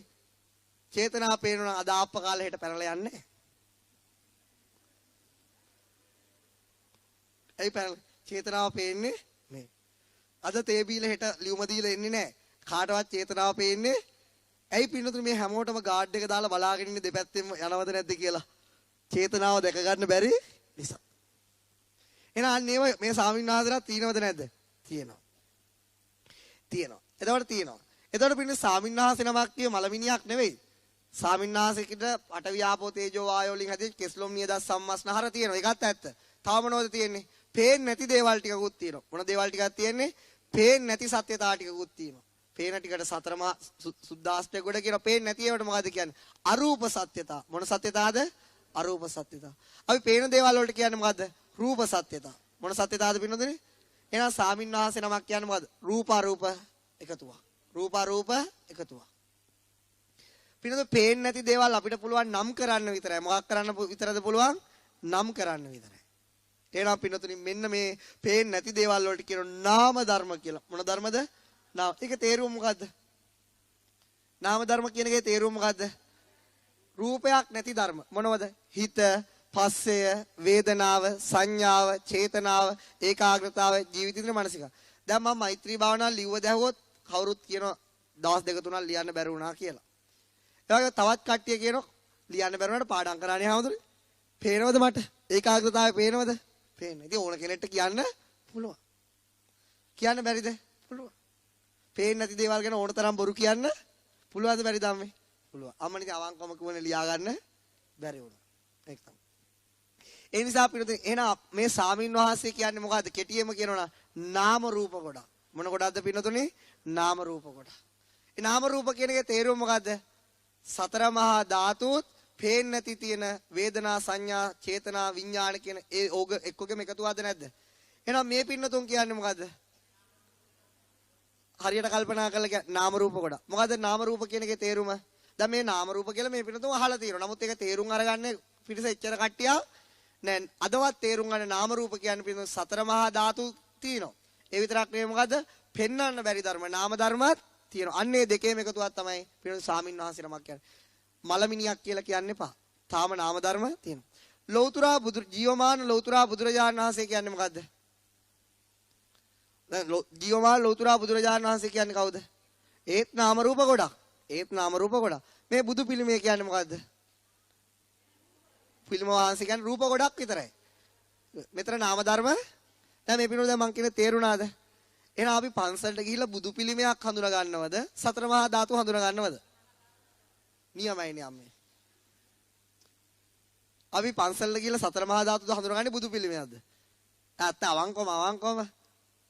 චේතනාව පේනවා අද ආප්ප කාලේ හෙට පැනලා යන්නේ. ඇයි පැනලා? චේතනාව පේන්නේ නේ. අද තේ බීල හෙට ලියුම දීලා එන්නේ නැහැ. කාටවත් චේතනාව පේන්නේ. ඇයි පින්නතුනි මේ හැමෝටම ගාඩ් එක දාලා බලාගෙන ඉන්නේ දෙපැත්තෙම යනවද නැද්ද කියලා. චේතනාව දැක ගන්න බැරි නිසා. එහෙනම් මේ ස්වාමීන් වහන්සේලා තියෙනවද නැද්ද? තියෙනවා. එතකොට තියෙනවා. එතකොට පින්නේ ස්වාමීන් වහන්සේ නමක් කිය මලමිනියක් නෙවෙයි. ස්වාමීන් වහන්සේකට පඨවි ආපෝ තේජෝ වායෝ වලින් හැදෙච්ච කෙස්ලොම් නියදස් සම්මස්නහර තියෙනවා. ඒකත් ඇත්ත. තව මොනවද තියෙන්නේ? පේන්නේ නැති දේවල් ටිකකුත් තියෙනවා. මොන දේවල් ටිකක් තියෙන්නේ? පේන්නේ නැති සත්‍යතා ටිකකුත් තියෙනවා. පේන ටිකට සතරමා සුද්දාෂ්ටක ගොඩ කියන පේන්නේ නැති ඒවට මොකද්ද කියන්නේ? අරූප සත්‍යතා. මොන සත්‍යතාවද? අරූප සත්‍යතාව. අපි පේන දේවල් වලට කියන්නේ මොකද්ද? රූප සත්‍යතාව. මොන සත්‍යතාවද පින්නොදනේ? එහෙනම් සාමින් වහන්සේ නමක් කියන්නේ මොකද්ද? රූප අරූප එකතුවක්. රූප අරූප එකතුවක්. පින්නොද පේන්නේ නැති දේවල් අපිට පුළුවන් නම් කරන්න විතරයි. මොකක් කරන්න විතරද පුළුවන්? නම් කරන්න විතරයි. එහෙනම් පින්නොතුනි මෙන්න මේ පේන්නේ නැති දේවල් වලට කියන නාම ධර්ම කියලා. මොන ධර්මද? නාම. ඒක තේරුම මොකද්ද? නාම ධර්ම කියන එකේ තේරුම මොකද්ද? රූපයක් නැති ධර්ම. මොනවද? හිත, පස්සය, වේදනාව, සංඥාව, චේතනාව, ඒකාග්‍රතාව, ජීවිතින්ද්‍ර මානසික. දැන් මම මෛත්‍රී භාවනාව ලිව්ව දැහුවොත් කවුරුත් කියනවා දවස් දෙක තුනක් ලියන්න බැරි වුණා කියලා. ඒ වගේ තවත් කට්ටිය කියනවා ලියන්න බැරි වුණාට පාඩම් කරානේ හැමෝටම. පේනවද මට? ඒකාග්‍රතාවය පේනවද? පේන්නේ. ඉතින් ඕන කෙනෙක්ට කියන්න පුළුවන්. කියන්න බැරිද? පුළුවන්. පේන්නේ නැති දේවල් ගැන ඕන තරම් බොරු කියන්න පුළුවන්ද බැරිද අම්මේ? පුළුවන්. අම්මා නිකන් අවංකවම කියවනේ ලියා ගන්න බැරි වුණා. ඒක තමයි. ඒ නිසා අපිට එහෙනම් මේ සාමින් වහන්සේ කියන්නේ මොකද්ද? කෙටියෙම කියනවනම් නාම රූප ගොඩක්. මොන ගොඩක්ද පින්නතුනේ? නාම රූප ගොඩක්. ඒ නාම රූප කියන එකේ තේරුම මොකද්ද? සතර මහා ධාතුත් පේන්නේ නැති තියෙන වේදනා සංඥා චේතනා විඥාන කියන ඒ ඕග එක්කගෙම එකතුවද නැද්ද? එහෙනම් මේ පින්නතුන් කියන්නේ මොකද්ද? හරියට කල්පනා කරලා නාම රූප ගොඩක්. මොකද්ද නාම රූප කියන එකේ තේරුම? දැන් මේ නාම රූප කියලා මේ පිටතම අහලා තියෙනවා. නමුත් ඒක තේරුම් අරගන්නේ පිටස එච්චර කට්ටියක් නෑ. අදවත් තේරුම් ගන්න නාම රූප කියන්නේ පිටත සතර මහා ධාතු තියෙනවා. ඒ විතරක් නෙවෙයි මොකද? පෙන්වන්න බැරි ධර්ම නාම ධර්මات තියෙනවා. අන්නේ දෙකේම එකතුවක් තමයි පිටත ස්වාමීන් වහන්සේ නමක් කියන්නේ. මලමිනියක් කියලා කියන්න එපා. තාම නාම ධර්ම තියෙනවා. ලෞතුරා බුදු ජීවමාන ලෞතුරා බුදුරජාණන් වහන්සේ කියන්නේ මොකද්ද? දැන් ජීවමාන ලෞතුරා බුදුරජාණන් වහන්සේ කියන්නේ කවුද? ඒත් නාම රූප ගොඩක්. ඒත් නාම රූප ගොඩක්. මේ බුදු පිළිමය කියන්නේ මොකද්ද? පිළිම වහන්සේ කියන්නේ රූප ගොඩක් විතරයි. මෙතන නාම ධර්ම. දැන් මේ පිළිම දැන් මං කියන්නේ තේරුණාද? එහෙනම් අපි පන්සලට ගිහිල්ලා බුදු පිළිමයක් හඳුනා ගන්නවද? සතර මහා ධාතු හඳුනා ගන්නවද? නියමයිනේ අම්මේ. අපි පන්සලට ගිහිල්ලා සතර මහා ධාතුද හඳුනගන්නේ බුදු පිළිමයක්ද? තාත්තා අවංකවම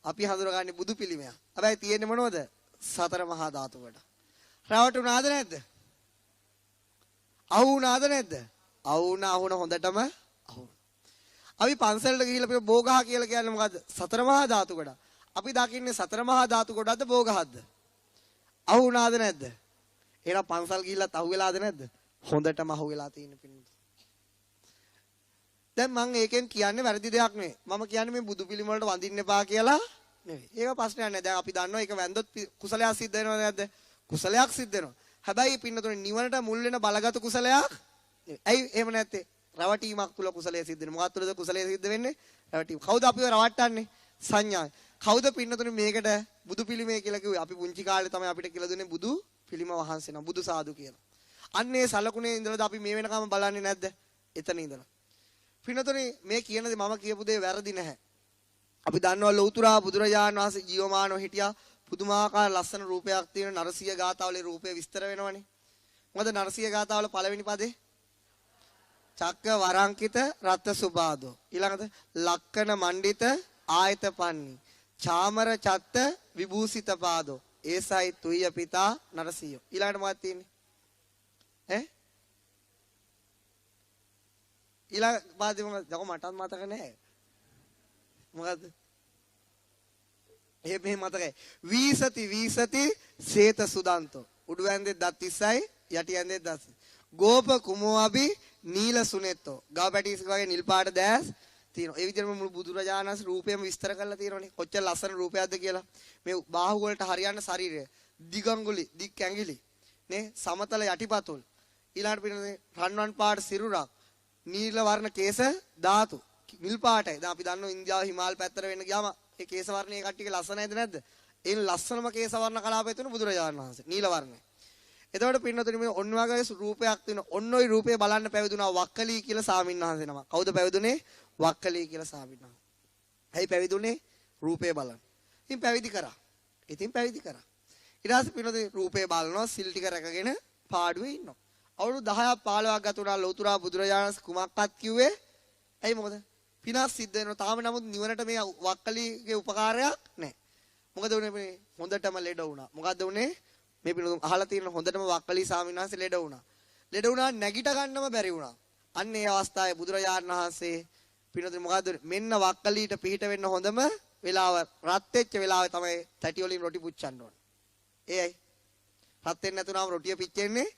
අපි හඳුනගන්නේ බුදු පිළිමයක්. හැබැයි තියෙන්නේ මොනවද? සතර මහා ධාතු කොට. රවටුනාද නැද්ද? අහුණාද නැද්ද? අහුණ හොඳටම අහුණ. අපි පන්සලට ගිහිල්ලා අපි බෝගහ කියලා කියන්නේ මොකද්ද? සතර මහා ධාතු කොට. අපි දකින්නේ සතර මහා ධාතු කොටද බෝගහද්ද? අහුණාද නැද්ද? එහෙනම් පන්සල් ගිහිල්ලත් අහුවෙලාද නැද්ද? හොඳටම අහුවෙලා තියෙන පිළිම. දැන් මම ඒකෙන් කියන්නේ වැරදි දෙයක් නෙවෙයි. මම කියන්නේ මේ බුදු පිළිම වලට වඳින්න එපා කියලා නෙවෙයි. ඒක ප්‍රශ්නයක් නෑ. දැන් අපි දන්නවා ඒක වැන්දොත් කුසලයක් සිද්ධ වෙනවද නැද්ද? කුසලයක් සිද්ධ වෙනවා. හැබැයි පින්නතුනේ නිවනට මුල් වෙන බලගත් කුසලයක් නෙවෙයි. ඇයි එහෙම නැත්තේ? රවටීමක් තුල කුසලයේ සිද්ධ වෙනවා. මොකක් තුලද කුසලයේ සිද්ධ වෙන්නේ? රවටීම. කවුද අපිව රවට්ටන්නේ? සංඥා. කවුද පින්නතුනේ මේකට බුදු පිළිමේ කියලා කිව්වේ? අපි පුංචි කාලේ තමයි අපිට කියලා දුන්නේ බුදු පිළිම වහන්සේ නම බුදු සාදු කියලා. අන්නේ සලකුණේ ඉඳලාද අපි මේ වෙනකම් බලන්නේ නැද්ද? එතන ඉඳලා. පින්නතුනේ මේ කියන දේ මම කියපු දේ වැරදි නැහැ. අපි දන්නවා ලෞතුරා බුදුරජාණන් වහන්සේ ජීවමානව හිටියා. පුදුමාකාර ලස්සන රූපයක් තියෙන නරසිය ගාථාවලේ රූපය විස්තර වෙනවනේ. මොකද නරසිය ගාථාවල පළවෙනි පදේ චක්ක වරංකිත රත්ත සුපාදෝ. ඊළඟට ලක්කන මණ්ඩිත ආයත පන්නි. චාමර චත්ත විභූසිත පාදෝ. ඒසයි තුය පිතා නරසියෝ. ඊළඟට මොකක්ද තියෙන්නේ? ඊළඟ පාදේ මොකද? මටත් මතක නැහැ. මොකද්ද? එහෙම මතකයි. වීසති සේත සුදන්තෝ. උඩු ඇන්දේ දත් 30යි යටි ඇන්දේ දත්. ගෝප කුමෝඅබි නීල සුනෙත්තෝ. ගව පැටිස් වගේ නිල් පාට දැස් තියෙනවා. ඒ විදිහටම මුළු බුදුරජාණන් වහන්සේ රූපයම විස්තර කරලා තියෙනවානේ. කොච්චර ලස්සන රූපයක්ද කියලා. මේ බාහුව වලට හරියන්න ශරීරය. දිගංගුලි, දික් ඇඟිලි, නේ? සමතල යටිපතුල්. ඊළඟට පිටින් රන්වන් පාට සිරුරක්. නීල වර්ණ කේස ධාතු. නිල් පාටයි. දැන් අපි දන්නවා ඉන්දියාව හිමාල පැත්තට වෙන්න ගියාම ඒ කේස වර්ණයේ කට්ටියගේ ලස්සනයිද නැද්ද? ඒ ලස්සනම කේස වර්ණ කලාපය තුන බුදුරජාණන් වහන්සේ. නීල වර්ණය. එතකොට පින්නතුනි මේ ඔන්න වගේ රූපයක් තියෙන ඔන්න ඔය රූපේ බලන්න පැවිදුණා වක්කලී කියලා සාමින් වහන්සේ නම. කවුද පැවිදුනේ? වක්කලී කියලා සාමින් වහන්සේ. ඇයි පැවිදුනේ? රූපේ බලන්න. ඉතින් පැවිදි කරා. ඊට පස්සේ පින්නතුනි රූපේ බලනවා සිල් ටික රැකගෙන පාඩුවේ ඉන්නවා. අවුරුදු 10ක් 15ක් ගත වුණා ලෞතුරා බුදුරජාණන් කුමක්වත් කිව්වේ? ඇයි මොකද? පිනස් සිද්ධ වෙනවා. තාම නමුත් නිවනට මේ වක්කලීගේ උපකාරයක් නැහැ. මොකද උනේ මේ හොඳටම ලෙඩ වුණා. මොකද්ද උනේ? මේ පිනතුන් අහලා තියෙන හොඳටම වක්කලී ස්වාමීන් වහන්සේ ලෙඩ වුණා. ලෙඩ වුණා නැගිට ගන්නම බැරි වුණා. අන්න ඒ අවස්ථාවේ බුදුරජාණන් වහන්සේ පිනතුන් මොකද්ද? මෙන්න වක්කලීට පිහිට වෙන්න හොඳම වෙලාව රත් වෙච්ච වෙලාවේ තමයි තැටි වලින් රොටි පුච්චන්න ඕන. ඒයි. රත් වෙන්නේ නැතුනම රොටිය පිච්චෙන්නේ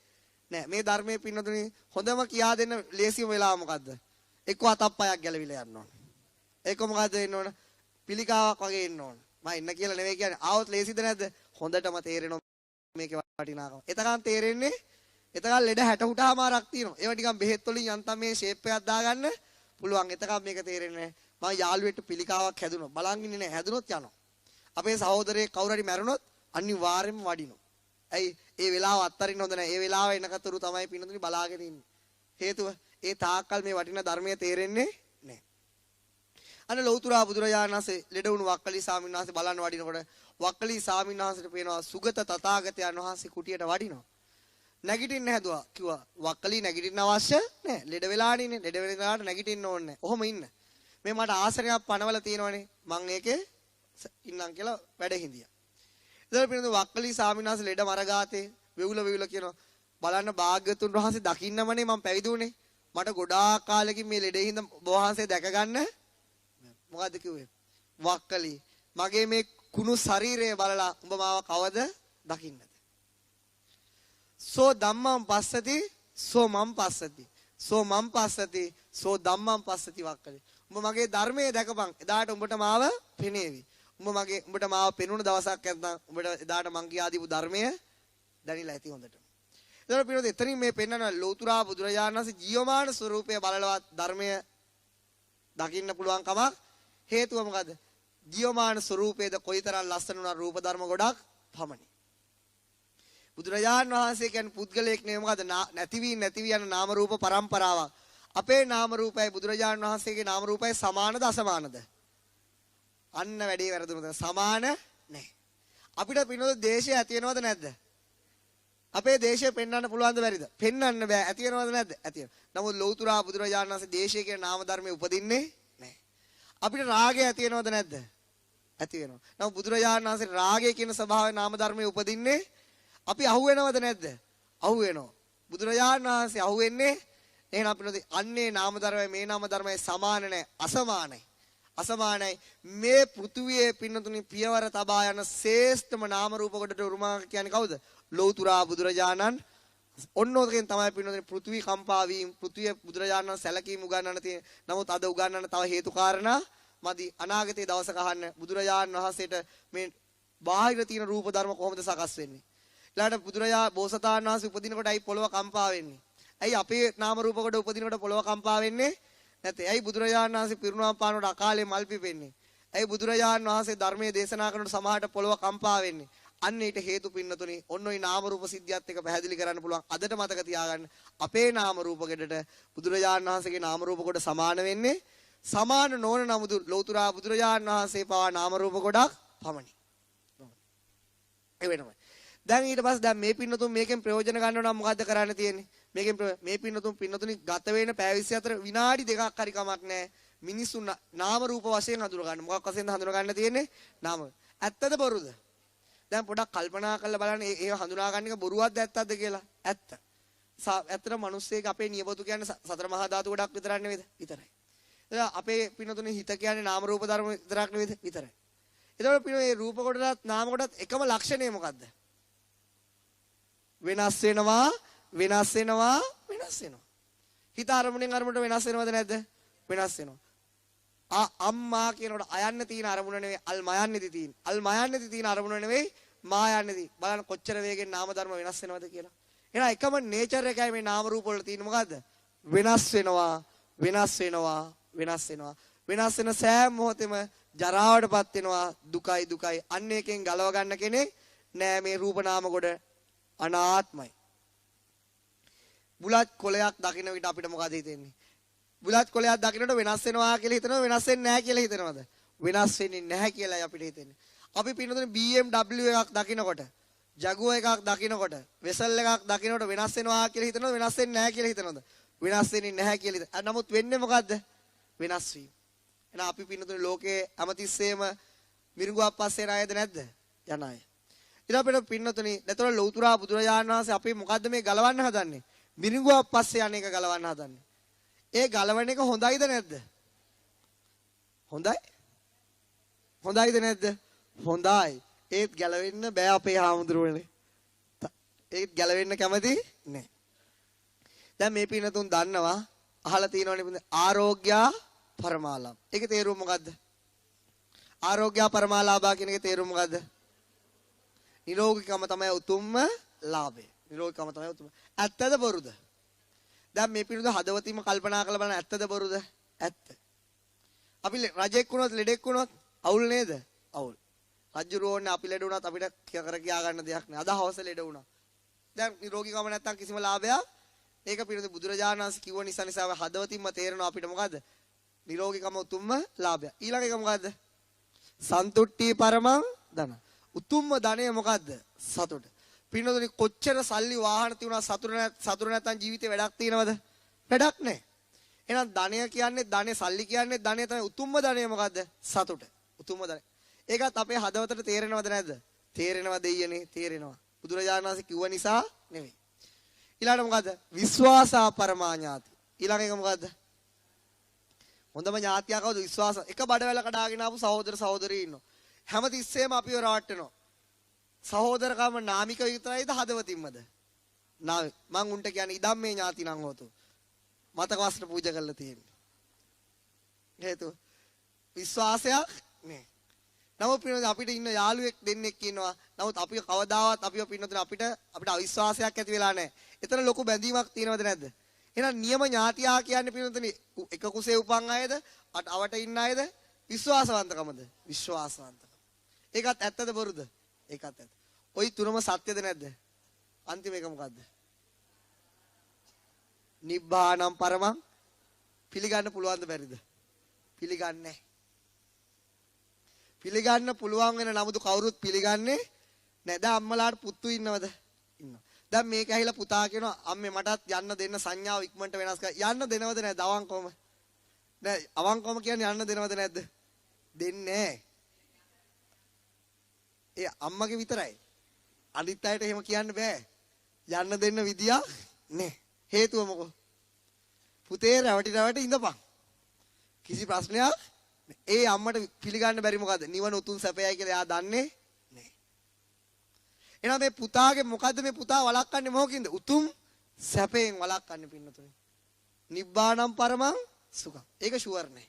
නෑ. මේ ධර්මයේ පින්නතුනි හොඳම කියා දෙන්න ලේසිම වෙලාව මොකද්ද? එක්ක අතප්පයක් ගැලවිලා යන්න ඕන. ඒක මොකද්ද වෙන්න ඕන? පිළිකාවක් වගේ එන්න ඕන. මම එන්න කියලා නෙවෙයි කියන්නේ. ආවොත් ලේසිද නැද්ද? හොඳටම තේරෙනවා මේකේ වටිනාකම. එතකන් තේරෙන්නේ එතකන් ලෙඩ 60 හුටාමාරක් තියෙනවා. ඒවා ටිකක් බෙහෙත් වලින් යන්තම් මේ ෂේප් එකක් දාගන්න පුළුවන්. එතකන් මේක තේරෙන්නේ නැහැ. මම යාළුවෙක්ට පිළිකාවක් හැදුණා. බලන් ඉන්නේ නැහැ. හැදුනොත් යනවා. අපේ සහෝදරයෙක් කවුරු හරි මැරුණොත් අනිවාර්යෙන්ම වඩිනවා. ඇයි? ඒ වෙලාව අත්තරින්න හොඳ නැහැ. ඒ වෙලාව එනකතුරු තමයි පින්නතුනි බලාගෙන ඉන්නේ. හේතුව ඒ තාක්කල් මේ වටිනා ධර්මයේ තේරෙන්නේ නැහැ. අන්න ලෞතුරා බුදුරජාණන් වහන්සේ ලෙඩ වුණු වක්කලී ස්වාමීන් වහන්සේ බලන්න වඩිනකොට වක්කලී ස්වාමීන් වහන්සේට පේනවා සුගත තථාගතයන් වහන්සේ කුටියට වඩිනවා. නැගිටින්න හැදුවා. කිව්වා වක්කලී නැගිටින්න අවශ්‍ය නැහැ. ලෙඩ වෙලානේ ඉන්නේ. ලෙඩ වෙලාට නැගිටින්න ඕනේ නැහැ. ඔහොම ඉන්න. මේ මට ආසනයක් පනවලා තියෙනවනේ. මං ඒකේ ඉන්නම් කියලා වැඩ හිඳියා. ඉතින් පිළිඳු වක්කලී ස්වාමීන් වහන්සේ ලෙඩ මරගාතේ වෙවුල කියනවා. බලන්න භාග්‍යතුන් වහන්සේ දකින්නමනේ මම පැවිදි වුණේ. මට ගොඩාක් කාලෙකින් මේ ලෙඩේ හිඳ වහන්සේ දැක ගන්න මොකද්ද කිව්වේ? වක්කලී මගේ මේ කුණු ශරීරය බලලා උඹ මාව කවද දකින්නද? සෝ ධම්මං පස්සති සෝ මං පස්සති. සෝ මං පස්සති සෝ ධම්මං පස්සති වක්කලේ. උඹ මගේ ධර්මයේ දැකපන්. එදාට උඹට මාව පෙනේවි. උඹට මාව පෙනුන දවසක් නැත්නම් උඹට එදාට මං කියා දීපු ධර්මය දැනෙලා ඇති හොඳට. එතකොට පිළිවෙත එතනින් මේ පෙන්වන ලෞතුරා බුදුරජාණන් වහන්සේ ජීවමාන ස්වરૂපය බලලවත් ධර්මය දකින්න පුළුවන් කමක් හේතුව මොකද? ජීවමාන ස්වરૂපයේද කොයිතරම් ලස්සන වුණා රූප ධර්ම ගොඩක් පමණි. බුදුරජාණන් වහන්සේ කියන්නේ පුද්ගලයෙක් නෙවෙයි මොකද? නැති වී යන නාම රූප පරම්පරාවක්. අපේ නාම රූපයයි බුදුරජාණන් වහන්සේගේ නාම රූපයයි සමානද අසමානද? අන්න වැඩේ වැරදුනද? සමාන නැහැ. අපිට පිනොත් දේශය ඇති වෙනවද නැද්ද? අපේ දේශය පෙන්වන්න පුළුවන්ද බැරිද? පෙන්වන්න බෑ. ඇති වෙනවද නැද්ද? ඇති වෙනවා. නමුත් ලෞතුරා බුදුරජාණන් වහන්සේ දේශය කියන නාම ධර්මයේ උපදින්නේ නැහැ. අපිට රාගය ඇති වෙනවද නැද්ද? ඇති වෙනවා. නමුත් බුදුරජාණන් වහන්සේ රාගය කියන ස්වභාවය නාම ධර්මයේ උපදින්නේ අපි අහු වෙනවද නැද්ද? අහු වෙනවා. බුදුරජාණන් වහන්සේ අහු වෙන්නේ එහෙනම් අපිට අන්නේ නාම ධර්මයි මේ නාම ධර්මයි සමාන නැහැ, අසමානයි. අසමානයි. මේ පෘථුවියේ පින්නතුනි පියවර තබා යන ශ්‍රේෂ්ඨම නාම රූප කොටට උරුමා කියන්නේ කවුද? ලෞතුරා බුදුරජාණන්. ඔන්නෝකෙන් තමයි පින්නතුනි පෘථුවි කම්පා වීම, පෘථුවිය බුදුරජාණන් සැලකීම උගන්වන්න තියෙන. නමුත් අද උගන්වන්න තව හේතු කාරණා මදි. අනාගතයේ දවසක අහන්න බුදුරජාණන් වහන්සේට මේ බාහිර තියෙන රූප ධර්ම කොහොමද සකස් වෙන්නේ? ඊළඟට බෝසතාණන් වහන්සේ උපදිනකොට ඇයි පොළව කම්පා වෙන්නේ? ඇයි අපේ නාම රූප කොට උපදිනකොට පොළව කම්පා වෙන්නේ නැත්තේ? ඇයි බුදුරජාණන් වහන්සේ පිරුණම් පානකොට අකාලේ මල් පිපෙන්නේ? ඇයි බුදුරජාණන් වහන්සේ ධර්මයේ දේශනා කරනකොට සමහරට පොළව කම්පා වෙන්නේ? අන්න ඊට හේතු පින්නතුනි ඔන්න ඔය නාම රූප සිද්ධියත් එක පැහැදිලි කරන්න පුළුවන්. අදට මතක තියාගන්න අපේ නාම රූප ගෙඩට බුදුරජාණන් වහන්සේගේ නාම රූප කොට සමාන වෙන්නේ සමාන නොවන නමුදු ලෞතුරා බුදුරජාණන් වහන්සේ පවා නාම රූප ගොඩක් පමණි. ඒ වෙනම. දැන් ඊට පස්සේ දැන් මේ පින්නතුන් මේකෙන් ප්‍රයෝජන ගන්නව නම් මොකද්ද කරන්න තියෙන්නේ? මේකෙන් මේ පින්නතුනි ගත වෙන පැය 24 විනාඩි 2ක් හරි කමක් නැහැ. මිනිස්සු නාම රූප වශයෙන් හඳුන ගන්න. මොකක් වශයෙන්ද හඳුන ගන්න තියෙන්නේ? නාම. ඇත්තද බොරුද? දැන් පොඩක් කල්පනා කරලා බලන්න ඒ හඳුනා ගන්න එක බොරුවක්ද ඇත්තද කියලා. ඇත්ත. ඇත්තට මිනිස්සෙක් අපේ නියපොතු කියන්නේ සතර මහා ධාතු ගොඩක් විතරක් නෙවෙයිද? විතරයි. එතන අපේ පින්නතුනි හිත කියන්නේ නාම රූප ධර්ම විතරක් නෙවෙයිද? විතරයි. එතකොට පින්න මේ රූප කොටත් නාම කොටත් එකම ලක්ෂණය මොකද්ද? වෙනස් වෙනවා, වෙනස් වෙනවා, වෙනස් වෙනවා. හිත අරමුණෙන් අරමුණට වෙනස් වෙනවද නැද්ද? වෙනස් වෙනවා. අම්මා කියනකොට අයන්න තියෙන අරමුණ නෙවෙයි අල් මයන්නේදී තියෙන. අල් මයන්නේදී තියෙන අරමුණ නෙවෙයි මායන්නේදී. බලන්න කොච්චර වේගෙන් නාම ධර්ම වෙනස් වෙනවද කියලා. එහෙනම් එකම නේචර් එකයි මේ නාම රූප වල තියෙන මොකද්ද? වෙනස් වෙනවා, වෙනස් වෙනවා, වෙනස් වෙනවා. වෙනස් වෙන සෑම මොහොතෙම ජරාවටපත් වෙනවා, දුකයි දුකයි. අන්න එකෙන් ගලව ගන්න කෙනෙක් නෑ. මේ රූප නාම කොට අනාත්මයි. බුලත් කොලයක් දකින්න විට අපිට මොකද හිතෙන්නේ? බුලත් කොලයක් දකින්නට වෙනස් වෙනවා කියලා හිතනවා, වෙනස් වෙන්නේ නැහැ කියලා හිතනවද? වෙනස් වෙන්නේ නැහැ කියලායි අපිට හිතෙන්නේ. අපි පින්නතුනේ BMW එකක් දකින්නකොට, Jaguar එකක් දකින්නකොට, Vessel එකක් දකින්නකොට වෙනස් වෙනවා කියලා හිතනවද? වෙනස් වෙන්නේ නැහැ කියලා හිතනවද? වෙනස් වෙන්නේ නැහැ කියලා හිතන. නමුත් වෙන්නේ මොකද්ද? වෙනස් වීම. එහෙනම් අපි පින්නතුනේ ලෝකේ හැමතිස්සෙම මිරිඟුවක් පස්සේ ආයද නැද්ද? යන අය. ඊට අපිට පින්නතුනි නැතර ලෞතුරා බුදුරජාණන් වහන්සේ අපි මොකද්ද මේ ගලවන්න හදන්නේ? මිරිඟුවක් පස්සේ යන එක ගලවන්න හදන්නේ. ඒ ගලවන එක හොඳයිද නැද්ද? හොඳයි. හොඳයිද නැද්ද? හොඳයි. ඒත් ගැලවෙන්න බෑ අපේ හාමුදුරුවනේ. ඒත් ගැලවෙන්න කැමති නෑ. දැන් මේ පින්නතුන් දන්නවා අහලා තියෙනවනේ ආරෝග්‍ය පරමාලාභ. ඒකේ තේරුම මොකද්ද? ආරෝග්‍ය පරමාලාභා කියන එකේ තේරුම මොකද්ද? නිරෝගීකම තමයි උතුම්ම ලාභය. නිරෝගීකම තමයි උතුම්. ඇත්තද බොරුද? දැන් මේ පිළිබඳ හදවතින්ම කල්පනා කරලා බලන්න ඇත්තද බොරුද? ඇත්ත. අපි රජෙක් වුණොත් ලෙඩෙක් වුණොත් අවුල් නේද? අවුල්. රජුරෝන්නේ අපි ලෙඩ වුණත් අපිට කර කියා ගන්න දෙයක් නෑ. අද හවස ලෙඩ වුණා. දැන් නිරෝගීකම නැත්තම් කිසිම ලාභයක්. ඒක පිළිබඳ බුදුරජාණන් වහන්සේ කිව්ව නිසා හදවතින්ම තේරෙනවා අපිට මොකද්ද? නිරෝගීකම උතුම්ම ලාභය. ඊළඟ එක මොකද්ද? සන්තුට්ටි පරමං ධන. උතුම්ම ධනය මොකද්ද? සතුට. පින්නතුනි කොච්චර සල්ලි වාහන තියුණා සතුට නැත්නම් ජීවිතේ වැඩක් තියනවද? වැඩක් නැහැ. එහෙනම් ධනය කියන්නේ ධනෙ සල්ලි කියන්නේ ධනය තමයි උතුම්ම ධනය මොකද්ද? සතුට. උතුම්ම ධනය. ඒකත් අපේ හදවතට තේරෙනවද නැද්ද? තේරෙනවා දෙයියනේ තේරෙනවා. බුදුරජාණන් වහන්සේ කිව්ව නිසා නෙවෙයි. ඊළඟට මොකද්ද? විශ්වාසා පරමාඥාති. ඊළඟ එක මොකද්ද? හොඳම ඥාතියා කවුද? විශ්වාස. එක බඩවැල කඩාගෙන ආපු සහෝදර සහෝදරී ඉන්නවා. හැමතිස්සෙම අපිව රවට්ටනවා. සහෝදරකම නාමික විතරයිද හදවතින්මද? නාවේ. මං උන්ට කියන්නේ ඉදම්මේ ඥාතිනං හොතු. මතක වස්ත්‍ර පූජා කරලා තියෙන්නේ. හේතුව විශ්වාසයක් නේ. නමුත් පින්නතුනි අපිට ඉන්න යාළුවෙක් දෙන්නෙක් ඉන්නවා. නමුත් අපි කවදාවත් අපිව පින්නතුනි අපිට අවිශ්වාසයක් ඇති වෙලා නැහැ. එතන ලොකු බැඳීමක් තියෙනවද නැද්ද? එහෙනම් නියම ඥාතියා කියන්නේ පින්නතුනි එක කුසේ උපන් අයද, අවට ඉන්න අයද, විශ්වාසවන්තකමද? විශ්වාසවන්තකම. ඒකත් ඇත්තද බොරුද? ඒකත් ඇත්ත. ওই තුනම සත්‍යද නැද්ද? අන්තිම එක මොකද්ද? නිබ්බානම් පරමං පිළිගන්න පුළුවන්ද බැරිද? පිළිගන්නේ නැහැ. පිළිගන්න පුළුවන් වෙන නමුත් කවුරුත් පිළිගන්නේ නැහැ. දැන් අම්මලාට පුතු ඉන්නවද? ඉන්නවා. දැන් මේක ඇහිලා පුතා කියනවා අම්මේ මටත් යන්න දෙන්න සංඥාව ඉක්මනට වෙනස් කර. යන්න දෙනවද නැද්ද අවංකවම? නෑ අවංකවම කියන්නේ යන්න දෙනවද නැද්ද? දෙන්නේ නැහැ. ඒ අම්මගේ විතරයි. අනිත් අයට එහෙම කියන්න බෑ. යන්න දෙන්න විදියක් නෑ. හේතුව මොකෝ? පුතේ රැවටි ඉඳපන්. කිසි ප්‍රශ්නයක් ඒ අම්මට පිළිගන්න බැරි මොකද? නිවන උතුම් සැපයයි කියලා එයා දන්නේ නෑ. එහෙනම් මේ පුතාගේ මොකද්ද මේ පුතා වළක්වන්නේ මොකකින්ද? උතුම් සැපයෙන් වළක්වන්නේ පින්නතුනේ. නිබ්බානම් පරමං සුඛං. ඒක ෂුවර් නෑ.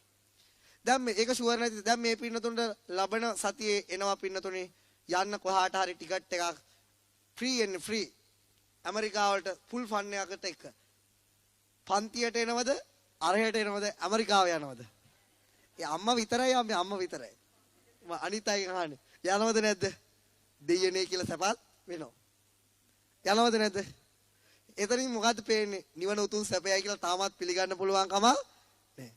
දැන් මේක ෂුවර් නැති. දැන් මේ පින්නතුන්ට ලබන සතියේ එනවා පින්නතුනේ යන්න කොහාට හරි ටිකට් එකක් ෆ්‍රී ඇමරිකාව වලට ෆුල් ෆන් එකකට එක. පන්තියට එනවද? අරහෙට එනවද? ඇමරිකාව යනවද? ඒ අම්මා විතරයි අම්මා විතරයි. අනිත් අයගෙන් අහන්නේ. යනවද නැද්ද? දෙයියනේ කියලා සැපත් වෙනවා. යනවද නැද්ද? එතනින් මොකද්ද පේන්නේ? නිවන උතුම් සැපයයි කියලා තාමත් පිළිගන්න පුළුවන් කම නැහැ.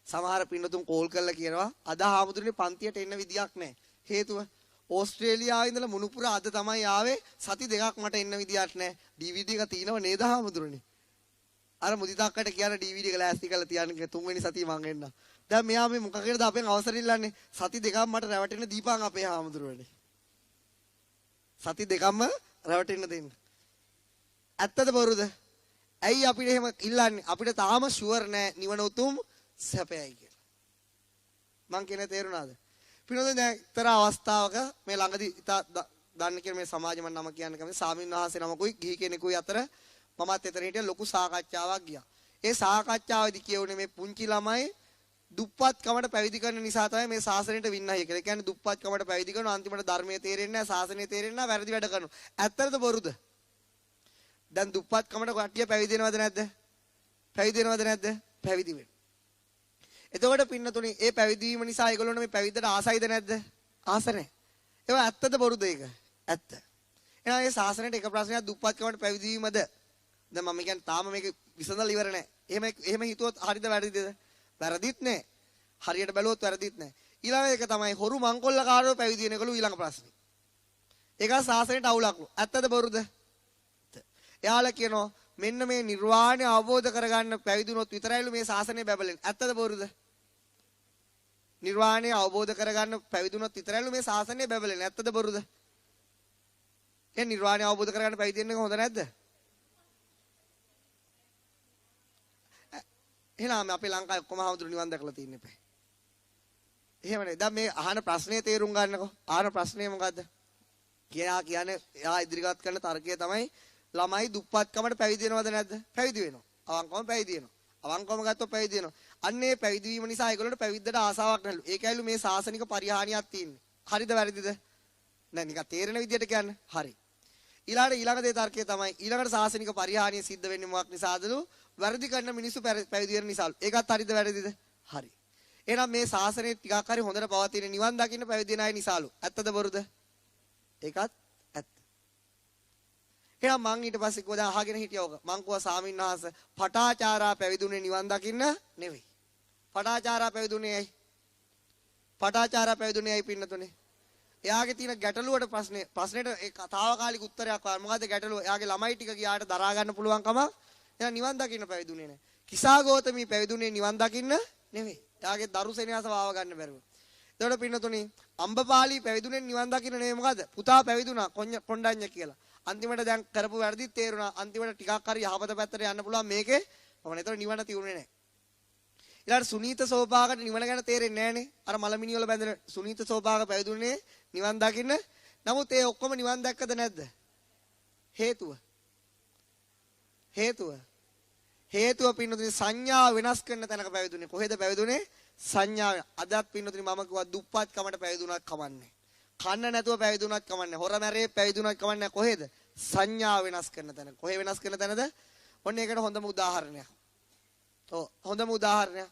සමහර පින්නතුන් කෝල් කරලා කියනවා අද හාමුදුරනේ පන්තියට එන්න විදියක් නැහැ. හේතුව ඕස්ට්‍රේලියාවේ ඉඳලා මුණුපුර අද තමයි ආවේ. සති දෙකක් මට එන්න විදියක් නැහැ. DVD එක තියෙනව නේද හාමුදුරනේ? අර මුදිතාක්කට කියන DVD එක ලෑස්ති කරලා තියන්න තුන්වෙනි සතිය මං එන්න. දැන් මෙයා මේ මොකකටද අපෙන් අවසර ඉල්ලන්නේ? සති දෙකක් මට රැවටෙන්න දීපන් අපේ හාමුදුරුවනේ. සති දෙකක්ම රැවටෙන්න දෙන්න. ඇත්තද බොරුද? ඇයි අපිට එහෙම ඉල්ලන්නේ? අපිට තාම ෂුවර් නෑ නිවන උතුම් සැපයයි කියලා. මං කියන්නේ තේරුණාද? පිනෝද දැන් එක්තරා අවස්ථාවක මේ ළඟදී දන්න කියන මේ සමාජ මම නම කියන්න කැමති සාමින් වහන්සේ නමකුයි ගිහි කෙනෙකුයි අතර මමත් එතන හිටිය ලොකු සාකච්ඡාවක් ගියා. ඒ සාකච්ඡාවේදී කියුනේ මේ පුංචි ළමයි දුප්පත්කමට පැවිදි කරන නිසා තමයි මේ ශාසනයට වින්නයි කියලා. ඒ කියන්නේ දුප්පත්කමට පැවිදි කරන අන්තිමට ධර්මයේ තේරෙන්නේ නැහැ, ශාසනය තේරෙන්නේ නැහැ, වැරදි වැඩ කරනවා. ඇත්තටද බොරුද? දැන් දුප්පත්කමට කට්ටිය පැවිදි වෙනවද නැද්ද? පැවිදි වෙනවද නැද්ද? පැවිදි වෙනවා. එතකොට පින්නතුනි මේ පැවිදි වීම නිසා ඒගොල්ලෝ මේ පැවිද්දට ආසයිද නැද්ද? ආස නැහැ. ඒක ඇත්තද බොරුද ඒක? ඇත්ත. එහෙනම් මේ ශාසනයට එක ප්‍රශ්නයක් දුප්පත්කමට පැවිදි වීමද? දැන් මම කියන්නේ තාම මේක විසඳලා ඉවර නැහැ. එහෙම හිතුවොත් හරිද වැරදිද? වැරදිත් නැහැ. හරියට බැලුවොත් වැරදිත් නැහැ. ඊළඟ එක තමයි හොරු මංකොල්ලකාරයෝ පැවිදි වෙන එකලු ඊළඟ ප්‍රශ්නේ. ඒක ශාසනයට අවුලක්ලු. ඇත්තද බොරුද? එයාලා කියනවා මෙන්න මේ නිර්වාණය අවබෝධ කරගන්න පැවිදි වුණොත් විතරයිලු මේ ශාසනය බැබලෙන්නේ. ඇත්තද බොරුද? නිර්වාණය අවබෝධ කරගන්න පැවිදි වුණොත් විතරයිලු මේ ශාසනය බැබලෙන්නේ. ඇත්තද බොරුද? ඒ නිර්වාණය අවබෝධ කරගන්න පැවිදි වෙන්න එක හොඳ නැද්ද? එහෙනම් අපේ ලංකාවේ ඔක්කොම හාමුදුරු නිවන් දැකලා තින්නේ නැහැ. එහෙමනේ. දැන් මේ අහන ප්‍රශ්නේ තේරුම් ගන්නකො. අහන ප්‍රශ්නේ මොකද්ද? කියන්නේ එයා ඉදිරියට කරන තර්කය තමයි ළමයි දුප්පත්කමට පැවිදි වෙනවද නැද්ද? පැවිදි වෙනවා. අවංකවම පැවිදි වෙනවා. අවංකවම ගත්තොත් පැවිදි වෙනවා. අන්නේ පැවිදි වීම නිසා ඒගොල්ලන්ට පැවිද්දට ආසාවක් නැලු. ඒකයිලු මේ සාසනික පරිහානියක් තියෙන්නේ. හරිද වැරදිද? නෑ නිකන් තේරෙන විදියට කියන්න. හරි. ඊළඟ දේ තර්කය තමයි ඊළඟට සාසනික පරිහානිය සිද්ධ වෙන්නේ මොකක් නිසාදලු? වැරදි කරන මිනිස්සු පැවිදි වෙන නිසාලු. ඒකත් හරිද වැරදිද? හරි. එහෙනම් මේ සාසනයේ ටිකක් හරි හොඳට පවතින නිවන් දකින්න පැවිදි වෙන අය නිසාලු. ඇත්තද බොරුද? ඒකත් ඇත්ත. එහෙනම් මං ඊට පස්සේ කොහොද අහගෙන හිටියා ඔක. මං කිව්වා ස්වාමින්වහන්සේ පටාචාරා පැවිදුනේ නිවන් දකින්න නෙවෙයි. පටාචාරා පැවිදුනේ ඇයි? පටාචාරා පැවිදුනේ ඇයි පින්නතුනේ? එයාගේ තියෙන ගැටලුවට ප්‍රශ්නෙට ඒ තාවකාලික උත්තරයක් ආවා. මොකද්ද ගැටලුව? එයාගේ ළමයි ටික ගියාට දරා ගන්න පුළුවන් කම එයා නිවන් දකින්න පැවිදුනේ නැහැ. කිසා ගෝතමී පැවිදුනේ නිවන් දකින්න නෙවෙයි. එයාගේ දරු සෙනෙහස වාව ගන්න බැරුව. එතකොට පින්නතුනේ අම්බපාලි පැවිදුනේ නිවන් දකින්න නෙවෙයි මොකද? පුතා පැවිදුනා කොණ්ඩඤ්ඤ කියලා. අන්තිමට දැන් කරපු වැරදිත් තේරුණා. අන්තිමට ටිකක් හරි යහපත පැත්තට යන්න පුළුවන් මේකේ. මොකද එතකොට නිවන තියුනේ නැහැ. ඊළඟ සුනීත සෝභාගට නිවන ගැන තේරෙන්නේ නැහනේ. අර මලමිණි වල බැඳෙන සුනීත සෝභාග පැවිදුනේ නිවන් දකින්න. නමුත් ඒ ඔක්කොම නිවන් දැක්කද නැද්ද? හේතුව හේතුව පින්නතුනි සංඥා වෙනස් කරන තැනක පැවිදුනේ. කොහෙද පැවිදුනේ? සංඥාව. අදත් පින්නතුනි මම කිව්වා දුප්පත් කමට පැවිදුණත් කමන්නේ. කන්න නැතුව පැවිදුණත් කමන්නේ. හොර මැරේ පැවිදුණත් කමන්නේ. කොහෙද? සංඥා වෙනස් කරන තැන. කොහේ වෙනස් කරන තැනද? ඔන්න ඒකට හොඳම උදාහරණයක්. හොඳම උදාහරණයක්.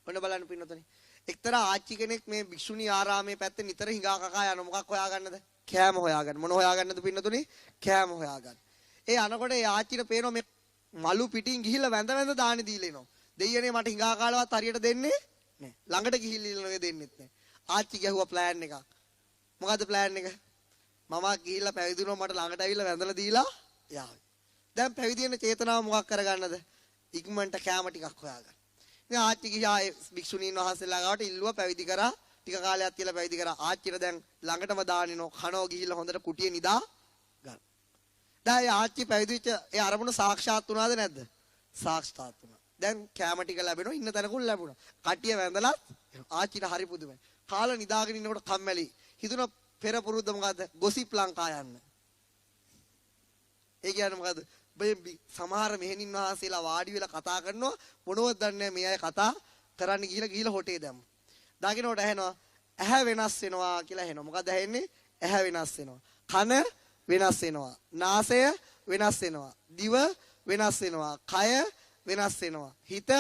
ඔන්න බලන්න පින්නතුනි. එක්තරා ආච්චි කෙනෙක් මේ භික්ෂුණී ආරාමයේ පැත්තේ නිතර හිඟා කකා යන මොකක් හොයාගන්නද? කෑම හොයාගන්න. මොන හොයාගන්නද පින්නතුනි? කෑම හොයාගන්න. ඒ අනකොට ඒ ආච්චිට පේනවා මේ මලු පිටින් ගිහිල්ලා වැඳ වැඳ දානි දීලා එනවා. දෙයියනේ මට හිඟා කාලවත් හරියට දෙන්නේ නැහැ. ළඟට ගිහිල්ලා දෙන්නෙත් නැහැ. ආච්චි ගැහුවා ප්ලෑන් එකක්. මොකද්ද ප්ලෑන් එක? මම ගිහිල්ලා පැවිදිුණා මට ළඟට ඇවිල්ලා වැඳලා දීලා යාවි. දැන් පැවිදි වෙන චේතනාව මොකක් කරගන්නද? ඉක්මනට කෑම ටිකක් හොයාගන්න. ඉතින් ආච්චි ගියා ඒ භික්ෂුණීන් වහන්සේලා ගාවට ඉල්ලුවා පැවිදි කරා. ටික කාලයක් තියලා පැවිදි කරා. ආච්චිට දැන් ළඟටම දානිනෝ කනෝ ගිහිල්ලා හොඳට කුටියේ නිදා ගන්න. දැන් ඒ ආච්චි පැවිදි වෙච්ච ඒ අරමුණ සාක්ෂාත් වුණාද නැද්ද? සාක්ෂාත් වුණා. දැන් කෑම ටික ලැබෙනවා ඉන්න තැනකුත් ලැබුණා. කට්ටිය වැඳලත් ආච්චිට හරි පුදුමයි. කාලා නිදාගෙන ඉන්නකොට කම්මැලි. හිතුණ පෙර පුරුද්ද මොකද්ද? ගොසිප් ලංකා යන්න. ඒ කියන්නේ මොකද්ද? සමහර මෙහෙණින් වහන්සේලා වාඩි වෙලා කතා කරනවා මොනවද දන්නේ මේ අය කතා කරන්න ගිහිලා හොටේ දැම්ම. දකින්නකොට ඇහෙනවා ඇහැ වෙනස් වෙනවා කියලා ඇහෙනවා. මොකද්ද ඇහෙන්නේ? ඇහැ වෙනස් වෙනවා. කන වෙනස් වෙනවා. නාසය වෙනස් වෙනවා. දිව වෙනස් වෙනවා. කය වෙනස් වෙනවා. හිත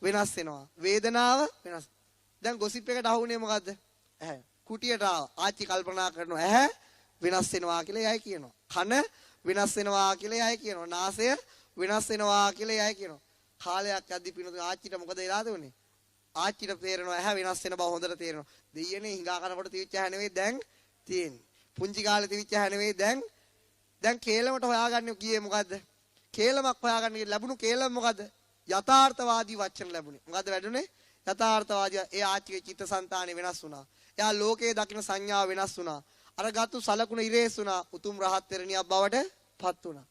වෙනස් වෙනවා. වේදනාව වෙනස්. දැන් ගොසිප් එකට අහුනේ මොකද්ද? ඇහැ. කුටියට ආච්චි කල්පනා කරනවා ඇහැ වෙනස් වෙනවා කියලා එයයි කියනවා. කන වෙනස් වෙනවා කියලා එයයි කියනවා. නාසය වෙනස් වෙනවා කියලා එයයි කියනවා. කාලයක් යද්දි පිනතුනේ ආච්චිට මොකද වෙලාද උනේ? ආච්චිට තේරෙනවා ඇහැ වෙනස් වෙන බව හොඳට තේරෙනවා. දෙයියනේ හිඟා කනකොට තිවිච්ච ඇහැ නෙවෙයි දැන් තියෙන්නේ. පුංචි කාලේ තිවිච්ච ඇහැ නෙවෙයි දැන් කේලමට හොයාගන්නේ ගියේ මොකද්ද? කේලමක් හොයාගන්න ලැබුණු කේලම මොකද්ද? යථාර්ථවාදී වචන ලැබුණේ. මොකද්ද වැඩුණේ? යථාර්ථවාදී. ඒ ආච්චිගේ චිත්තසංතානෙ වෙනස් වුණා. එයා ලෝකයේ දකින්න සංඥාව වෙනස් වුණා. අර ගත්තු සලකුණ ඉරේස් වුණා. උතුම් රහත් තෙරණියක් බවට පත් වුණා.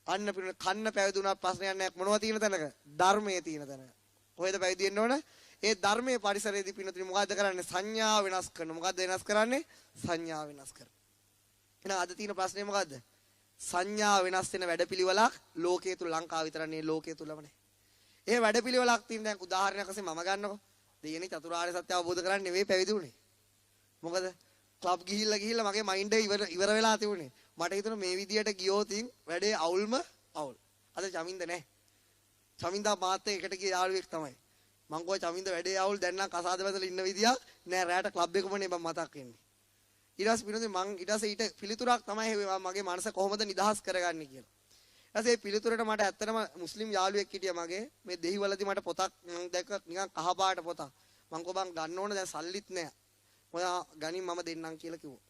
අන්න පිරුණ කන්න පැවිදුණා ප්‍රශ්නයක් නැහැ. මොනවද තියෙන තැනක? ධර්මයේ තියෙන තැනක. කොහෙද පැවිදි වෙන්න ඕන? ඒ ධර්මයේ පරිසරයේදී පින්නතුනි මොකද්ද කරන්නේ? සංඥාව වෙනස් කරනවා. මොකද්ද වෙනස් කරන්නේ? සංඥාව වෙනස් කරනවා. එහෙනම් අද තියෙන ප්‍රශ්නේ මොකද්ද? සංඥාව වෙනස් වෙන වැඩපිළිවෙලක් ලෝකයේ තුල ලංකාව විතරනේ ලෝකයේ තුලමනේ. ඒ වැඩපිළිවෙලක් තියෙන දැන් උදාහරණයක් වශයෙන් මම ගන්නකො. දෙයනේ චතුරාර්ය සත්‍ය අවබෝධ කරගන්න නෙවෙයි පැවිදි වුනේ. මොකද ක්ලබ් ගිහිල්ලා මගේ මයින්ඩ් එක ඉවර වෙලා තිබුණේ. මට හිතුණා මේ විදියට ගියොත් වැඩේ අවුල්ම අවුල්. අද චමින්ද නැහැ. චමින්දා මාත් එකට ගිය යාළුවෙක් තමයි. මං ගෝ චමින්ද වැඩේ අවුල් දැන් නම් කසාද බඳලා ඉන්න විදියක් නෑ රැට ක්ලබ් එකමනේ මම මතක් වෙන්නේ. ඊට පස්සේ මං ඊට පිළිතුරක් තමයි මගේ මනස කොහොමද නිදහස් කරගන්නේ කියලා. ඊට පස්සේ පිළිතුරට මට ඇත්තටම මුස්ලිම් යාළුවෙක් හිටියා මගේ. මේ දෙහිවලදී මට පොතක් මං දැක්ක නිකන් කහපාට පොතක්. මං කෝ බං ගන්න ඕන දැන් සල්ලිත් නෑ. ඔයා ගනින් මම දෙන්නම් කියලා කිව්වා.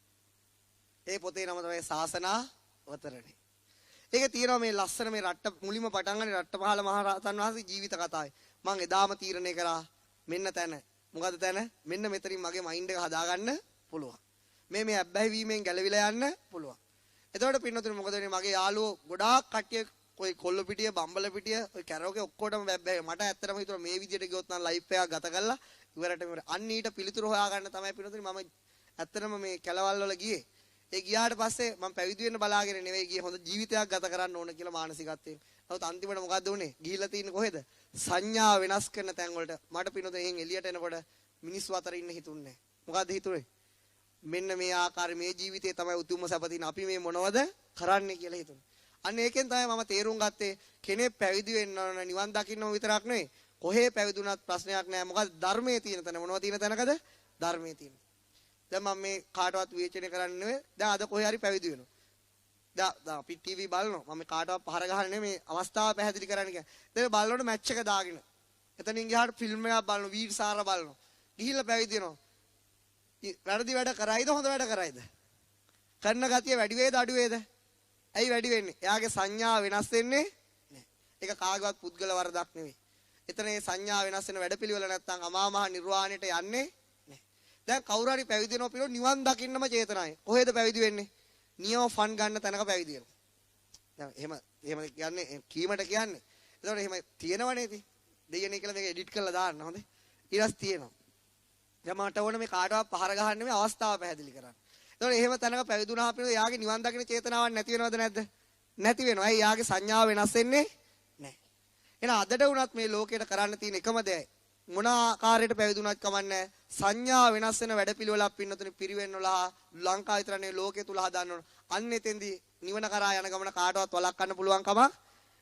ඒ පොතේ නම තමයි සාසනා වතරණේ. ඒක තියෙනවා මේ ලස්සන මේ රට්ට මුලින්ම පටන් ගන්නේ රට්ටපහල මහරහතන් වහන්සේ ජීවිත කතාවයි. මං එදාම තීරණය කරා මෙන්න තැන. මොකද තැන? මෙන්න මෙතනින් මගේ මයින්ඩ් එක හදාගන්න පුළුවන්. මේ අබ්බැහි වීමෙන් ගැලවිලා යන්න පුළුවන්. එතකොට පින්නතුනේ මොකද වෙන්නේ? මගේ යාළුවෝ ගොඩාක් කට්ටිය ඔය කොල්ල පිටිය, බම්බල පිටිය, ඔය කැරෝකේ ඔක්කොටම බැබ්බැහි. මට ඇත්තටම හිතුණා මේ විදියට ගියොත් නම් ලයිෆ් එකක් ගත කරලා ඉවරට අන්න ඊට පිළිතුරු හොයාගන්න තමයි පින්නතුනේ මම ඇත්තටම මේ කැලවල් වල ගියේ. ඒ ගියාට පස්සේ මම පැවිදි වෙන්න බලාගෙන නෙවෙයි ගියේ හොඳ ජීවිතයක් ගත කරන්න ඕන කියලා මානසිකත්වයෙන්. නමුත් අන්තිමට මොකද්ද උනේ? ගිහිල්ලා තියෙන්නේ කොහෙද? සංඥා වෙනස් කරන තැන් වලට. මට පින්නතුනේ එහෙන් එළියට එනකොට මිනිස්සු අතර ඉන්න හිතුන්නේ. මොකද්ද හිතුනේ? මෙන්න මේ ආකාරයේ මේ ජීවිතේ තමයි උතුම්ම සැප තියෙන. අපි මේ මොනවද කරන්නේ කියලා හිතුනේ. අන්න ඒකෙන් තමයි මම තේරුම් ගත්තේ කෙනෙක් පැවිදි වෙන්න ඕන නිවන් දකින්නම විතරක් නෙවෙයි. කොහේ පැවිදුණත් ප්‍රශ්නයක් නෑ. මොකද ධර්මයේ තියෙන තැන. මොනවද තියෙන තැනකද? ධර්මයේ තියෙන. දැන් මම මේ කාටවත් විවේචනය කරන්නේ නෙවෙයි. දැන් අද කොහේ හරි පැවිදි වෙනවා. දැන් අපි ටීවී බලනවා. මම කාටවත් පහර ගහන්නේ නෙවෙයි මේ අවස්ථාව පැහැදිලි කරන්න කියන්නේ. දැන් බලනකොට මැච් එක දාගෙන. එතනින් ගියාට ෆිල්ම් එකක් බලනවා. වීර් සාර බලනවා. ගිහිල්ලා පැවිදි වෙනවා. වැරදි වැඩ කරයිද හොඳ වැඩ කරයිද? කරන ගතිය වැඩි වේද අඩු වේද? ඇයි වැඩි වෙන්නේ? එයාගේ සංඥා වෙනස් වෙන්නේ නැහැ. ඒක කාගවත් පුද්ගල වරදක් නෙවෙයි. එතන මේ සංඥා වෙනස් වෙන වැඩපිළිවෙල නැත්තම් අමා මහ නිර්වාණයට යන්නේ නැහැ. දැන් කවුරු හරි පැවිදි වෙනවා පිළිවෙල නිවන් දකින්නම චේතනයි. කොහෙද පැවිදි වෙන්නේ? නියම ෆන් ගන්න තැනක පැවිදි වෙනවා. දැන් එහෙම කියන්නේ කීමට කියන්නේ. ඒතකොට එහෙම තියෙනවනේ ඉතින්. දෙයනේ කියලා මේක එඩිට් කරලා දාන්න හොඳේ. ඊළස් තියෙනවා. දැන් මට ඕන මේ කාටවත් පහර ගහන්න නෙමෙයි අවස්ථාව පැහැදිලි කරන්න. ඒතකොට එහෙම තැනක පැවිදුණාම පිළිවෙල යාගේ නිවන් දකින්න චේතනාවක් නැති වෙනවද නැද්ද? නැති වෙනවා. ඇයි යාගේ සංඥාව වෙනස් වෙන්නේ නැහැ. එහෙනම් අදට වුණත් මේ ලෝකයට කරන්න තියෙන එකම දේ මොන ආකාරයට පැවිදුණත් කමන්නේ සංඥා වෙනස් වෙන වැඩපිළිවෙලක් පින්නතුනි පිරිවෙන්න වල ලංකාව විතරනේ ලෝකයේ තුල හදාන්න ඕන. අන්න එතෙන්දී නිවන කරා යන ගමන කාටවත් වළක්වන්න පුළුවන් කම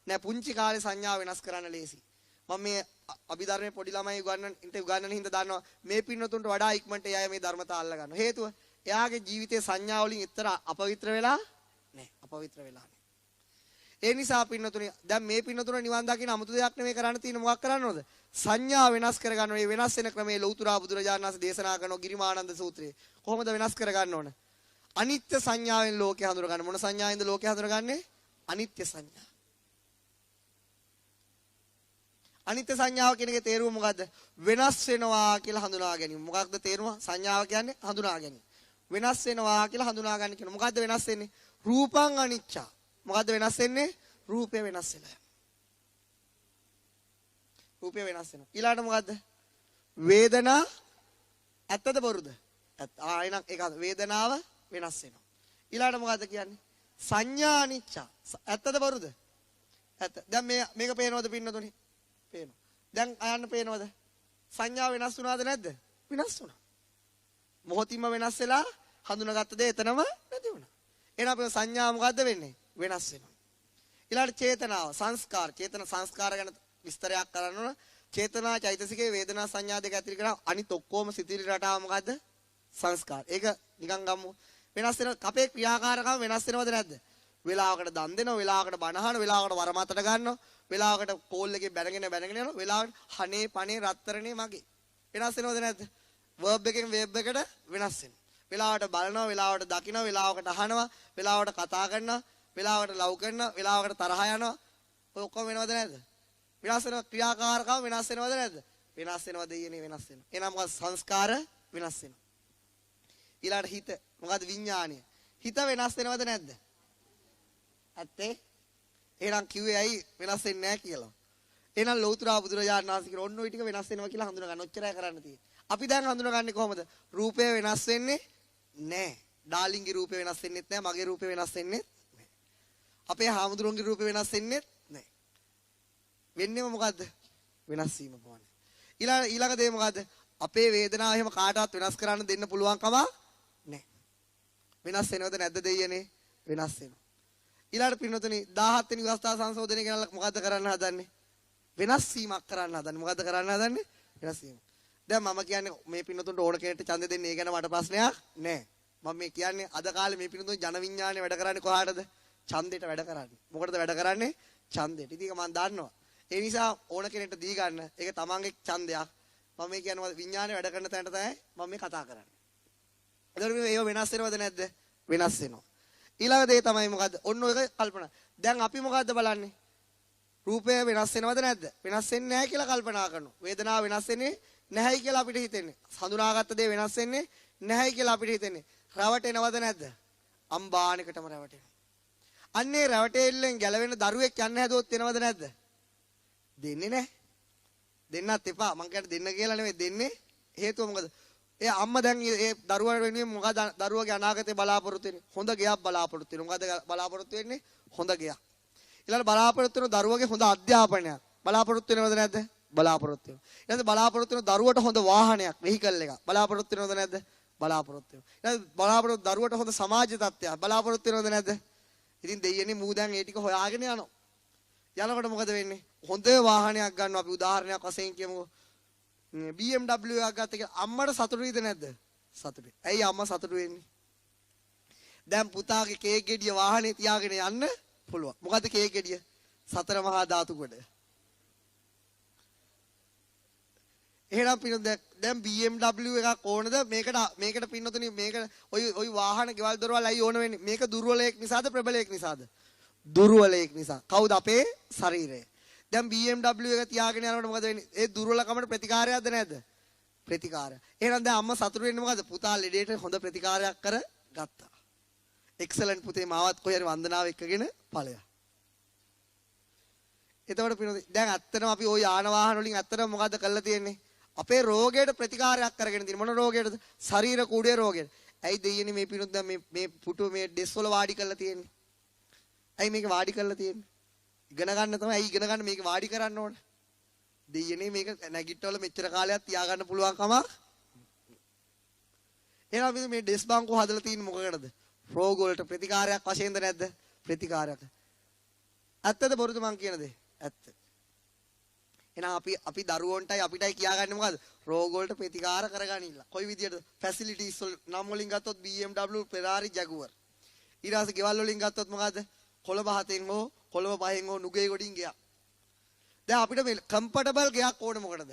නැහැ. පුංචි කාලේ සංඥා වෙනස් කරන්න ලේසි. මම මේ අභිධර්මයේ පොඩි ළමයි උගන්නන හින්දා දන්නවා මේ පින්නතුන්ට වඩා ඉක්මනට එයා මේ ධර්මතා අල්ල ගන්නවා. හේතුව එයාගේ ජීවිතයේ සංඥා වලින් ඊතර අපවිත්‍ර වෙලා නැහැ. අපවිත්‍ර වෙලා නැහැ. ඒ නිසා පින්නතුනි දැන් මේ පින්නතුන නිවන් දකින්න 아무තු දෙයක් නෙමෙයි කරන්න තියෙන්නේ. මොකක් කරන්න ඕනද? සංඥා වෙනස් කරගන්න. මේ වෙනස් වෙන ක්‍රමයේ ලෞතර බුදුරජාණන් වහන්සේ දේශනා කරන ගිරිමානන්ද සූත්‍රයේ කොහොමද වෙනස් කරගන්න ඕන? අනිත්‍ය සංඥාවෙන් ලෝකේ හඳුනගන්න. මොන සංඥාවෙන්ද ලෝකේ හඳුනගන්නේ? අනිත්‍ය සංඥා. අනිත්‍ය සංඥාව කියන එකේ තේරුම මොකද්ද? වෙනස් වෙනවා කියලා හඳුනා ගැනීම. මොකක්ද තේරුම? සංඥාව කියන්නේ හඳුනා ගැනීම. වෙනස් වෙනවා කියලා හඳුනා ගන්න කියන. මොකද්ද වෙනස් වෙන්නේ? රූපං අනිච්චා. මොකද්ද වෙනස් වෙන්නේ? රූපය වෙනස් වෙනවා. රූපය වෙනස් වෙනවා. ඊළාට මොකද්ද? වේදනා ඇත්තද බොරුද? එහෙනම් ඒක වේදනාව වෙනස් වෙනවා. ඊළාට මොකද්ද කියන්නේ? සංඥා අනිච්චා. ඇත්තද බොරුද? ඇත්ත. දැන් මේක පේනවද පින්නතුනි? පේනවා. දැන් අයන්න පේනවද? සංඥා වෙනස් වුණාද නැද්ද? වෙනස් වුණා. මොහොතින්ම වෙනස් වෙලා හඳුනාගත්ත දේ එතනම නැති වුණා. එහෙනම් අපේ සංඥා මොකද්ද වෙන්නේ? වෙනස් වෙනවා. ඊළඟට චේතනාව, සංස්කාර, චේතන සංස්කාර ගැන විස්තරයක් කරන්න ඕන. චේතනා චෛතසිකේ වේදනා සංඥා දෙක ඇතුළේ කරා අනිත් ඔක්කොම සිතිවිලි රටාව මොකද්ද? සංස්කාර. ඒක නිකන් ගමු. වෙනස් වෙන අපේ ක්‍රියාකාරකම් වෙනස් වෙනවද නැද්ද? වෙලාවකට දන් දෙනවා, වෙලාවකට බණ අහනවා, වෙලාවකට වරමතට ගන්නවා, වෙලාවකට කෝල් එකේ බැනගෙන යනවා, වෙලාවකට හනේ පනේ රත්තරනේ මගේ. වෙනස් වෙනවද නැද්ද? verb එකෙන් verb එකට වෙනස් වෙනවා. වෙලාවට බලනවා, වෙලාවට දකිනවා, වෙලාවකට අහනවා, වෙලාවට කතා කරනවා, වෙලාවට ලව් කරනවා, වෙලාවකට තරහ යනවා. ඔය ඔක්කොම වෙනවද නැද්ද? වෙනස් වෙන ක්‍රියාකාරකම් වෙනස් වෙනවද නැද්ද? වෙනස් වෙනවා දෙයනේ වෙනස් වෙනවා. එහෙනම් මොකද සංස්කාර වෙනස් වෙනවා. ඊළාට හිත මොකද විඥානය. හිත වෙනස් වෙනවද නැද්ද? ඇත්තේ? එහෙනම් කිව්වේ ඇයි වෙනස් වෙන්නේ නැහැ කියලා. එහෙනම් ලෞතර බුදුරජාණන් වහන්සේ කියන ඔන්න ඔය ටික වෙනස් වෙනවා කියලා හඳුනා ගන්න. ඔච්චරයි කරන්න තියෙන්නේ. අපි දැන් හඳුනාගන්නේ කොහොමද? රූපය වෙනස් වෙන්නේ නැහැ. ඩාලින්ගේ රූපය වෙනස් වෙන්නේත් නැහැ. මගේ රූපය වෙනස් වෙන්නේත් නැහැ. අපේ හාමුදුරුවන්ගේ රූපය වෙනස් වෙන්නේත් නැහැ. වෙන්නේම මොකද්ද? වෙනස් වීම පමණයි. ඊළඟ දේ මොකද්ද? අපේ වේදනාව එහෙම කාටවත් වෙනස් කරන්න දෙන්න පුළුවන් කම නැහැ. වෙනස් වෙනවද නැද්ද දෙයියනේ? වෙනස් වෙනවා. ඊළඟ පින්නතුනි 17 වෙනි අවස්ථා සංශෝධනය කරලා මොකද්ද කරන්න හදන්නේ? වෙනස් වීමක් කරන්න හදන්නේ. මොකද්ද කරන්න හදන්නේ? වෙනස් වීම. දැන් මම කියන්නේ මේ පින්නතුන්ට ඕන කෙනෙක්ට ඡන්ද දෙන්නේ ඒ ගැන මට ප්‍රශ්නයක් නැහැ. මම මේ කියන්නේ අද කාලේ මේ පින්නතුන් ජන විඥානේ වැඩ කරන්නේ කොහාටද? ඡන්දෙට වැඩ කරන්නේ. මොකටද වැඩ කරන්නේ? ඡන්දෙට. ඉතින් මම දන්නවා. ඒ නිසා ඕන කෙනෙක්ට දී ගන්න. ඒක තමන්ගේ ඡන්දයක්. මම මේ කියන්නේ විඥානේ වැඩ කරන තැනට තමයි මම මේ කතා කරන්නේ. එතකොට මේව වෙනස් වෙනවද නැද්ද? වෙනස් වෙනවා. ඊළඟ දේ තමයි මොකද්ද? ඔන්න ඔය කල්පනා. දැන් අපි මොකද්ද බලන්නේ? රූපය වෙනස් වෙනවද නැද්ද? වෙනස් වෙන්නේ නැහැ කියලා කල්පනා කරනවා. වේදනාව වෙනස් වෙන්නේ නැහැයි කියලා අපිට හිතෙන්නේ. හඳුනාගත්ත දේ වෙනස් වෙන්නේ නැහැයි කියලා අපිට හිතෙන්නේ. රැවටෙනවද නැද්ද? අම්බානිකටම රැවටෙනවා. අන්නේ රැවටෙල්ලෙන් ගැලවෙන දරුවෙක් යන්න හැදුවොත් එනවද නැද්ද? දෙන්නේ නැහැ. දෙන්නත් එපා. මං කියන්නේ දෙන්න කියලා නෙමෙයි දෙන්නේ. හේතුව මොකද? ඒ අම්මා දැන් ඒ දරුවා වෙනුවෙන් මොකද දරුවගේ අනාගතේ බලාපොරොත්තු වෙන්නේ? හොඳ ගෙයක් බලාපොරොත්තු වෙනවා. මොකද බලාපොරොත්තු වෙන්නේ? හොඳ ගෙයක්. ඊළඟ බලාපොරොත්තු වෙන දරුවගේ හොඳ අධ්‍යාපනයක්. බලාපොරොත්තු වෙනවද නැද්ද? බලාපොරොත්තු වෙනවා. ඊළඟ බලාපොරොත්තු වෙන දරුවට හොඳ වාහනයක්, වෙහිකල් එකක්. බලාපොරොත්තු වෙනවද නැද්ද? බලාපොරොත්තු වෙනවා. ඊළඟ බලාපොරොත්තු දරුවට හොඳ සමාජ තත්ත්වයක්. බලාපොරොත්තු වෙනවද නැද්ද? ඉතින් දෙයියනේ මූ දැන් ඒ ටික හොයාගෙන යනවා. යනකොට මොකද වෙන්නේ? හොඳ වාහනයක් ගන්නවා. අපි උදාහරණයක් වශයෙන් කියමුකෝ. BMW එකක් ගත්ත කියලා අම්මට සතුටුයිද නැද්ද? සතුටුයි. ඇයි අම්මා සතුටු වෙන්නේ? දැන් පුතාගේ කේක් ගෙඩිය වාහනේ තියාගෙන යන්න පුළුවන්. මොකද්ද කේක් ගෙඩිය? සතර මහා ධාතු කොට. එහෙනම් පින්න දැන් BMW එකක් ඕනද? මේකට පින්නතුනි මේක ඔයි වාහන ගෙවල් දොරවල් අයි ඕන වෙන්නේ. මේක දුර්වලයක් නිසාද ප්‍රබලයක් නිසාද? දුර්වලයක් නිසා. කවුද? අපේ ශරීරය. දැන් BMW එක තියාගෙන යනකොට මොකද වෙන්නේ? ඒ දුර්වලකමට ප්‍රතිකාරයක්ද නැද්ද? ප්‍රතිකාරය. එහෙනම් දැන් අම්මා සතුටු වෙන්නේ මොකද? පුතා ලෙඩේට හොඳ ප්‍රතිකාරයක් කර ගත්තා. එක්සලන්ට් පුතේ මාවත් කොහේ හරි වන්දනාව එක්කගෙන ඵලයක්. එතකොට පිනෝද දැන් ඇත්තටම අපි ওই යාන වාහන වලින් ඇත්තටම මොකද්ද කරලා තියෙන්නේ? අපේ රෝගයට ප්‍රතිකාරයක් කරගෙන තියෙන මොන රෝගයටද? ශරීර කුඩේ රෝගයට. ඇයි දෙයියනේ මේ පිනෝද දැන් මේ පුටු මේ ඩෙස් වල වාඩි කරලා තියෙන්නේ? ඇයි මේක වාඩි කරලා තියෙන්නේ? ඉගෙන ගන්න තමයි. ඇයි ඉගෙන ගන්න මේක වාඩි කරන්න ඕන? දෙයියනේ මේක නැගිටවල මෙච්චර කාලයක් තියාගන්න පුළුවන් කම. එහෙනම් අපි මේ ඩෙස් බාංකුව හදලා තියෙන්නේ මොකකටද? රෝග වලට ප්‍රතිකාරයක් වශයෙන්ද නැද්ද? ප්‍රතිකාරයක්. ඇත්තද බොරුද මං කියන දේ? ඇත්ත. එහෙනම් අපි දරුවන්ටයි අපිටයි කියාගන්නේ මොකද්ද? රෝග වලට ප්‍රතිකාර කරගනින්න. කොයි විදියටද? ෆැසිලිටිස් වල නම් වලින් ගත්තොත් BMW, Ferrari, Jaguar. ඊට ගෙවල් වලින් ගත්තොත් මොකද්ද? කොළඹ 7න් හෝ කොළඹ 5න් හෝ නුගේ ගොඩින් ගියා. දැන් අපිට මේ කම්ෆර්ටබල් ගයක් ඕනේ මොකටද?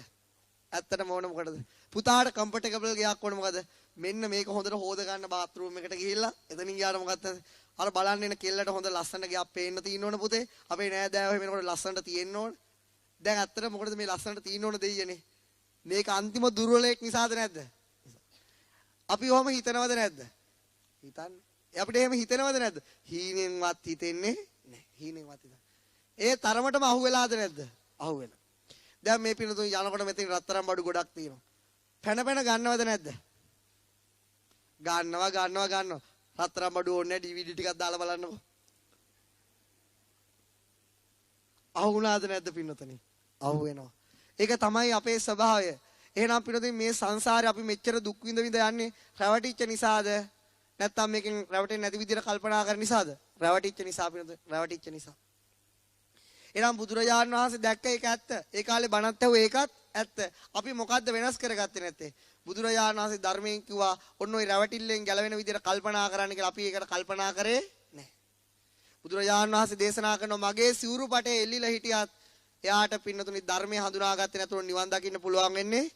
ඇත්තටම ඕනේ මොකටද? පුතාට කම්ෆර්ටබල් ගයක් ඕනේ මොකද? මෙන්න මේක හොඳට හොද ගන්න බාත් รู ම් එකට ගිහිල්ලා එතනින් ගියාට මොකක්ද? අර බලන්න එන කෙල්ලට හොඳ ලස්සන ගයක් පේන්න තියෙන්න ඕන පුතේ. අපේ නෑදෑයෝ වෙනකොට ලස්සනට තියෙන්න ඕන. දැන් ඇත්තට මොකටද මේ ලස්සනට තියෙන්න ඕන දෙයියනේ? මේක අන්තිම දුර්වලයක් නිසාද නැද්ද? අපි ඔහම හිතනවද නැද්ද? හිතන්නේ. අපිට එහෙම හිතනවද නැද්ද? හීනෙන්වත් හිතෙන්නේ නැහැ. හීනෙන්වත් හිතන්නේ. ඒ තරමටම අහුවෙලාද නැද්ද? අහුවෙලා. දැන් මේ පිනතුන් යනකොට මෙතන රත්තරන් බඩු ගොඩක් තියෙනවා. පැන ගන්නවද නැද්ද? ගන්නවා. රත්තරන් බඩු ඕනේ DVD ටිකක් දාලා බලන්නකෝ. අහුණාද නැද්ද පින්නතනේ? අහු වෙනවා. ඒක තමයි අපේ ස්වභාවය. එහෙනම් පින්නතනේ මේ සංසාරේ අපි මෙච්චර දුක් විඳ යන්නේ රැවටිච්ච නිසාද? නැත්නම් මේකෙන් රැවටෙන්නේ නැති විදිහට කල්පනා කරන නිසාද? රැවටිච්ච නිසා පින්නතනේ රැවටිච්ච නිසා. එහෙනම් බුදුරජාණන් වහන්සේ දැක්ක ඒක ඇත්ත. ඒ කාලේ බණත් ඇහුව ඒකත් ඇත්ත. අපි මොකද්ද වෙනස් කරගත්තේ නැත්තේ? බුදුරජාණන් වහන්සේ ධර්මයෙන් කිව්වා ඔන්න ඔය රැවටිල්ලෙන් ගැලවෙන විදිහට කල්පනා කරන්න කියලා. අපි ඒකට කල්පනා කරේ නැහැ. බුදුරජාණන් වහන්සේ දේශනා කරනවා මගේ සිවුරු පටේ එල්ලිලා හිටියත් එයාට පින්නතුනි ධර්මය හඳුනාගත්තේ නැතුව නිවන් දකින්න පුළුවන් වෙන්නේ.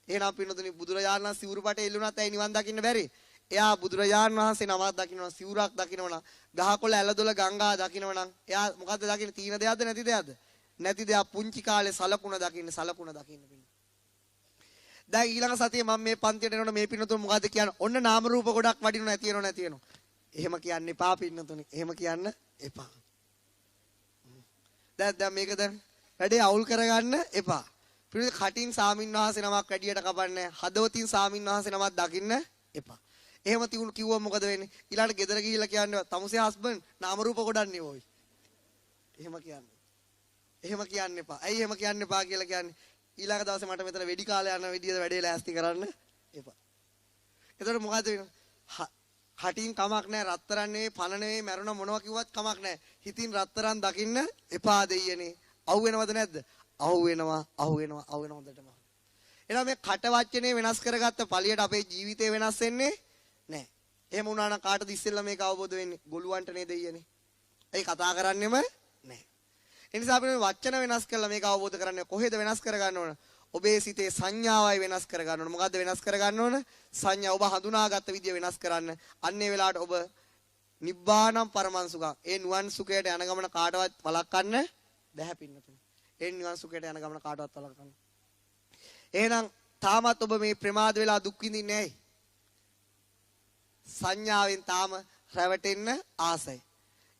එහෙනම් පින්නතුනි බුදුරජාණන් වහන්සේ සිවුරු පටේ එල්ලුණත් ඇයි නිවන් දකින්න බැරි? එයා බුදුරජාණන් වහන්සේ නමක් දකින්නවා, සිවුරක් දකින්නවා, ගහකොළ ඇලදොල ගංගා දකින්නවා නම් එයා මොකද්ද දකින්නේ? තීන දෙයක්ද නැති දෙයක්ද? නැති දෙයක්. පුංචි කාලේ සලකුණ දකින්න පින්න. දැන් ඊළඟ සතියේ මම මේ පන්තියට එනකොට මේ පින්නතුන් මොකද්ද කියන්නේ? ඔන්න නාම රූප ගොඩක් වඩිනව නැති වෙනව. එහෙම කියන්න එපා පින්නතුනි. එහෙම කියන්න එපා. දැන් මේක දැන් වැඩේ අවුල් කරගන්න එපා. පිළිද කටින් සාමින්වහන්සේ නමක් වැඩියට කපන්නේ. හදවතින් සාමින්වහන්සේ නමක් දකින්න එපා. එහෙම තියුණු කිව්වොත් මොකද වෙන්නේ? ඊළඟට ගෙදර ගිහිල්ලා කියන්නේ තමුසේ හස්බන්ඩ් නාම රූප ගොඩන්නේ ඕයි. එහෙම කියන්නේ. එහෙම කියන්න එපා. ඇයි එහෙම කියන්න එපා කියලා කියන්නේ? ඊළඟ දවසේ මට මෙතන වෙඩි කාලය යන විදිහට වැඩේ ලෑස්ති කරන්න එපා. එතකොට මොකද වෙන්නේ? කටින් කමක් නැහැ, රත්තරන් නෙවෙයි, පණ නෙවෙයි, මැරුණ මොනවා කිව්වත් කමක් නැහැ. හිතින් රත්තරන් දකින්න එපා දෙයියනේ. අහු වෙනවද නැද්ද? අහු වෙනවා හොඳටම. එහෙනම් මේ කට වචනේ වෙනස් කරගත්ත පළියට අපේ ජීවිතේ වෙනස් වෙන්නේ නැහැ. එහෙම වුණා නම් කාටද ඉස්සෙල්ලා මේක අවබෝධ වෙන්නේ? ගොළුවන්ට නේද දෙයියනේ. ඒ කතා කරන්නෙම නැහැ. ඒ නිසා අපි මේ වචන වෙනස් කරලා මේක අවබෝධ කරන්නේ කොහෙද වෙනස් කරගන්න ඕන? ඔබේ සිතේ සංඥාවයි වෙනස් කරගන්න ඕන. මොකද්ද වෙනස් කරගන්න ඕන? සංඥා. ඔබ හඳුනාගත්ත විදිය වෙනස් කරන්න. අන්නේ වෙලාවට ඔබ නිබ්බානම් පරමං සුඛං. ඒ නිවන් සුඛයට යන ගමන කාටවත් වළක්වන්න බැහැ පින්නතුනි. ඒ නිවන් සුඛයට යන ගමන කාටවත් වළක්වන්න. එහෙනම් තාමත් ඔබ මේ ප්‍රමාද වෙලා දුක් විඳින්නේ නැයි. සංඥාවෙන් තාම රැවටෙන්න ආසයි.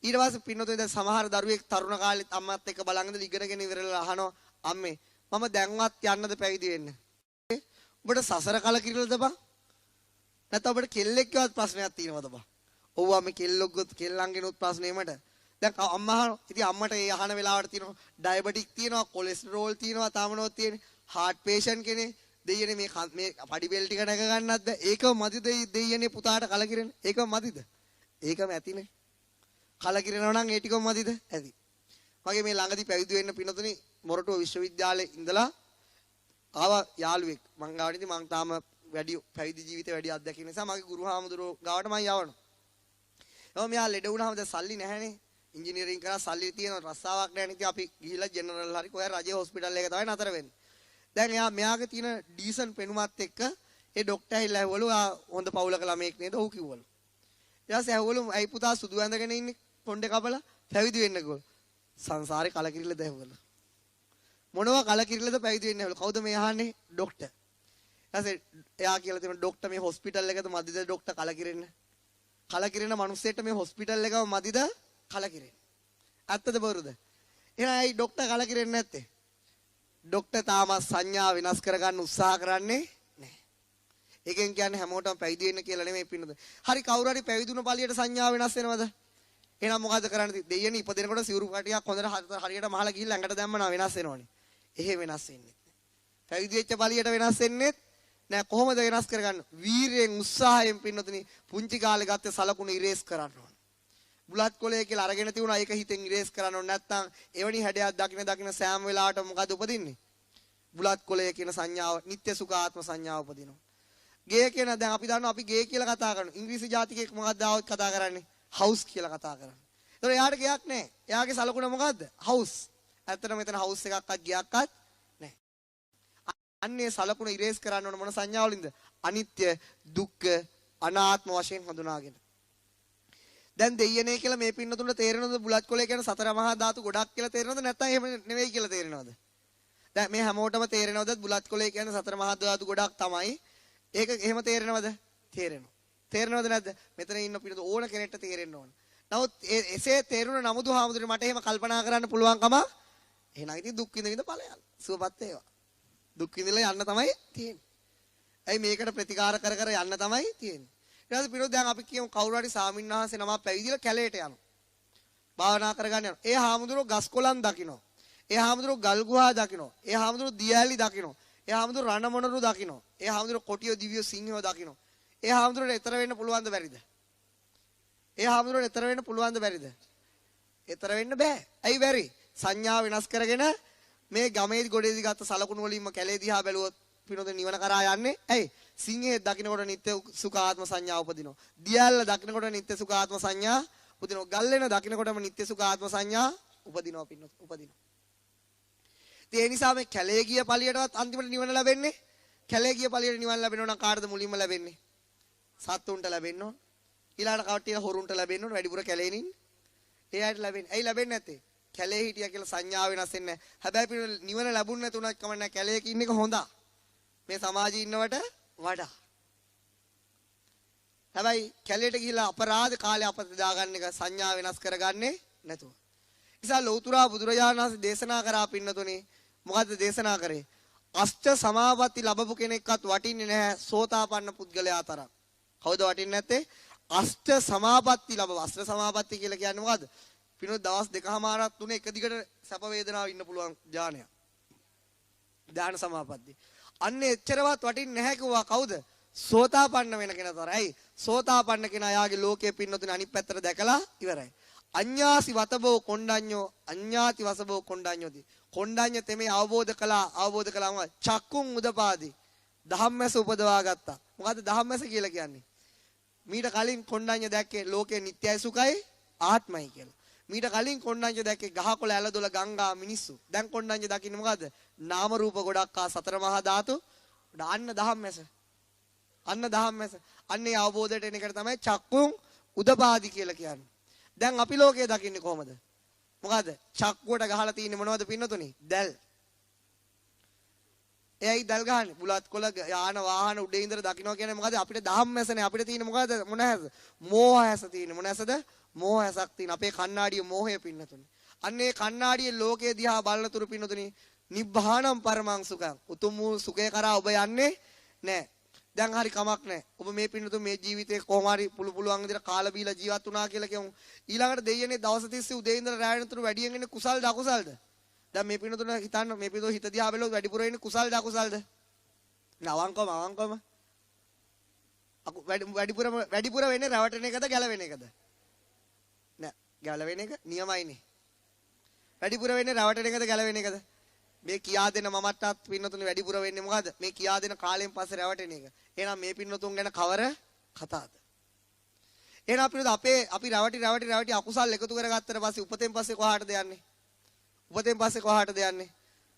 ඊට පස්සේ පින්නතුනි දැන් සමහර දරුවෙක් තරුණ කාලෙත් අම්මත් එක්ක බලන් ඉඳලා ඉගෙනගෙන ඉවරලා අහනවා අම්මේ මම දැන්වත් යන්නද පැවිදි වෙන්න? ඔබට සසර කලකිරිලාද බං? නැත්නම් ඔබට කෙල්ලෙක්වත් ප්‍රශ්නයක් තියෙනවද බං? ඔව් අම්මේ කෙල්ලොක්ගොත් කෙල්ලන්ගෙනුත් ප්‍රශ්නේ මට. දැන් අම්මා අහනවා. ඉතින් අම්මට ඒ අහන වෙලාවට තියෙනවා ඩයබටික් තියෙනවා, කොලෙස්ටරෝල් තියෙනවා, තාමනෝත් තියෙන්නේ. හાર્ට් පේෂන්ට් කෙනෙක්. දෙයියනේ මේ පඩි බෙල් ටික නැග ගන්නත් බෑ. ඒකම මදිද දෙයියනේ පුතාට කලකිරෙන? ඒකම මදිද? ඒකම ඇතිනේ. කලකිරෙනවා නම් ඒ ටිකම මදිද? ඇති. මගේ මේ ළඟදී පැවිදි වෙන්න පින්නතුනි මොරටුව විශ්වවිද්‍යාලේ ඉඳලා ආවා යාළුවෙක්. මං ගාවට ඉතින් මං තාම වැඩි පැවිදි ජීවිතේ වැඩි අත්දැකීම් නිසා මගේ ගුරු හාමුදුරුවෝ ගාවට මං යවනවා. එහොම මෙයා ලෙඩ වුණාම දැන් සල්ලි නැහැනේ. ඉංජිනේරින් කරා සල්ලි තියෙන රස්සාවක් නැහැ. ඉතින් අපි ගිහිල්ලා ජෙනරල් හරි කොහේ රජයේ හොස්පිටල් එක තමයි නතර වෙන්නේ. දැන් එයා මෙයාගේ තියෙන ඩීසන් පෙනුමත් එක්ක ඒ ડોක්ටර් ඇහිලා ඇහුවලු හොඳ පවුලක ළමෙක් නේද? ඔව් කිව්වලු. ඊට පස්සේ ඇහුවලු ඇයි පුතා සුදු ඇඳගෙන ඉන්නේ කොණ්ඩේ කපලා පැවිදි වෙන්නකෝ. සංසාරේ කලකිරිල්ලද ඇහුවලු. මොනවා කලකිරිල්ලද පැවිදි වෙන්නේ ඇහුවලු. කවුද මේ අහන්නේ? ડોක්ටර්. ඊට එයා කියලා තියෙනවා ડોක්ටර් මේ හොස්පිටල් එකද මදිද ડોක්ටර් කලකිරෙන්න? කලකිරෙන මිනිස්සෙට මේ හොස්පිටල් එකම මදිද කලකිරෙන්න? ඇත්තද බොරුද? එහෙනම් ඇයි ડોක්ටර් කලකිරෙන්නේ නැත්තේ? ડોක්ටර් තාම සංඥා වෙනස් කරගන්න උත්සාහ කරන්නේ නැහැ. ඒකෙන් කියන්නේ හැමෝටම පැවිදි වෙන්න කියලා නෙමෙයි පින්නද. හරි කවුරු හරි පැවිදුණු පළියට සංඥා වෙනස් වෙනවද? එහෙනම් මොකද කරන්නේ? දෙයියනේ ඉපදෙනකොට සිවුරු කටියක් හොඳට හරියට මහලා ගිහිල්ලා ඇඟට දැම්මම වෙනස් වෙනවනේ. එහෙ වෙනස් වෙන්නේ නැහැ. පැවිදි වෙච්ච බලියට වෙනස් වෙන්නේ නැහැ. කොහොමද වෙනස් කරගන්නේ? වීරියෙන් උත්සාහයෙන් පින්නතුනි පුංචි කාලේ ගත්තේ සලකුණු ඉරේස් කරන්න ඕන. බුලත් කොලේ කියලා අරගෙන තියුණා ඒක හිතෙන් ඉරේස් කරන්න ඕන. නැත්නම් එවැනි හැඩයක් දකින්න සෑම වෙලාවටම මොකද උපදින්නේ? බුලත් කොලේ කියන සංඥාව නිත්‍ය සුඛාත්ම සංඥාව උපදිනවා. ගේ කියන දැන් අපි දන්නවා අපි ගේ කියලා කතා කරනවා. ඉංග්‍රීසි ජාතිකයෙක් මොකක්ද ආවොත් කතා කරන්නේ? හවුස් කියලා කතා කරන්නේ. ඒතකොට එයාට ගයක් නැහැ. එයාගේ සලකුණ මොකද්ද? හවුස්. ඇත්තටම මෙතන හවුස් එකක්වත් ගයක්වත් නැහැ. අන්නේ සලකුණ ඉරේස් කරන්න ඕන මොන සංඥාවලින්ද? අනිත්‍ය, දුක්ඛ, අනාත්ම වශයෙන් හඳුනාගෙන. දැන් දෙයියනේ කියලා මේ පින්නතුන්ට තේරෙනවද බුලත් කොලේ කියන සතර මහා ධාතු ගොඩක් කියලා තේරෙනවද නැත්නම් එහෙම නෙවෙයි කියලා තේරෙනවද? දැන් මේ හැමෝටම තේරෙනවද බුලත් කොලේ කියන්නේ සතර මහා ධාතු ගොඩක් තමයි. ඒක එහෙම තේරෙනවද? තේරෙනවා. තේරෙනවද නැද්ද? මෙතන ඉන්න පිළිද ඕන කෙනෙක්ට තේරෙන්න ඕන. නමුත් එසේ තේරුණ නමුදු හාමුදුරනේ මට එහෙම කල්පනා කරන්න පුළුවන්කම එහෙනම් ඉතින් දුක් විඳ ඵලයන්. සුවපත් වේවා. දුක් විඳලා යන්න තමයි තියෙන්නේ. ඇයි මේකට ප්‍රතිකාර කර කර යන්න තමයි තියෙන්නේ. ඊට පස්සේ පිළිද දැන් අපි කියමු කවුරු හරි සාමින්වහන්සේ නමක් පැවිදිලා කැලේට යනවා. භාවනා කරගන්න යනවා. ඒ හාමුදුරුවෝ ගස් කොළන් දකිනවා. ඒ හාමුදුරුවෝ ගල් ගුහා දකිනවා. ඒ හාමුදුරුවෝ දියඇලි දකිනවා. ඒ හාමුදුරුවෝ රණ මොනරු දකිනවා. ඒ හාමුදුරුවෝ කොටියෝ දිව්‍ය සිංහයෝ දකිනවා. ඒ හාමුදුරුවන්ට ඈතර වෙන්න පුළුවන්ද බැරිද? ඒ හාමුදුරුවන්ට ඈතර වෙන්න පුළුවන්ද බැරිද? ඈතර වෙන්න බෑ. ඇයි බැරි? සංඥා වෙනස් කරගෙන මේ ගමේදී ගොඩේදී ගත්ත සලකුණු වලින්ම කැලේ දිහා බැලුවොත් පිනොද නිවන කරා යන්නේ. ඇයි? සිංහේ දකින්නකොට නිත්‍ය සුඛාත්ම සංඥා උපදිනවා. දියැල්ල දකින්නකොට නිත්‍ය සුඛාත්ම සංඥා උපදිනවා. ගල් වෙන දකින්නකොටම නිත්‍ය සුඛාත්ම සංඥා උපදිනවා පින්නොත් උපදිනවා. ඒ නිසා මේ කැලේ ගිය පළියටවත් අන්තිමට නිවන ලැබෙන්නේ. කැලේ ගිය පළියට නිවන ලැබෙනවා නම් කාටද මුලින්ම ලැබෙන්නේ? සත්තුන්ට ලැබෙන්න ඕන. ඊළඟට කවටිය හොරුන්ට ලැබෙන්න ඕන. වැඩිපුර කැලේන ඉන්නේ. ඒ අයට ලැබෙන්නේ. ඇයි ලැබෙන්නේ නැත්තේ? කැලේ හිටියා කියලා සංඥාව වෙනස් වෙන්නේ නැහැ. හැබැයි නිවන ලැබුණ නැතුණත් කමක් නැහැ. කැලේක ඉන්න එක හොඳා. මේ සමාජයේ ඉන්නවට වඩා. හැබැයි කැලේට ගිහිල්ලා අපරාධ කාලේ අපත දාගන්න එක සංඥා වෙනස් කරගන්නේ නැතුව. නිසා ලෞතර බුදුරජාණන් වහන්සේ දේශනා කරා පින්නතුනේ මොකද්ද දේශනා කරේ? අෂ්ට සමාපatti ලැබපු කෙනෙක්වත් වටින්නේ නැහැ සෝතාපන්න පුද්ගලයා තරම්. කවුද වටින්නේ නැත්තේ? අෂ්ට සමාපatti ලැබව. අෂ්ට සමාපatti කියලා කියන්නේ මොකද්ද? පිනොත් දවස් දෙකමාරක් තුනේ එක දිගට සැප වේදනාව ඉන්න පුළුවන් ඥානයක්. ඥාන සමාපatti. අන්නේ එච්චරවත් වටින්නේ නැහැ කිව්වා කවුද? සෝතාපන්න වෙන කෙනා තරයි. සෝතාපන්න කෙනා යාගේ ලෝකයේ පින්නතුනේ අනිත් පැත්තට දැකලා ඉවරයි. අඤ්ඤාසි වතබෝ කොණ්ඩඤ්ඤෝ අඤ්ඤාති වසබෝ කොණ්ඩඤ්ඤෝති. කොණ්ඩඤ්ඤ තෙමේ අවබෝධ කළාම චක්කුම් උදපාදි. ධම්මස උපදවා ගත්තා. මොකද්ද ධම්මස කියලා කියන්නේ? මීට කලින් කොණ්ඩඤ්ඤ දැක්කේ ලෝකේ නිට්ටයයි සුඛයි ආත්මයි කියලා. මීට කලින් කොණ්ඩඤ්ඤ දැක්කේ ගහකොළ ඇලදොල ගංගා මිනිස්සු. දැන් කොණ්ඩඤ්ඤ දකින්නේ මොකද්ද? නාම රූප ගොඩක් ආ සතර මහා ධාතු. අන්න ධම්මස. අන්න ධම්මස. අන්නේ අවබෝධයට එන එකට තමයි චක්කුම් උදපාදි කියලා කියන්නේ. දැන් අපි ලෝකයේ දකින්නේ කොහොමද? මොකද චක්කුවට ගහලා තියෙන්නේ මොනවද පින්නතුනේ? දැල්. එයයි දැල් ගහන්නේ. බුලත් කොළ යාන වාහන උඩේ ඉඳලා දකින්න කියන්නේ මොකද? අපිට ධම්මසනේ. අපිට තියෙන්නේ මොකද? මොන හැස? මෝහ හැස තියෙන්නේ. මොන හැසද? මෝහ හැසක් තියෙන. අපේ කණ්ණාඩිය මෝහය පින්නතුනේ. අන්නේ කණ්ණාඩියේ ලෝකයේ දිහා බලන තුරු පින්නතුනේ නිබ්බාණම් පරමං සුඛං. උතුම් වූ සුඛේ කරා ඔබ යන්නේ නැහැ. දැන් හරි කමක් නැහැ. ඔබ මේ පින්නතුන් මේ ජීවිතේ කොහොම හරි පුළුවන් විදිහට කාලා බීලා ජීවත් වුණා කියලා කියමු. ඊළඟට දෙයියනේ දවස් 30 උදේ ඉඳලා රැ වෙනතුරු වැඩියෙන් එන්නේ කුසල්ද අකුසල්ද? දැන් මේ පින්නතුන හිතන්න මේ පින්නතුන් හිත දිහා බැලුවොත් වැඩිපුර එන්නේ කුසල්ද අකුසල්ද? අවංකවම වැඩිපුර වෙන්නේ රැවටෙන එකද ගැලවෙන එකද? නෑ ගැලවෙන එක නියමයිනේ. වැඩිපුර වෙන්නේ රැවටෙන එකද ගැලවෙන එකද? මේ කියා දෙන මමටත් පින්නතුනේ වැඩිපුර වෙන්නේ මොකද්ද? මේ කියා දෙන කාලයෙන් පස්සේ රැවටෙන එක. එහෙනම් මේ පින්නතුන් ගැන කවර කතාවද? එහෙනම් අපි රැවටි අකුසල් එකතු කරගත්තට පස්සේ උපතෙන් පස්සේ කොහාටද යන්නේ? උපතෙන් පස්සේ කොහාටද යන්නේ?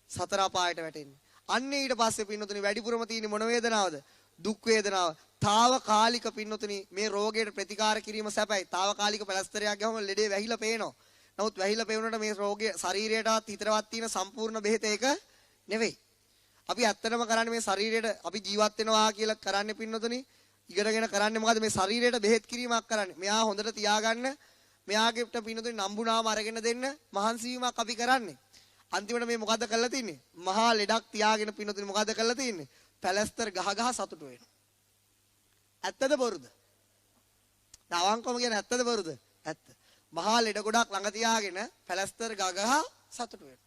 සතර අපායට වැටෙන්නේ. අන්නේ ඊට පස්සේ පින්නතුනේ වැඩිපුරම තියෙන්නේ මොන වේදනාවද? දුක් වේදනාව. తాවකාලික පින්නතුනේ මේ රෝගයට ප්‍රතිකාර කිරීම සැපයි. తాවකාලික ප්ලාස්ටරයක් ගහම ලෙඩේ වැහිලා පේනවා. නමුත් වැහිලා පේනකොට මේ රෝගය ශරීරයටවත් හිතටවත් තියෙන සම්පූර්ණ බෙහෙත ඒක නෙවෙයි. අපි ඇත්තටම කරන්නේ මේ ශරීරයට අපි ජීවත් වෙනවා කියලා කරන්නේ පින්නතුනේ ඉගෙනගෙන කරන්නේ මොකද්ද මේ ශරීරයට බෙහෙත් කිරීමක් කරන්නේ. මෙයා හොඳට තියාගන්න මෙයාගෙට පින්නතුනේ නම්බුනාම අරගෙන දෙන්න මහන්සි වීමක් අපි කරන්නේ. අන්තිමට මේ මොකද්ද කරලා තින්නේ? මහා ලෙඩක් තියාගෙන පින්නතුනේ මොකද්ද කරලා තින්නේ? පැලස්තර ගහ සතුටු වෙනවා. ඇත්තද බොරුද? අවංකවම කියන්නේ ඇත්තද බොරුද? ඇත්ත. මහා ලෙඩ ගොඩක් ළඟ තියාගෙන පැලස්තර ගගහා සතුටු වෙනවා.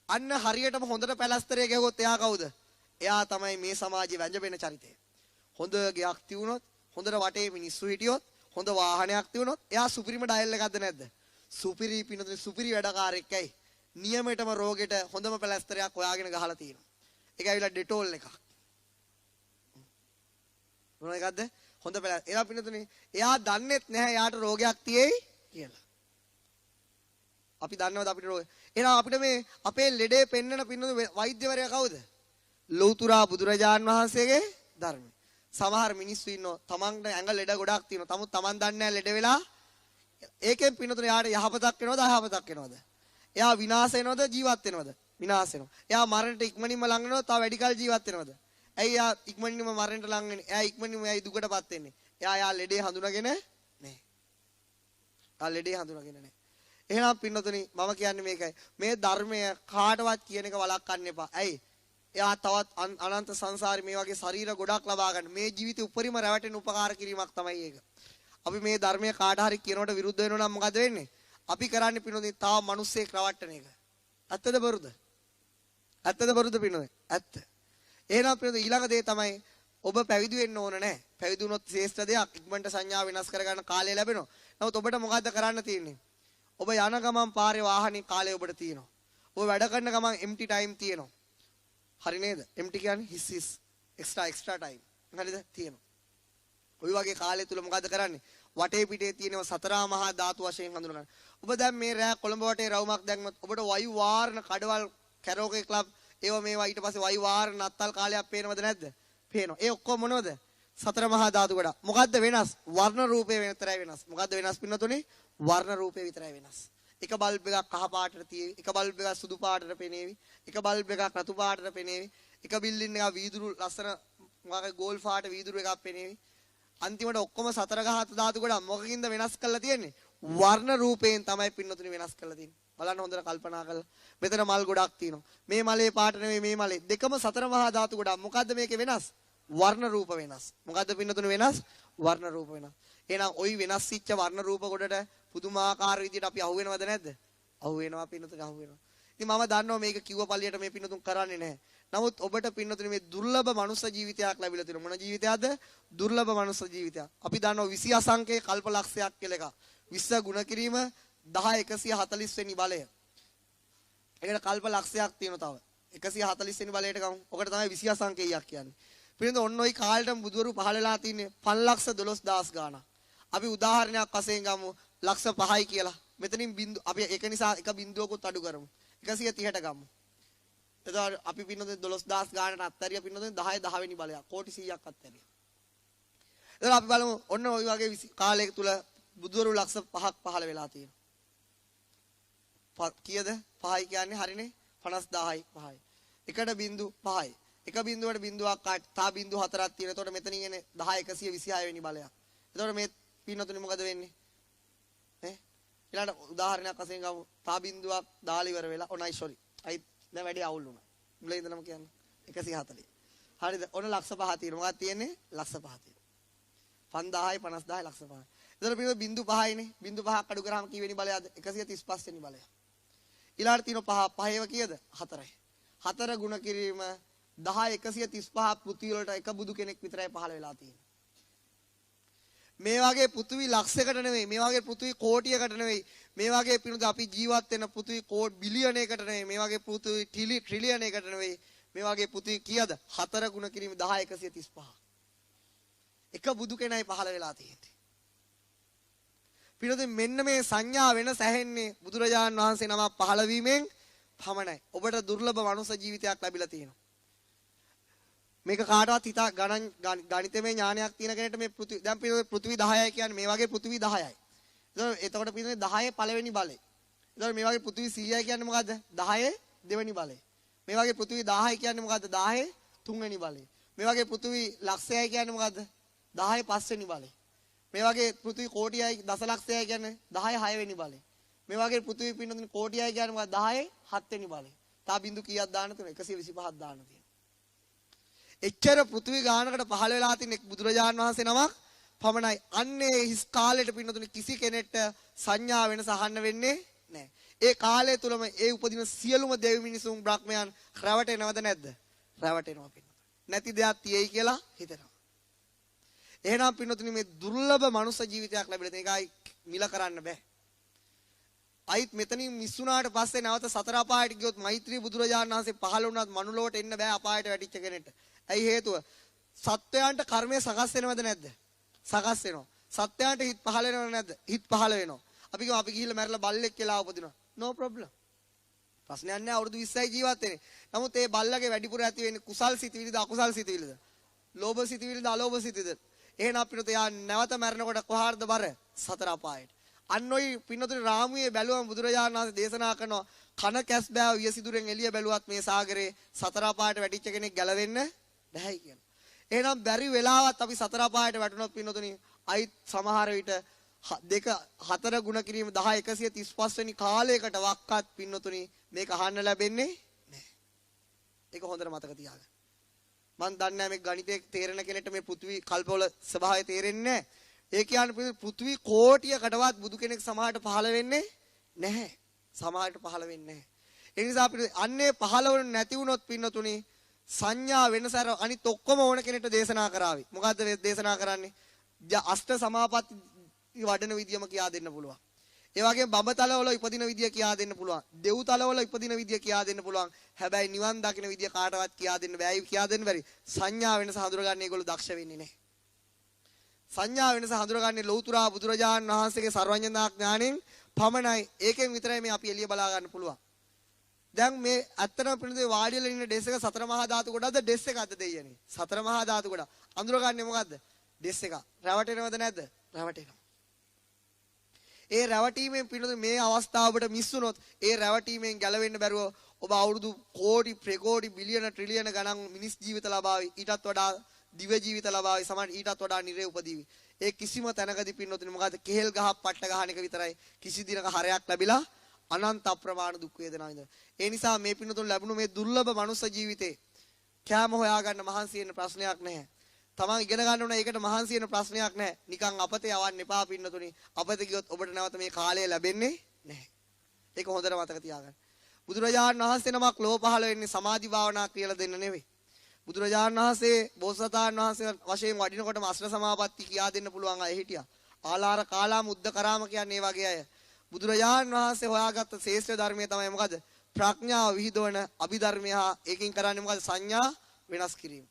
අන්න හරියටම හොඳට පැලස්තරේ ගැහුවොත් එයා කවුද? එයා තමයි මේ සමාජයේ වැඳෙන චරිතය. හොඳ ගයක් තියුණොත්, හොඳට වටේ මිනිස්සු හිටියොත්, හොඳ වාහනයක් තියුණොත් එයා සුපිරිම ඩයල් එකක්ද නැද්ද? සුපිරි පිනතුනේ සුපිරි වැඩකාරයෙක්යි. නියමයටම රෝගෙට හොඳම පැලස්තරයක් හොයාගෙන ගහලා තියෙනවා. ඒක ඇවිල්ලා ඩෙටෝල් එකක්. මොන එකක්ද? හොඳ පැලස්. එයා පිනතුනේ එයා දන්නේත් නැහැ යාට රෝගයක් තියෙයි කියලා. අපි දන්නවද අපිට රෝගය? එහෙනම් අපිට මේ අපේ ලෙඩේ පෙන්වන පින්නතුනේ වෛද්‍යවරයා කවුද? ලෞතුරා බුදුරජාන් වහන්සේගේ ධර්මය. සමහර මිනිස්සු ඉන්නවා තමන්ට ඇඟ ලෙඩ ගොඩක් තියෙනවා. තමුත් තමන් දන්නේ නැහැ ලෙඩ වෙලා. ඒකෙන් පින්නතුනේ යාට යහපතක් වෙනවද අයහපතක් වෙනවද? එයා විනාශ වෙනවද ජීවත් වෙනවද? විනාශ වෙනවා. එයා මරණයට ඉක්මනින්ම ලඟ වෙනවද? තව වැඩි කල ජීවත් වෙනවද? ඇයි එයා ඉක්මනින්ම මරණයට ලඟ වෙන්නේ? එයා ඉක්මනින්ම එයා දුකටපත් වෙන්නේ. එයා ලෙඩේ හඳුනාගෙන නැහැ. එයා ලෙඩේ හඳුනාගෙන නැහැ. එහෙනම් පින්නතුනි මම කියන්නේ මේකයි. මේ ධර්මය කාටවත් කියන එක වළක්වන්න එපා. ඇයි? එයා තවත් අනන්ත සංසාරේ මේ වගේ ශරීර ගොඩක් ලබා ගන්න. මේ ජීවිතේ උපරිම රැවටෙන උපකාර කිරීමක් තමයි ඒක. අපි මේ ධර්මය කාට හරි කියනකොට විරුද්ධ වෙනවා නම් මොකද වෙන්නේ? අපි කරන්නේ පින්නතුනි තාම මිනිස්සෙක් රවට්ටන එක. ඇත්තද බොරුද? ඇත්තද බොරුද පින්නතුනි? ඇත්ත. එහෙනම් පින්නතුනි ඊළඟ දේ තමයි ඔබ පැවිදි වෙන්න ඕන නැහැ. පැවිදි වුණොත් ශ්‍රේෂ්ඨ දෙයක්. ඉක්මනට සංඥා වෙනස් කරගන්න කාලය ලැබෙනවා. නමුත් ඔබට මොකද්ද කරන්න තියෙන්නේ? ඔබ යන ගමන් පාරේ වාහනේ කාලය ඔබට තියෙනවා. ඔබ වැඩ කරන ගමන් empty time තියෙනවා. හරි නේද? empty කියන්නේ හිස් extra time. හරිද? තියෙනවා. ඔය වගේ කාලය තුල මොකද්ද කරන්නේ? වටේ පිටේ තියෙනව සතරා මහා ධාතු වශයෙන් හඳුනගන්න. ඔබ දැන් මේ රෑ කොළඹ වටේ රවුමක් දැම්මොත් ඔබට වයු වාරණ කඩවල් කැරෝකේ ක්ලබ් ඒව මේවා ඊට පස්සේ වයු වාරණ නත්තල් කාලයක් පේනවද නැද්ද? පේනවා. ඒ ඔක්කොම මොනවද? සතර මහා ධාතු ගොඩක්. මොකද්ද වෙනස්? වර්ණ රූපේ විතරයි වෙනස්. මොකද්ද වෙනස් පින්නතුනේ? වර්ණ රූපේ විතරයි වෙනස්. එක බල්බ් එකක් කහ පාටට තියෙවි, එක බල්බ් එකක් සුදු පාටට පෙනේවි, එක බල්බ් එකක් රතු පාටට පෙනේවි, එක බිල්ඩින් එකක් වීදුරු ලස්සන වගේ ගෝල් පාට වීදුරු එකක් පෙනේවි. අන්තිමට ඔක්කොම සතර ගහත ධාතු ගොඩක් මොකකින්ද වෙනස් කරලා තියෙන්නේ? වර්ණ රූපයෙන් තමයි පින්නතුනේ වෙනස් කරලා තියෙන්නේ. බලන්න හොඳට කල්පනා කරලා. මෙතන මල් ගොඩක් තියෙනවා. මේ මලේ පාට නෙවෙයි මේ මලේ. දෙකම සතර මහා ධාතු ගොඩක්. මොකද්ද මේකේ වෙනස්? වර්ණ රූප වෙනස්. මොකද්ද පින්නතුනේ වෙනස්? වර්ණ රූප වෙනස්. එහෙනම් ওই වෙනස් වෙච්ච වර්ණ රූප ගොඩට පුදුමාකාර විදියට අපි අහු වෙනවද නැද්ද? අහු වෙනවා පින්නතුනේ අහු වෙනවා. ඉතින් මම දන්නවා මේක කිව්ව පළියට මේ පින්නතුන් කරන්නේ නැහැ. නමුත් ඔබට පින්නතුනේ මේ දුර්ලභ මනුෂ්‍ය ජීවිතයක් ලැබිලා තියෙනවා. මොන ජීවිතයක්ද? දුර්ලභ මනුෂ්‍ය ජීවිතයක්. අපි දන්නවා 20 අසංඛ්‍ය කල්ප ලක්ෂයක් කියලා එකක්. 20 ගුණ කිරීම 10140 වෙනි බලය. ඒකට කල්ප ලක්ෂයක් තියෙනවා තව. 140 වෙනි බලයට ගමු. ඔකට තමයි 20 අසංඛ්‍යයක් කියන්නේ. පිළිඳ ඔන්න ඔයි කාලෙටම බුදුවරු පහළ වෙලා තින්නේ 512000 ගාණක්. අපි උදාහරණයක් වශයෙන් ගමු ලක්ෂ 5යි කියලා. මෙතනින් බින්දු අපි ඒක නිසා එක බින්දුවකුත් අඩු කරමු. 130ට ගමු. එතකොට අපි පින්නොතේ 12000 ගානට අත්තරිය පින්නොතේ 10 10 වෙනි බලයක් කෝටි 100ක් අත්තරිය. එතකොට අපි බලමු ඔන්න ওই වගේ කාලයක තුල බුදුවරු ලක්ෂ 5ක් පහළ වෙලා තියෙනවා. කීයද? 5යි කියන්නේ හරිනේ 50000යි 5යි. එකට බින්දු 5යි. එක බින්දුවට බින්දුවක් තා බින්දු 4ක් තියෙනවා. එතකොට මෙතනින් එන්නේ 10 126 වෙනි බලයක්. එතකොට මේ පින්නොතේ මොකද වෙන්නේ? ඊළඟ උදාහරණයක් වශයෙන් ගමු. තා බින්දුවක් දාලා ඉවර වෙලා ඔනයි sorry. අයි දැන් වැඩි අවුල් වුණා. මුලින් ඉඳලම කියන්නේ 140. හරිද? ඔන්න ලක්ෂ 5 තියෙනවා. මොකක්ද තියෙන්නේ? ලක්ෂ 5 තියෙනවා. 5000යි 50000යි ලක්ෂ 5යි. එතකොට පිළිවෙල බින්දු 5යිනේ. බින්දු 5ක් අඩු කරාම කී වෙනි බලයක්ද? 135 වෙනි බලය. ඊළඟට තියෙනවා 5 5ව කීයද? 4යි. 4 ගුණ කිරීම 10 135 පෘථිවි වලට එක බුදු කෙනෙක් විතරයි පහළ වෙලා තියෙන්නේ. මේ වගේ පෘථිවි ලක්ෂයකට නෙවෙයි, මේ වගේ පෘථිවි කෝටියකට නෙවෙයි, මේ වගේ පිනුද අපි ජීවත් වෙන පෘථිවි කෝටි බිලියනයකට නෙවෙයි, මේ වගේ පෘථිවි ට්‍රිලියනයකට නෙවෙයි, මේ වගේ පෘථිවි කීයද? 4 ගුණ කිරීම 10 135. එක බුදු කෙනයි පහළ වෙලා තියෙන්නේ. පිනුද මෙන්න මේ සංඥා වෙනස ඇහෙන්නේ බුදුරජාණන් වහන්සේ නමක් පහළ වීමෙන් පමණයි. ඔබට දුර්ලභ මනුෂ්‍ය ජීවිතයක් ලැබිලා තියෙනවා. මේක කාටවත් හිතා ගණිතමය ඥානයක් තියෙන කෙනෙක්ට මේ පෘථිවි දැන් පෘථිවි 10යි කියන්නේ මේ වගේ පෘථිවි 10යි. එතකොට පිළිතුරේ 10 පළවෙනි බලය. එතකොට මේ වගේ පෘථිවි 100යි කියන්නේ මොකද්ද? 10 දෙවෙනි බලය. මේ වගේ පෘථිවි 1000යි කියන්නේ මොකද්ද? 10 තුන්වෙනි බලය. මේ වගේ පෘථිවි ලක්ෂයයි කියන්නේ මොකද්ද? 10 පස්වෙනි බලය. මේ වගේ පෘථිවි කෝටියයි දසලක්ෂයයි කියන්නේ 10 6වෙනි බලය. මේ වගේ පෘථිවි පින්නතුනි කෝටියයි කියන්නේ මොකද්ද? 10 7වෙනි බලය. තා බින්දු කීයක් දාන්න තියෙනවද? 125ක් දාන්න තියෙනවා. එච්චර පෘථිවි ගානකට පහළ වෙලා තියෙන බුදුරජාණන් වහන්සේ නමක් පමණයි. අන්නේ හිස් කාලයට පින්නතුනි කිසි කෙනෙක්ට සංඥා වෙනස අහන්න වෙන්නේ නැහැ. ඒ කාලය තුලම ඒ උපදින සියලුම දෙවි මිනිසුන් බ්‍රහ්මයන් රැවටෙනවද නැද්ද? රැවටෙනවා පින්නතුනි. නැති දෙයක් තියෙයි කියලා හිතනවා. එහෙනම් පින්නතුනි මේ දුර්ලභ මනුෂ්‍ය ජීවිතයක් ලැබිලා තියෙන එකයි මිල කරන්න බෑ. අයිත් මෙතනින් මිස්සුනාට පස්සේ නැවත සතර අපායට ගියොත් මෛත්‍රී බුදුරජාණන් වහන්සේ පහළ වුණත් මනුලොවට එන්න බෑ අපායට වැටිච්ච කෙනෙක්ට. ඇයි හේතුව? සත්වයන්ට කර්මය සකස් වෙනවද නැද්ද? සකස් වෙනවා. සත්වයන්ට හිත පහළ වෙනවද නැද්ද? හිත පහළ වෙනවා. අපි ගිහිල්ලා මැරලා බල්ලෙක් කියලා උපදිනවා. no problem. ප්‍රශ්නයක් නෑ අවුරුදු 20යි ජීවත් වෙන්නේ. නමුත් ඒ බල්ලගේ වැඩිපුර ඇති වෙන්නේ කුසල් සිතිවිලිද අකුසල් සිතිවිලිද? ලෝභ සිතිවිලිද අලෝභ සිතිවිලිද? එහෙනම් අපිට යා නැවත මැරෙනකොට කොහාටද බර? සතර අපායට. අන්න ඔය පින්නතුනි රාමුවේ බැලුවම බුදුරජාණන් වහන්සේ දේශනා කරනවා කන කැස් බෑව වියසිදුරෙන් එළිය බැලුවත් මේ සාගරේ සතර අපායට වැටිච්ච කෙනෙක් ගැලවෙන්න බැහැ කියන. එහෙනම් බැරි වෙලාවත් අපි සතර අපායට වැටුණොත් පින්නතුනි අයිත් සමහර විට 2 4 ගුණ කිරීම 10 135 වෙනි කාලයකට වක්කත් පින්නතුනි මේක අහන්න ලැබෙන්නේ නැහැ. ඒක හොඳට මතක තියාගන්න. මම දන්නේ නැහැ මේ ගණිතයේ තේරෙන කෙනෙක්ට මේ පෘථිවි කල්පවල ස්වභාවය තේරෙන්නේ නැහැ. ඒ කියන්නේ පෘථිවි කෝටියකටවත් බුදු කෙනෙක් සමහරට පහළ වෙන්නේ නැහැ. සමහරට පහළ වෙන්නේ නැහැ. ඒ නිසා අපිට අන්නේ පහළ වෙන්නේ නැති වුණොත් පින්නතුනි සංඥා වෙනසර අනිත් ඔක්කොම ඕන කෙනෙක්ට දේශනා කරાવી. මොකද්ද දේශනා කරන්නේ? අෂ්ට සමාපatti වඩන විදියම කියා දෙන්න පුළුවන්. ඒ වගේම බඹතලවල ඉපදින විදිය කියා දෙන්න පුළුවන්. දෙව්තලවල ඉපදින විදිය කියා දෙන්න පුළුවන්. හැබැයි නිවන් දකින්න විදිය කාටවත් කියා දෙන්න බෑ. කියා දෙන්න බැරි. සංඥා වෙනස හඳුනගන්න ඒගොල්ලෝ දක්ෂ වෙන්නේ නැහැ. සංඥා වෙනස හඳුනගන්නේ ලෞතර බුදුරජාණන් වහන්සේගේ සර්වඥතා ඥාණයෙන් පමණයි. ඒකෙන් විතරයි මේ අපි එළිය බලා ගන්න පුළුවන්. දැන් මේ ඇත්තටම පිළිදේ වාඩිලා ඉන්න ඩෙස් එක සතර මහා ධාතු කොටද ඩෙස් එකක්ද දෙයියනේ? සතර මහා ධාතු කොට. අඳුරගන්නේ මොකද්ද? ඩෙස් එක. රැවටෙනවද නැද්ද? රැවටෙනවා. ඒ රැවටීමෙන් පිළිදේ මේ අවස්ථාවට මිස් වුණොත් ඒ රැවටීමෙන් ගැලවෙන්න බැරුව ඔබ අවුරුදු කෝටි ප්‍රකෝටි බිලියන ට්‍රිලියන ගණන් මිනිස් ජීවිත ලබාවි. ඊටත් වඩා දිව්‍ය ජීවිත ලබාවි. සමහර ඊටත් වඩා නිරේ උපදීවි. ඒ කිසිම තැනකදී පින්නොතුනි මොකද කෙහෙල් ගහක් පට්ට ගහන එක විතරයි කිසි දිනක හරයක් ලැබිලා අනන්ත අප්‍රමාණ දුක් වේදනා විඳින. ඒ නිසා මේ පින්නතුන් ලැබුණු මේ දුර්ලභ මනුෂ්‍ය ජීවිතේ කෑම හොයාගන්න මහන්සි වෙන ප්‍රශ්නයක් නැහැ. තමන් ඉගෙන ගන්න ඕන ඒකට මහන්සි වෙන ප්‍රශ්නයක් නැහැ. නිකන් අපතේ යවන්න එපා පින්නතුනි. අපතේ ගියොත් ඔබට නැවත මේ කාලය ලැබෙන්නේ නැහැ. ඒක හොඳට මතක තියාගන්න. බුදුරජාණන් වහන්සේ නමක් ලෝ පහළ වෙන්නේ සමාධි භාවනා කියලා දෙන්න නෙවෙයි. බුදුරජාණන් වහන්සේ බෝසතාණන් වහන්සේ වශයෙන් වඩිනකොටම අෂ්ට සමාපatti කියා දෙන්න පුළුවන් අය හිටියා. ආලාර කාලා මුද්ද කරාම කියන්නේ ඒ වගේ අය. බුදුරජාණන් වහන්සේ හොයාගත්ත ශ්‍රේෂ්ඨ ධර්මය තමයි මොකද? ප්‍රඥාව විහිදවන අභිධර්මය. ඒකෙන් කරන්නේ මොකද? සංඥා වෙනස් කිරීම.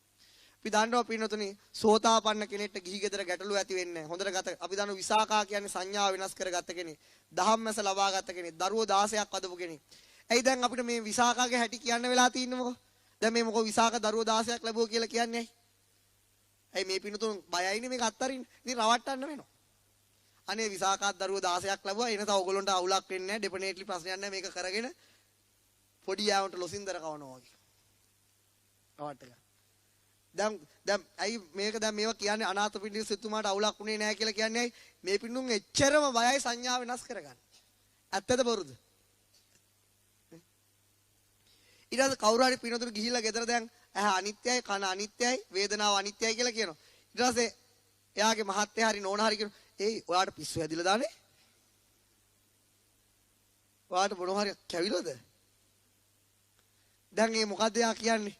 අපි දන්නවා පින්නතුනි සෝතාපන්න කෙනෙක්ට ගිහි ගෙදර ගැටලු ඇති වෙන්නේ. හොඳට ගත අපි දන්නවා විසාකා කියන්නේ සංඥාව වෙනස් කරගත්ත කෙනෙක්. ධම්මස ලබාගත්ත කෙනෙක්. දරුවෝ 16ක් වදපු කෙනෙක්. ඇයි දැන් අපිට මේ විසාකාගේ හැටි කියන්න වෙලා තින්නේ මොකෝ? දැන් මේ මොකෝ විසාක දරුවෝ 16ක් ලැබුවා කියලා කියන්නේ ඇයි මේ පින්නතුන් බයයිනේ මේක අත්තරින් ඉතින් රවට්ටන්න වෙනවා. අනේ විසාකාත් දරුවෝ 16ක් ලැබුවා එනත ඕගොල්ලොන්ට අවුලක් වෙන්නේ නැහැ. ඩෙෆිනේට්ලි ප්‍රශ්නයක් නැහැ. මේක කරගෙන පොඩි යාවන්ට ලොසින්දර කවනවා වගේ. රවට්ටලා. දැන් ඇයි මේක දැන් මේවා කියන්නේ අනාථපිණ්ඩික සිතුමාට අවුලක් උනේ නැහැ කියලා කියන්නේ ඇයි? මේ පින්නුන් එච්චරම බයයි සංඥා වෙනස් කරගන්න. ඇත්තද බොරුද? ඊට කවුරු හරි පිනතුරු ගිහිල්ලා ගෙදර දැන් ඇහ අනිත්‍යයි කන අනිත්‍යයි වේදනාව අනිත්‍යයි කියලා කියනවා. ඊට පස්සේ එයාගේ මහත්තයා හරි නෝනා හරි කියනවා "ඒයි ඔයාට පිස්සු හැදිලා දානේ? ඔයාට මොනවා හරි කැවිලද?" දැන් මේ මොකද්ද යා කියන්නේ?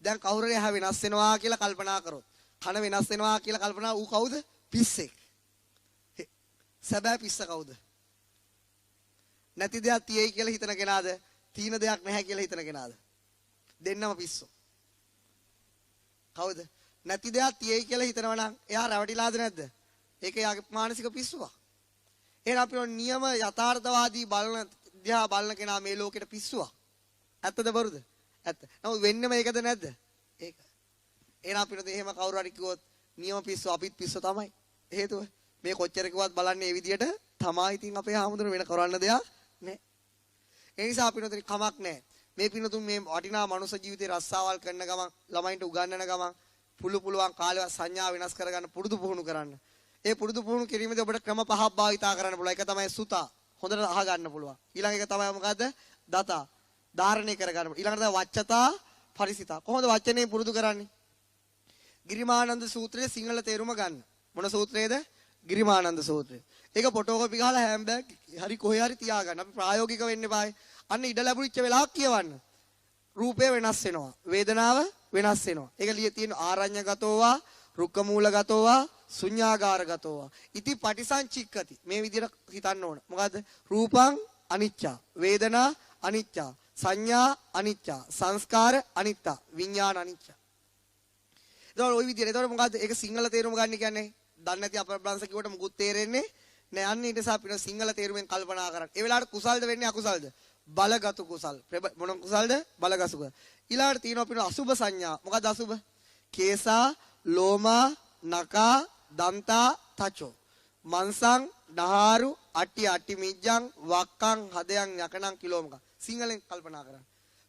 දැන් කවුරු හරි ඇහ වෙනස් වෙනවා කියලා කල්පනා කරොත් කන වෙනස් වෙනවා කියලා කල්පනා ඌ කවුද? පිස්සෙක්. සැබෑ පිස්ස කවුද? නැති දෙයක් තියෙයි කියලා හිතන කෙනාද? තීන දෙයක් නැහැ කියලා හිතන කෙනාද? දෙන්නම පිස්සෝ. කවුද? නැති දෙයක් තියෙයි කියලා හිතනවා නම් එයා රැවටිලාද නැද්ද? ඒක එයාගේ මානසික පිස්සුවක්. එහෙනම් අපි නියම යථාර්ථවාදී බලන දිහා බලන කෙනා මේ ලෝකෙට පිස්සුවක්. ඇත්තද බොරුද? ඇත්ත. නමුත් වෙන්නම ඒකද නැද්ද? ඒක. එහෙනම් අපිට එහෙම කවුරු හරි කිව්වොත් නියම පිස්සු අපිත් පිස්සු තමයි. හේතුව මේ කොච්චර කිව්වත් බලන්නේ මේ විදියට තමයි. ඉතින් අපේ හැමෝටම වෙන කරන්න දෙයක් නැහැ. ඒ නිසා අපිට කමක් නැහැ. මේ පිනතුන් මේ වටිනා මනුෂ්‍ය ජීවිතේ රස්සාවල් කරන ගමන් ළමයින්ට උගන්වන ගමන් පුළුවන් කාලේ සංඥා වෙනස් කරගන්න පුරුදු පුහුණු කරන්න. ඒ පුරුදු පුහුණු කිරීමේදී ඔබට ක්‍රම පහක් භාවිතා කරන්න පුළුවන්. එක තමයි සුතා. හොඳට අහගන්න පුළුවන්. ඊළඟ එක තමයි මොකද්ද? දතා. ධාරණය කරගන්න. ඊළඟට තමයි වච්චතා පරිසිතා. කොහොමද වචනේ පුරුදු කරන්නේ? ගිරිමානන්ද සූත්‍රයේ සිංහල තේරුම ගන්න. මොන සූත්‍රයේද? ගිරිමානන්ද සූත්‍රය. ඒක ෆොටෝකෝපි ගහලා හැම්බෑග් හරි කොහේ හරි තියාගන්න. අපි ප්‍රායෝගික වෙන්න එපායි. අන්න ඉඩ ලැබුච්ච වෙලාවක් කියවන්න. රූපය වෙනස් වෙනවා. වේදනාව වෙනස් වෙනවා. ඒක තියෙන ආරඤ්‍යගතෝවා, රුක්කමූලගතෝවා, ශුඤ්ඤාගාරගතෝවා. ඉති පටිසංචික්කති. මේ විදිහට හිතන්න ඕන. මොකද්ද? රූපං අනිච්චා, වේදනා අනිච්චා, සංඥා අනිච්චා, සංස්කාර අනිත්තා, විඥාන අනිච්චා. ඒතකොට ওই විදිහට. ඒතකොට මොකද්ද? ඒක සිංහල තේරුම ගන්න කියන්නේ. දන්නේ නැති අප්‍රබ්‍රංශ කිව්වට මුකුත් තේරෙන්නේ නෑ. අන්න ඊට සාපින සිංහල තේරුමෙන් කල්පනා කරන්න. ඒ වෙලාවට කුසල්ද වෙන්නේ අකුසල්ද? බලගතු කුසල්. මොන කුසල්ද? බලගසු කුසල්. ඊළඟට තියෙනවා පින අසුභ සංඥා. මොකද්ද අසුභ? කේසා, ලෝමා, නකා, දන්තා, තචෝ. මන්සං, නහාරු, අට්ටි අට්ටි මිජ්ජං, වක්කං, හදයන්, යකණං, කිලෝමක. සිංහලෙන් කල්පනා කරන්න.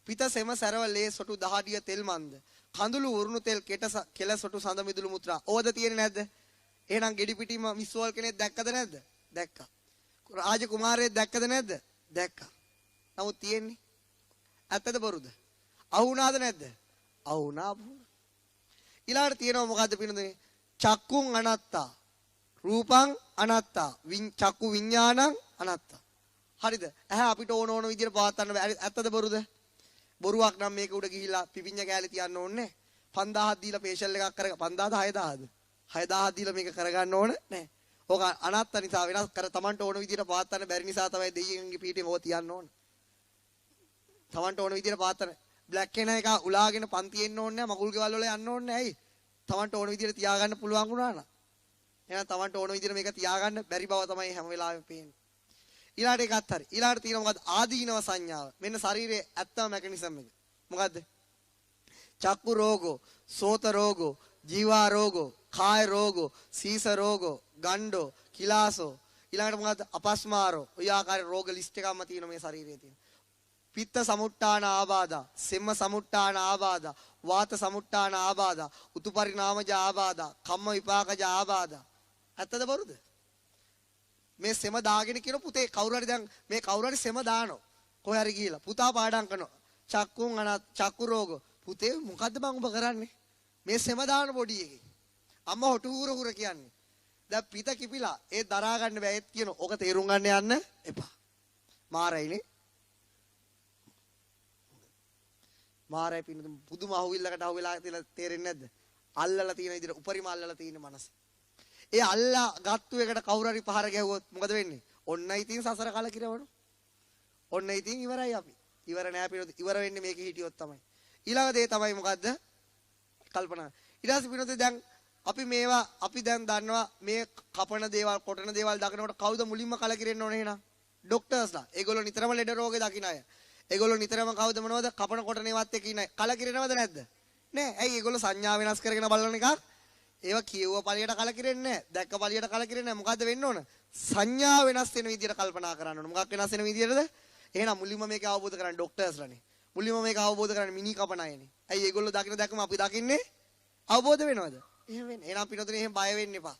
පිත සෙම සැරව ලේ සොටු දහඩිය තෙල් මන්ද. කඳුළු උරුණු තෙල් කෙල සොටු සඳ මිදුළු මුත්‍රා. ඕවද තියෙන්නේ නැද්ද? එහෙනම් ගෙඩි පිටිම මිස්වෝල් කෙනෙක් දැක්කද නැද්ද? දැක්කා. රාජ කුමාරයෙක් දැක්කද නැද්ද? දැක්කා. නමුත් තියෙන්නේ ඇත්තද බොරුද? අහුණාද නැද්ද? අහුණා. ඊළඟට තියෙනවා මොකද්ද පින්නදේ? චක්කුං අනත්තා, රූපං අනත්තා, චක්කු විඥානං අනත්තා. හරිද? ඇහැ අපිට ඕන විදිහට පවත්වන්න බෑ. ඇත්තද බොරුද? බොරුවක් නම් මේක උඩ ගිහිල්ලා පිපිඤ්ඤ කෑලි තියන්න ඕනේ. 5000ක් දීලා ෆේෂල් එකක් කරගන්න. 5000ද 6000ද? 6000ක් දීලා මේක කරගන්න ඕන නෑ. ඕක අනත්ත නිසා වෙනස් කර තමන්ට ඕන විදිහට පවත්වන්න බැරි නිසා තමයි දෙයියන්ගේ පීඨෙන් ඕක තියන්න ඕන. තමන්ට ඕන විදිහට පවත්වන්න. බ්ලැක් එන එක උලාගෙන පන්ති එන්න ඕනේ නෑ. මකුල් ගෙවල් වල යන්න ඕනේ නෑ. ඇයි? තමන්ට ඕන විදිහට තියාගන්න පුළුවන් වුණා නම්. එහෙනම් තමන්ට ඕන විදිහට මේක තියාගන්න බැරි බව තමයි හැම වෙලාවෙම පේන්නේ. ඊළාට එකත් හරි. ඊළාට තියෙනවා මොකද්ද? ආදීනව සංඥාව. මෙන්න ශරීරයේ ඇත්තම මෙකනිසම් එක. මොකද්ද? චක්කු රෝගෝ, සෝත රෝගෝ, ජීවා රෝගෝ, කාය රෝගෝ, සීස රෝගෝ, ගණ්ඩෝ, කිලාසෝ. ඊළඟට මොකද්ද? අපස්මාරෝ. ඔය ආකාරයේ රෝග ලිස්ට් එකක්ම තියෙනවා මේ ශරීරයේ තියෙන. පිත්ත සමුට්ඨාන ආබාධා, සෙම්ම සමුට්ඨාන ආබාධා, වාත සමුට්ඨාන ආබාධා, උතු පරිණාමජ ආබාධා, කම්ම විපාකජ ආබාධා. ඇත්තද බොරුද? මේ සෙම දාගෙන කියන පුතේ කවුරු හරි දැන් මේ කවුරු හරි සෙම දානවා. කොහේ හරි ගිහිලා පුතා පාඩම් කරනවා. චක්කුන් චක්කු රෝග. පුතේ මොකද්ද මං ඔබ කරන්නේ? මේ සෙම දාන පොඩි එකේ. අම්මා හොටු හුර කියන්නේ. දැන් පිට කිපිලා ඒ දරා ගන්න බෑ ඒත් කියන ඕක තේරුම් ගන්න යන්න එපා. මාරයිනේ. මාරයි පින්න පුදුම අහුවිල්ලකට අහුවෙලා තියලා තේරෙන්නේ නැද්ද? අල්ලලා තියෙන විදිහට උපරිම අල්ලලා තියෙන මනස. ඒ අල්ලා ගත්තු එකට කවුරු හරි පහර ගැහුවොත් මොකද වෙන්නේ? ඔන්න ඉතින් සසර කලකිරවණු. ඔන්න ඉතින් ඉවරයි අපි. ඉවර නෑ පිනොත් ඉවර වෙන්නේ මේකේ හිටියොත් තමයි. ඊළඟ දේ තමයි මොකද්ද? කල්පනා. ඊට පස්සේ පිනොත් දැන් අපි දැන් දන්නවා මේ කපන දේවල් කොටන දේවල් දකිනකොට කවුද මුලින්ම කලකිරෙන්න ඕනේ එහෙනම්? ડોක්ටර්ස්ලා. ඒගොල්ලෝ නිතරම ලෙඩ රෝගේ දකින අය. ඒගොල්ලෝ නිතරම කවුද මොනවද කපන කොටන ඒවත් එක්ක ඉන්නේ. කලකිරෙනවද නැද්ද? නෑ. ඇයි ඒගොල්ලෝ සංඥා වෙනස් කරගෙන බලන එකක්? ඒවා කියුව පළියට කලකිරෙන්නේ නැහැ. දැක්ක පළියට කලකිරෙන්නේ නැහැ. මොකද්ද වෙන්න ඕන? සංඥා වෙනස් වෙන විදියට කල්පනා කරන්න ඕන. මොකක් වෙනස් වෙන විදියටද? එහෙනම් මුලින්ම මේක අවබෝධ කරගන්න ડોක්ටර්ස්ලානේ. මුලින්ම මේක අවබෝධ කරගන්න මිනි කපන අයනේ. ඇයි ඒගොල්ලෝ දකින්න දැක්කම අපි දකින්නේ අවබෝධ වෙනවද? එහෙම වෙන්නේ. එහෙනම් පින්නතුනේ එහෙම බය වෙන්න එපා.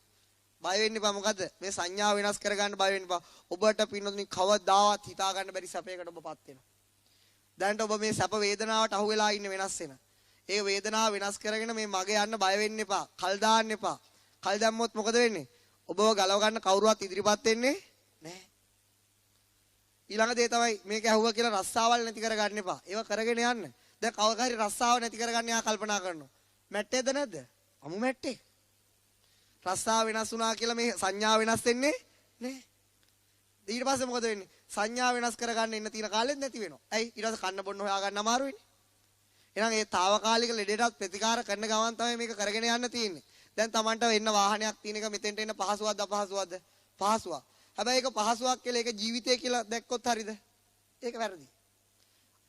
බය වෙන්න එපා. මොකද්ද? මේ සංඥා වෙනස් කරගන්න බය වෙන්න එපා. ඔබට පින්නතුනේ කවදාවත් හිතා ගන්න බැරි සැපයකට ඔබපත් වෙනවා. දැන්ට ඔබ මේ සැප වේදනාවට අහු වෙලා ඉන්නේ වෙනස් වෙන. ඒ වේදනාව වෙනස් කරගෙන මේ මග යන්න බය වෙන්න එපා. කල් දාන්න එපා. කල් දැම්මොත් මොකද වෙන්නේ? ඔබව ගලව ගන්න කවුරුවත් ඉදිරිපත් වෙන්නේ නැහැ. ඊළඟ දේ තමයි මේක ඇහුවා කියලා රස්සාවල් නැති කරගන්න එපා. ඒව කරගෙන යන්න. දැන් කවක හරි රස්සාව නැති කරගන්න යා කල්පනා කරනවා. මැට්ටේද නැද්ද? අමු මැට්ටේ. රස්සාව වෙනස් වුණා කියලා මේ සංඥා වෙනස් වෙන්නේ නැහැ. ඊට පස්සේ මොකද වෙන්නේ? සංඥා වෙනස් කරගන්න ඉන්න තියෙන කාලෙත් නැති වෙනවා. ඇයි? ඊට පස්සේ කන්න බොන්න හොයා ගන්න අමාරු වෙන්නේ. එහෙනම් ඒ తాවකාලික ලෙඩේටත් ප්‍රතිකාර කරන ගමන් තමයි මේක කරගෙන යන්න තියෙන්නේ. දැන් Tamanට එන්න වාහනයක් තියෙන එක මෙතෙන්ට එන්න පහසුවක්ද අපහසුවක්ද? පහසුවක්. හැබැයි ඒක පහසුවක් කියලා ඒක ජීවිතය කියලා දැක්කොත් හරියද? ඒක වැරදි.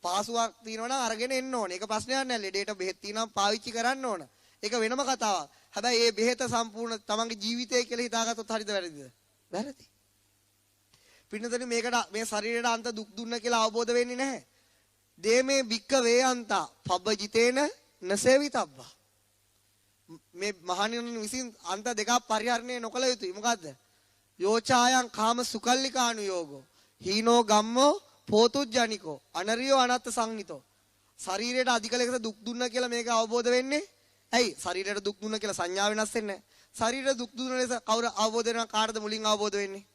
පහසුවක් තියෙනවා නම් අරගෙන එන්න ඕනේ. ඒක ප්‍රශ්නයක් නෑ. ලෙඩේට බෙහෙත් තියෙනවා පාවිච්චි කරන්න ඕන. ඒක වෙනම කතාවක්. හැබැයි මේ බෙහෙත සම්පූර්ණ Tamanගේ ජීවිතය කියලා හිතාගත්තොත් හරියද වැරදිද? වැරදි. පින්නතනේ මේකට මේ ශරීරයට අන්ත දුක් දුන්න කියලා අවබෝධ වෙන්නේ නැහැ. දේමේ බික්ක වේයන්තා පබ්බජිතේන නසේවිතබ්බා. මේ මහණෙනි විසින් අන්ත දෙකක් පරිහරණය නොකළ යුතුයි. මොකද්ද? යෝචායන් කාම සුකල්ලිකානුയോഗෝ හීනෝ ගම්මෝ පෝතුජ්ජනිකෝ අනරියෝ අනත්ත සංහිතෝ. ශරීරයට අධික ලෙස දුක් දුන්න කියලා මේක අවබෝධ වෙන්නේ. ඇයි? ශරීරයට දුක් දුන්න කියලා සංඥා වෙනස් වෙන්නේ නැහැ. ශරීර දුක් දුන ලෙස කවුරු අවබෝධ වෙනවා? කාටද මුලින් අවබෝධ වෙන්නේ?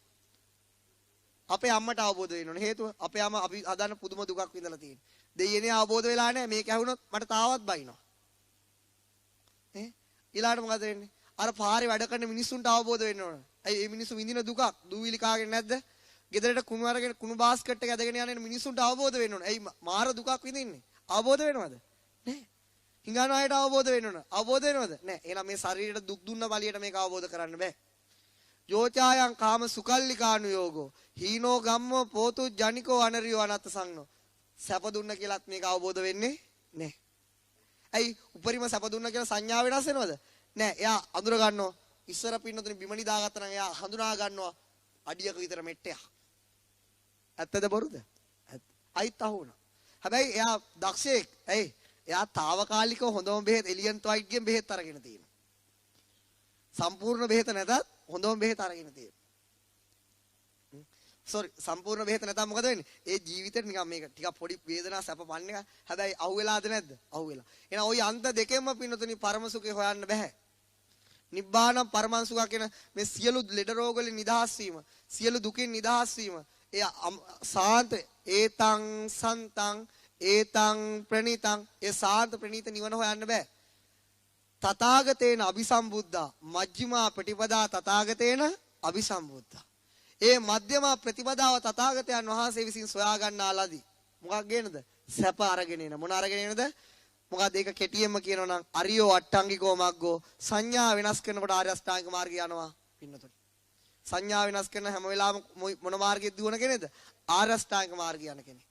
අපේ අම්මට අවබෝධ වෙන්න ඕනේ. හේතුව අපේ අම්මා අපි හදන්න පුදුම දුකක් විඳලා තියෙනවා. දෙයියනේ අවබෝධ වෙලා නැහැ. මේක ඇහුනොත් මට තාවත් බයිනවා. ඊළාට මොකද වෙන්නේ? අර පාරේ වැඩ කරන මිනිස්සුන්ට අවබෝධ වෙන්න ඕන. ඇයි මේ මිනිස්සු විඳින දුකක් දූවිලි කාගෙන නැද්ද? ගෙදරට කුණු අරගෙන කුණු බාස්කට් එක ඇදගෙන යන මිනිස්සුන්ට අවබෝධ වෙන්න ඕන. ඇයි මාර දුකක් විඳින්නේ? අවබෝධ වෙනවද? නැහැ. හිඟන අයට අවබෝධ වෙන්න ඕන. අවබෝධ වෙනවද? නැහැ. එහෙනම් මේ ශරීරයට දුක් දුන්න බලියට මේක අවබෝධ කරන්න බෑ. යෝචායන් කාම සුකල්ලිකානුයෝගෝ හීනෝ ගම්මෝ පෝතු ජනිකෝ අනරියෝ අනත්ත සංනෝ. සැප දුන්න කියලාත් මේක අවබෝධ වෙන්නේ නැහැ. ඇයි උපරිම සැප දුන්න කියලා සංඥා වෙනස් වෙනවද? නෑ. එයා අඳුර ගන්නවා. ඉස්සර පින්නතුනේ බිමනි දාගත්තා නම් එයා හඳුනා ගන්නවා අඩියක විතර මෙට්ටයක්. ඇත්තද බොරුද? අයිත් අහුණා. හැබැයි එයා දක්ෂයෙක්. ඇයි? එයා తాවකාලිකව හොඳම බෙහෙත් එලියන්ට් වයිට්ගෙන් බෙහෙත් අරගෙන තියෙනවා. සම්පූර්ණ බෙහෙත නැතත් හොඳම බෙහෙත අරගෙන තියෙනවා. සම්පූර්ණ බෙහෙත නැතත් මොකද වෙන්නේ? ඒ ජීවිතේට නිකන් මේක ටිකක් පොඩි වේදනාවක් සැපපන්න එක. හැබැයි අහුවෙලාද නැද්ද? අහුවෙලා. එහෙනම් ওই අන්ත දෙකෙන්ම පින්නතුනි පරම සුඛේ හොයන්න බෑ. නිබ්බානම් පරමං සුඛ කියන මේ සියලු ලෙඩ රෝග වලින් නිදහස් වීම, සියලු දුකින් නිදහස් වීම, ඒ සාන්ත ඒතං සන්තං ඒතං ප්‍රණීතං ඒ සාන්ත ප්‍රණීත නිවන හොයන්න බෑ. තථාගතේන අபிසම්බුද්ධා මජ්ක්‍ධිමා ප්‍රතිපදා තථාගතේන අபிසම්බුද්ධා. ඒ මධ්‍යම ප්‍රතිපදාව තථාගතයන් වහන්සේ විසින් සොයා ගන්නා ලදී. මොකක් ගේනද? සැප අරගෙන එන. මොන අරගෙන එනද? මොකද ඒක කෙටියෙන්ම කියනවා නම් අරියෝ අට්ටංගිකෝ මග්ගෝ සංඥා වෙනස් කරනකොට ආර්ය අෂ්ටාංගික මාර්ගය යනවා පින්නතොට. සංඥා වෙනස් කරන හැම වෙලාවෙම මොන මාර්ගයේද දුවන කෙනෙක්ද? ආර්ය අෂ්ටාංගික මාර්ගය යන කෙනෙක්.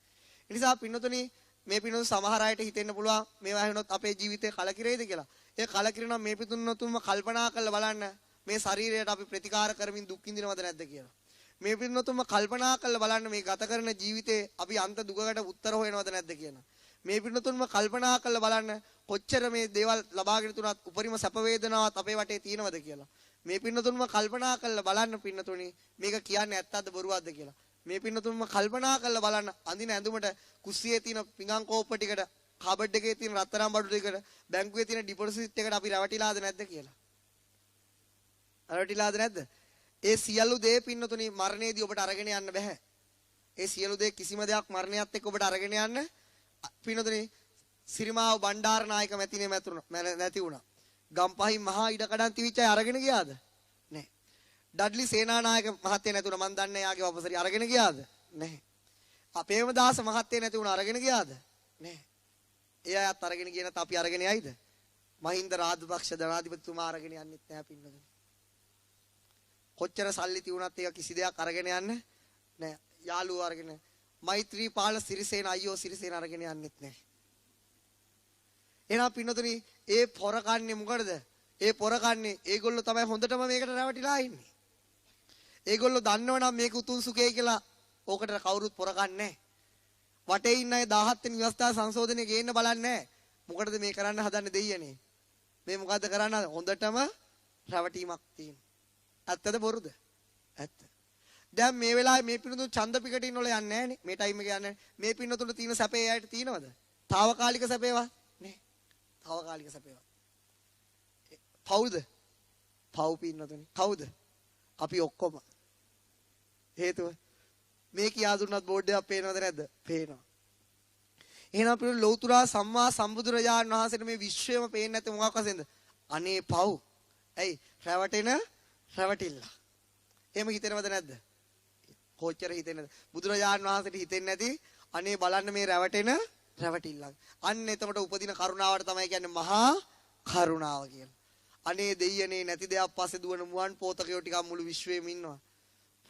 ඒ නිසා පින්නතොනි මේ පින්නතු සමහර අයට හිතෙන්න පුළුවන් මේවා ඇහුනොත් අපේ ජීවිතේ කලකිරෙයිද කියලා. ඒ කලකිරෙනවා මේ පිටුන්නතුම කල්පනා කරලා බලන්න මේ ශරීරයට අපි ප්‍රතිකාර කරමින් දුක් විඳිනවද නැද්ද කියලා. මේ පින්නතුම කල්පනා කරලා බලන්න මේ ගත කරන ජීවිතේ අපි අන්ත දුකකට උත්තර හොයනවද නැද්ද කියලා. මේ පින්නතුන්ම කල්පනා කරලා බලන්න කොච්චර මේ දේවල් ලබාගෙන තුනත් උපරිම සැප වේදනාවක් අපේ වටේ තියෙනවද කියලා. මේ පින්නතුන්ම කල්පනා කරලා බලන්න පින්නතුනි මේක කියන්නේ ඇත්තද බොරුවක්ද කියලා. මේ පින්නතුන්ම කල්පනා කරලා බලන්න අඳින ඇඳුමට කුස්සියේ තියෙන පිඟන් කෝප්ප ටිකට කබඩ් එකේ තියෙන රත්තරන් බඩු ටිකට බැංකුවේ තියෙන ඩිපොසිට් එකට අපි රැවටිලාද නැද්ද කියලා. රැවටිලාද නැද්ද? ඒ සියලු දේ පින්නතුනි මරණයේදී ඔබට අරගෙන යන්න බෑ. ඒ සියලු දේ කිසිම දෙයක් මරණයත් එක්ක ඔබට අරගෙන යන්න පින්නතුනි සිරිමාව බණ්ඩාරනායක මැතිනේ නැති වුණා. ගම්පහින් මහා ඉඩකඩම් තිවිච්ච අය අරගෙන ගියාද? නැහැ. ඩඩ්ලි සේනානායක මහත්තයා නැති වුණා. මන් දන්නේ යාගේ වපසරි අරගෙන ගියාද? නැහැ. අපේමදාස මහත්තයා නැති වුණා. අරගෙන ගියාද? නැහැ. ඒ අයත් අරගෙන ගියේ නැත්නම් අපි අරගෙන යයිද? මහින්ද රාජපක්ෂ ජනාධිපතිතුමා අරගෙන යන්නෙත් නැහැ පින්නතුනි. කොච්චර සල්ලි තියුණත් ඒක කිසි දෙයක් අරගෙන යන්න නැහැ. යාළුවෝ අරගෙන මෛත්‍රීපාල සිරිසේන අයියෝ සිරිසේන අරගෙන යන්නෙත් නැහැ. එහෙනම් පින්නතුනි ඒ පොර කන්නේ මොකටද? ඒ පොර කන්නේ ඒගොල්ලෝ තමයි හොඳටම මේකට රැවටිලා ඉන්නේ. ඒගොල්ලෝ දන්නවනම් මේක උතුම් සුඛය කියලා ඕකට කවුරුත් පොර කන්නේ නැහැ. වටේ ඉන්න අය 17 වෙනි ව්‍යවස්ථා සංශෝධනය ගේන්න බලන්නේ නැහැ. මොකටද මේ කරන්න හදන්නේ දෙයියනේ? මේ මොකද්ද කරන්න හොඳටම රැවටීමක් තියෙනවා. ඇත්තද බොරුද? ඇත්ත. දැන් මේ වෙලාවේ මේ පින්නතුන් ඡන්ද පිකටින් වල යන්නේ නැහනේ. මේ ටයිම් එක යන්නේ. මේ පින්නතුන්ට තියෙන සැපේ ඇයට තියෙනවද? తాවකාලික සැපේවා? නේ. తాවකාලික සැපේවා. කවුද? පව් පින්නතුනේ. කවුද? අපි ඔක්කොම. හේතුව මේ කියා දුන්නත් බෝඩ් එකක් පේනවද නැද්ද? පේනවා. එහෙනම් අපිට ලෞතුරා සම්මා සම්බුදුරජාණන් වහන්සේට මේ විශ්වයම පේන්නේ නැත්te මොකක් වශයෙන්ද? අනේ පව්. ඇයි? රැවටිල්ල. එහෙම හිතෙනවද නැද්ද? කොච්චර හිතෙන්නද? බුදුරජාණන් වහන්සේට හිතෙන්නේ නැති අනේ බලන්න මේ රැවටිල්ලක්. අන්න එතකොට උපදින කරුණාවට තමයි කියන්නේ මහා කරුණාව කියලා. අනේ දෙයියනේ නැති දෙයක් පස්සේ දුවන මුවන් පෝතකයෝ ටිකක් මුළු විශ්වෙම ඉන්නවා.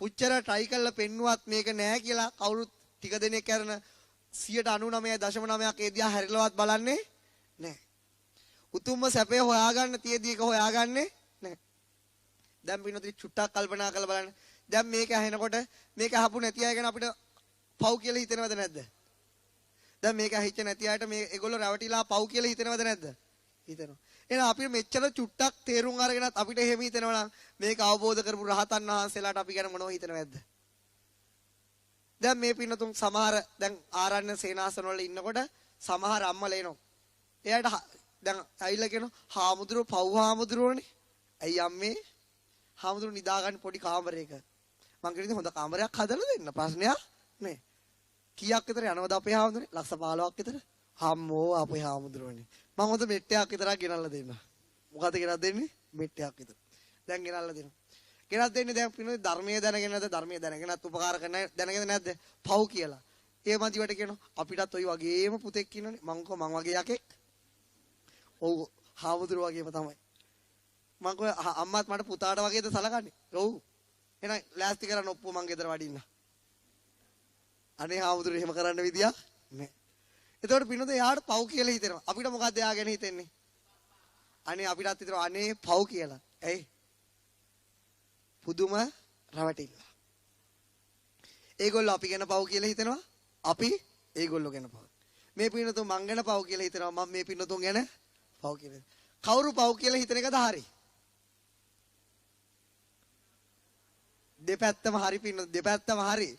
පුච්චර try කරලා පෙන්නුවත් මේක නෑ කියලා කවුරුත් ටික දෙනෙක් කරන 99.9ක් ඒ දිහා හැරිලවත් බලන්නේ නෑ. උතුම්ම සැපේ හොයාගන්න තියදී එක හොයාගන්නේ නෑ. දැන් පින්නොත් චුට්ටක් කල්පනා කරලා බලන්න. දැන් මේක ඇහෙනකොට මේක අහපු නැති අය ගැන අපිට පව් කියලා හිතෙනවද නැද්ද? දැන් මේක ඇහිච්ච නැති අයට මේ ඒගොල්ලෝ රැවටිලා පව් කියලා හිතෙනවද නැද්ද? හිතෙනවා. එහෙනම් අපිට මෙච්චර චුට්ටක් තේරුම් අරගෙනත් අපිට එහෙම හිතෙනවා නම් මේක අවබෝධ කරපු රහතන් වහන්සේලාට අපි ගැන මොනව හිතනවද? දැන් මේ පින්නතුන් සමහර දැන් ආරණ්‍ය සේනාසන වල ඉන්නකොට සමහර අම්මලා එනවා. එයාට දැන් ඇවිල්ලා කියනවා හාමුදුරුවෝ පව් හාමුදුරුවෝනේ. ඇයි අම්මේ හාමුදුරු නිදා ගන්න පොඩි කාමරයක. මං කියන්නේ හොඳ කාමරයක් හදලා දෙන්න. ප්‍රශ්නයක් නේ. කීයක් විතර යනවද අපේ හාමුදුරනේ? ලක්ෂ 15ක් විතර. හම්මෝ අපේ හාමුදුරුවනේ. මං හොඳ මෙට්ටයක් විතරක් ගෙනල්ලා දෙන්න. මොකද ගෙනත් දෙන්නේ? මෙට්ටයක් විතර. දැන් ගෙනල්ලා දෙනවා. ගෙනත් දෙන්නේ දැන් පිනුනේ ධර්මයේ දැනගෙන නැද්ද? ධර්මයේ දැනගෙනත් උපකාර කරන දැනගෙන නැද්ද? පව් කියලා. ඒ මන්දිවට කියනවා අපිටත් ওই වගේම පුතෙක් ඉන්නනේ. මං වගේ යකෙක්. ඔව් හාමුදුරුව වගේම තමයි. මං කෝ අම්මාත් මට පුතාට වගේද සලකන්නේ. ඔව්. එහෙනම් ලෑස්ති කරන්න ඔප්පුව මං ගෙදර වඩින්න. අනේ හාමුදුරුව එහෙම කරන්න විදියක් නෑ. එතකොට පින්නොත් එයාට පව් කියලා හිතෙනවා. අපිට මොකද්ද එයා ගැන හිතෙන්නේ? අනේ අපිටත් හිතනවා අනේ පව් කියලා. ඇයි? පුදුම රවටිල්ල. ඒගොල්ලෝ අපි ගැන පව් කියලා හිතනවා. අපි ඒගොල්ලෝ ගැන පව්. මේ පින්නතුන් මං ගැන පව් කියලා හිතනවා. මම මේ පින්නතුන් ගැන පව් කියලා. කවුරු පව් කියලා හිතන එකද හරි? දෙපැත්තම හරි පින්නතුන් දෙපැත්තම හරි.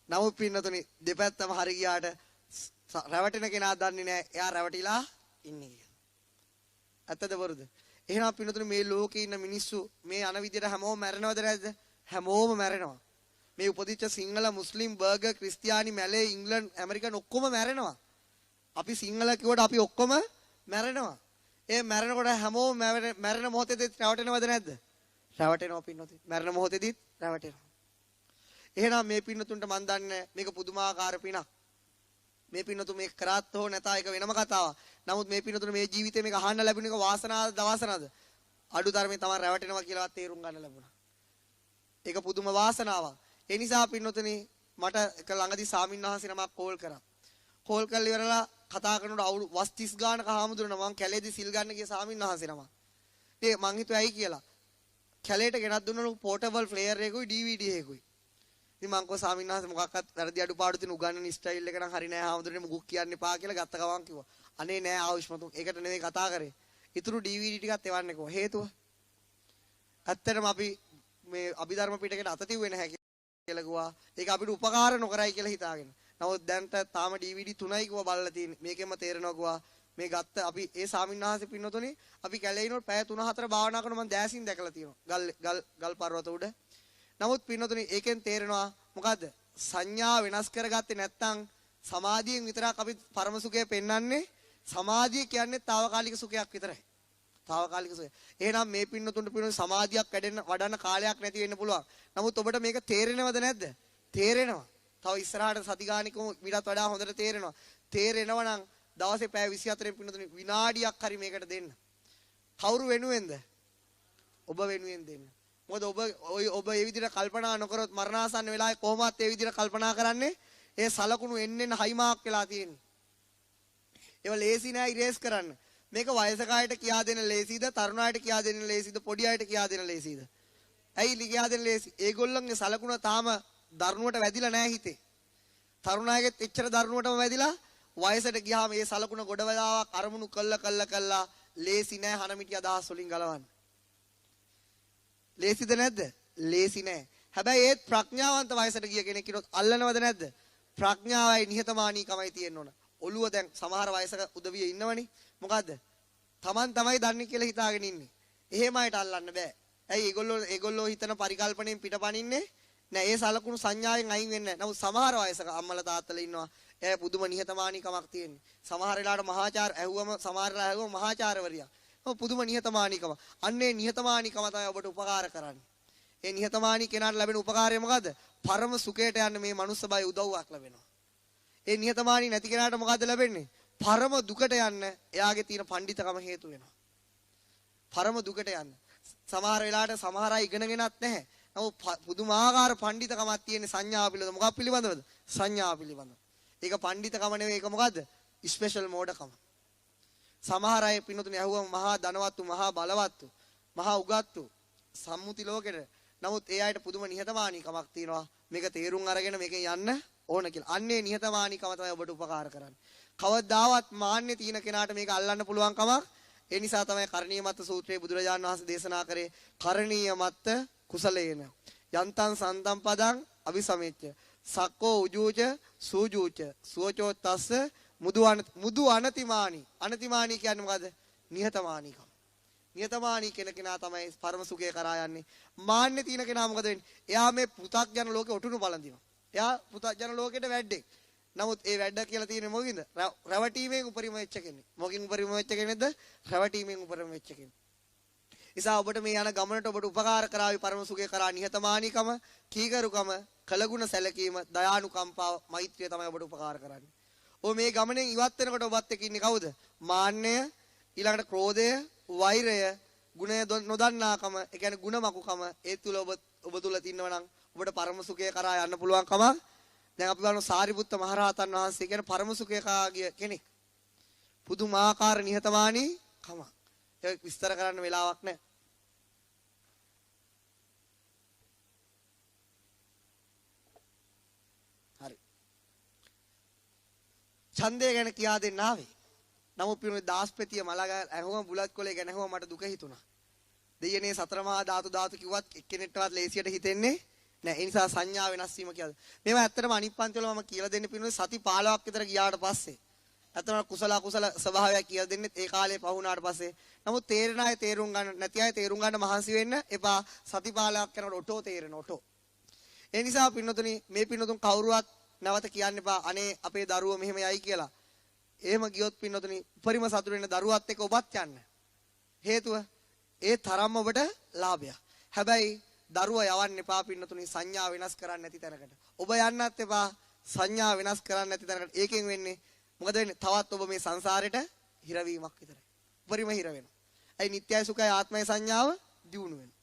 නමුත් පින්නතුනි දෙපැත්තම හරි ගියාට රැවටෙන කෙනා දන්නේ නැහැ එයා රැවටිලා ඉන්නේ කියලා. ඇත්තද බොරුද? එහෙනම් පින්නතුනි මේ ලෝකේ ඉන්න මිනිස්සු මේ අන විදියට හැමෝම මැරෙනවද නැද්ද? හැමෝම මැරෙනවා. මේ උපදිච්ච සිංහල මුස්ලිම් බර්ගර් ක්‍රිස්තියානි මැලේ ඉංග්ලන්ඩ් ඇමරිකන් ඔක්කොම මැරෙනවා. අපි සිංහල කිව්වට අපි ඔක්කොම මැරෙනවා. ඒ මැරෙනකොට හැමෝම මැරෙන මොහොතේදී රැවටෙනවද නැද්ද? රැවටෙනවා පින්නතුනි. මැරෙන මොහොතේදීත් රැවටෙනවා. එහෙනම් මේ පින්නතුන්ට මන් දන්නේ මේක පුදුමාකාර පිනක්. මේ පින්නතු මේක කරාත් හෝ නැතා ඒක වෙනම කතාවක්. නමුත් මේ පින්නතුන මේ ජීවිතේ මේක අහන්න ලැබුණ එක වාසනාවද දවාසනාවද? අඩු තරමේ තමයි රැවටෙනවා කියලාවත් තේරුම් ගන්න ලැබුණා. ඒක පුදුම වාසනාවක්. ඒ නිසා පින්නතුනි මට එක ළඟදී සාමින්වහන්සේ නමක් කෝල් කරා. කෝල් කරලා ඉවරලා කතා කරනකොට අවුරු වස් 30 ගානක හාමුදුරන මම කැලේදී සිල් ගන්න ගිය සාමින්වහන්සේ නමක්. ඒ මං හිතුවා ඇයි කියලා. කැලේට ගෙනත් දුන්නලු පෝටබල් ප්ලේයර් එකකුයි DVD එකකුයි. ඉතින් මං කෝ සාමින්වහන්සේ මොකක්වත් වැරදි අඩුපාඩු තියෙන උගන්නන ස්ටයිල් එක නම් හරි නෑ හාමුදුරනේ මුකුත් කියන්න එපා කියලා ගත්ත ගමන් කිව්වා. අනේ නෑ ආයුෂ්මතුන් ඒකට නෙවෙයි කතා කරේ. ඊතුරු DVD ටිකත් එවන්නකෝ. හේතුව ඇත්තටම අපි මේ අභිධර්ම පිටකයට අත තියුවේ නැහැ කියලා කිව්වා. ඒක අපිට උපකාර නොකරයි කියලා හිතාගෙන. නමුත් දැන්ට තාම DVD 3යි කිව්වා බලලා තියෙන්නේ. මේකෙන්ම තේරෙනවා කිව්වා මේ ගත්ත අපි ඒ සාමින්වහන්සේ පින්නතුනේ අපි කැලේ ඉනොත් පැය 3-4 භාවනා කරන මම දැසින් දැකලා තියෙනවා. ගල් පර්වත උඩ. නමුත් පින්නතුනේ ඒකෙන් තේරෙනවා මොකද්ද? සංඥා වෙනස් කරගත්තේ නැත්නම් සමාධියෙන් විතරක් අපි පරම සුඛය පෙන්වන්නේ. සමාධිය කියන්නේ తాවකාලික සුඛයක් විතරයි. తాවකාලික සුඛය. එහෙනම් මේ පින්නතුන්ට පින්න සමාධියක් වඩන්න කාලයක් නැති වෙන්න පුළුවන්. නමුත් ඔබට මේක තේරෙනවද නැද්ද? තේරෙනවා. තව ඉස්සරහට සති ගානිකම ඊටත් වඩා හොඳට තේරෙනවා. තේරෙනවා නම් දවසේ පැය 24න් පින්නතුනේ විනාඩියක් හරි මේකට දෙන්න. කවුරු වෙනුවෙන්ද? ඔබ වෙනුවෙන් දෙන්න. මොකද ඔබ ඒ විදිහට කල්පනා නොකරොත් මරණාසන්න වෙලාවේ කොහොමවත් ඒ විදිහට කල්පනා කරන්නේ ඒ සලකුණු එන්න හයිමාක් වෙලා තියෙන්නේ. ඒව ලේසි නෑ ඉරේස් කරන්න. මේක වයසක අයට කියා දෙන ලේසිද, තරුණ අයට කියා දෙන ලේසිද, පොඩි අයට කියා දෙන ලේසිද? ඇයි කියා දෙන ලේසි? ඒගොල්ලන්ගේ සලකුණ තාම දරුණුවට වැදිලා නෑ හිතේ. තරුණ අයගෙත් එච්චර දරුණුවටම වැදිලා වයසට ගියාම මේ සලකුණ ගොඩ වෙලාවක් අරමුණු කළා ලේසි නෑ හනමිටි අදහස් වලින් ගලවන්න. ලේසිද නැද්ද? ලේසි නෑ. හැබැයි ඒත් ප්‍රඥාවන්ත වයසට ගිය කෙනෙක් කිනොත් අල්ලනවද නැද්ද? ප්‍රඥාවයි නිහතමානීකමයි තියෙන්න ඕන. ඔළුව දැන් සමහර වයසක උදවිය ඉන්නවනේ. මොකද්ද? Taman තමයි දන්නේ කියලා හිතාගෙන ඉන්නේ. එහෙම අයට අල්ලන්න බෑ. ඇයි ඒගොල්ලෝ හිතන පරිකල්පණයෙන් පිටපණින්නේ? නෑ ඒ සලකුණු සංඥාවෙන් අයින් වෙන්නේ නෑ. නමුත් සමහර වයසක අම්මලා තාත්තලා ඉන්නවා. එයා පුදුම නිහතමානීකමක් තියෙන්නේ. සමහර වෙලාවට මහාචාර්ය ඇහුවම සමහරලා ඇහුවම මහාචාර්යවරියා. පුදුම නිහතමානීකම. අන්නේ නිහතමානීකම තමයි ඔබට උපකාර කරන්නේ. ඒ නිහතමානී කෙනාට ලැබෙන උපකාරය මොකද්ද? පරම සුඛයට යන්න මේ මනුස්ස බය උදව්වක් ලැබෙනවා. ඒ නිහතමානී නැති කෙනාට මොකද්ද ලැබෙන්නේ? පරම දුකට යන්න එයාගේ තියෙන පඬිතකම හේතු වෙනවා. පරම දුකට යන්න. සමහර වෙලාවට සමහර අය ඉගෙනගෙනත් නැහැ. නමුත් පුදුමාකාර පඬිතකමක් තියෙන සංඥා පිළිබඳ මොකක් පිළිබඳවද? සංඥා පිළිබඳව. ඒක පඬිතකම නෙවෙයි ඒක මොකද්ද? ස්පෙෂල් මෝඩකම. සමහර අය පින්නතුනේ ඇහුවම මහා ධනවත්තු, මහා බලවත්තු, මහා උගත්තු සම්මුති ලෝකෙට. නමුත් ඒ අයට පුදුම නිහතමානීකමක් තියෙනවා. මේක තේරුම් අරගෙන මේකෙන් යන්න ඕන කියලා. අන්නේ නිහතමානීකම තමයි ඔබට උපකාර කරන්නේ. කවදාවත් මාන්නේ තියෙන කෙනාට මේක අල්ලන්න පුළුවන් කමක්. ඒ නිසා තමයි කරණීය මත්ත සූත්‍රයේ බුදුරජාණන් වහන්සේ දේශනා කරේ කරණීය මත්ත කුසලේන යන්තං සන්තම් පදං අபிසමෙච්ච සක්කෝ උජූච සූජූච සුවචෝ තස්ස මුදු අනතිමානි. අනතිමානි කියන්නේ මොකද්ද? නිහතමානීකම. නියතමානී කෙනා තමයි පරම සුඛය කරා යන්නේ. මාන්නේ තියෙන කෙනා මොකද වෙන්නේ? එයා මේ පෘථග්ජන ලෝකේ ඔටුනු බලඳිනවා. එයා පෘථග්ජන ලෝකෙට වැඩේ. නමුත් ඒ වැඩ කියලා තියෙන්නේ මොකකින්ද? රැවටීමෙන් උපරිම වෙච්ච කෙනෙක්. මොකකින් උපරිම වෙච්ච කෙනෙක්ද? රැවටීමෙන් උපරිම වෙච්ච කෙනෙක්. නිසා ඔබට මේ යන ගමනට ඔබට උපකාර කරાવી පරම සුඛය කරා නිහතමානීකම, කීකරුකම, කලගුණ සැලකීම, දයානුකම්පාව, මෛත්‍රිය තමයි ඔබට උපකාර කරන්නේ. ඔබ මේ ගමනෙන් ඉවත් වෙනකොට ඔබත් එක්ක ඉන්නේ කවුද? මාන්නය, ඊළඟට ක්‍රෝධය, වෛරය, ගුණය නොදන්නාකම, ඒ කියන්නේ ಗುಣමකුකම ඒ තුල ඔබ තුල තින්නව නම් ඔබට පරම සුඛය කරා යන්න පුළුවන්කම. දැන් අපි බලමු සාරිපුත්ත මහරහතන් වහන්සේ කියන පරම සුඛය කරා ගිය කෙනෙක්. පුදුමාකාර නිහතමානීකම. ඒක විස්තර කරන්න වෙලාවක් නැහැ. හරි. ඡන්දය ගැන කියා දෙන්න ආවේ. නමුත් පිරුනේ දාස්පතිය මලග ඇහුවම බුලත් කොලේ ගැන ඇහුවම මට දුක හිතුණා. දෙයනේ සතර මහා ධාතු කිව්වත් එක්කෙනෙක්ටවත් ලේසියට හිතෙන්නේ නැහැ. ඒ නිසා සංඥා වෙනස් වීම කියලා. මේවා ඇත්තටම අනිත් පන්තිවල මම කියලා දෙන්න පිරුනේ සති 15ක් විතර ගියාට පස්සේ. ඇත්තටම කුසල ස්වභාවයක් කියලා දෙන්නෙත් ඒ කාලේ පහුණාට පස්සේ. නමුත් තේරෙන අය තේරුම් ගන්න නැති අය තේරුම් ගන්න මහන්සි වෙන්න එපා. සති 15ක් යනකොට ඔටෝ තේරෙන ඔටෝ. ඒ නිසා පින්නතුනි මේ පින්නතුන් කවුරුවත් නැවත කියන්න එපා අනේ අපේ දරුවෝ මෙහෙම යයි කියලා. එහෙම ගියොත් පින්නතුනි උපරිම සතුට වෙන දරුවත් එක්ක ඔබත් යන්න. හේතුව ඒ තරම් ඔබට ලාභයක්. හැබැයි දරුවා යවන්න එපා පින්නතුනි සංඥා වෙනස් කරන්න නැති තැනකට. ඔබ යන්නත් එපා සංඥා වෙනස් කරන්න නැති තැනකට. ඒකෙන් වෙන්නේ මොකද වෙන්නේ? තවත් ඔබ මේ සංසාරෙට හිරවීමක් විතරයි. උපරිම හිර වෙනවා. ඒ නිට්ටයයි සුඛයි ආත්මය සංඥාව දියුණු වෙනවා.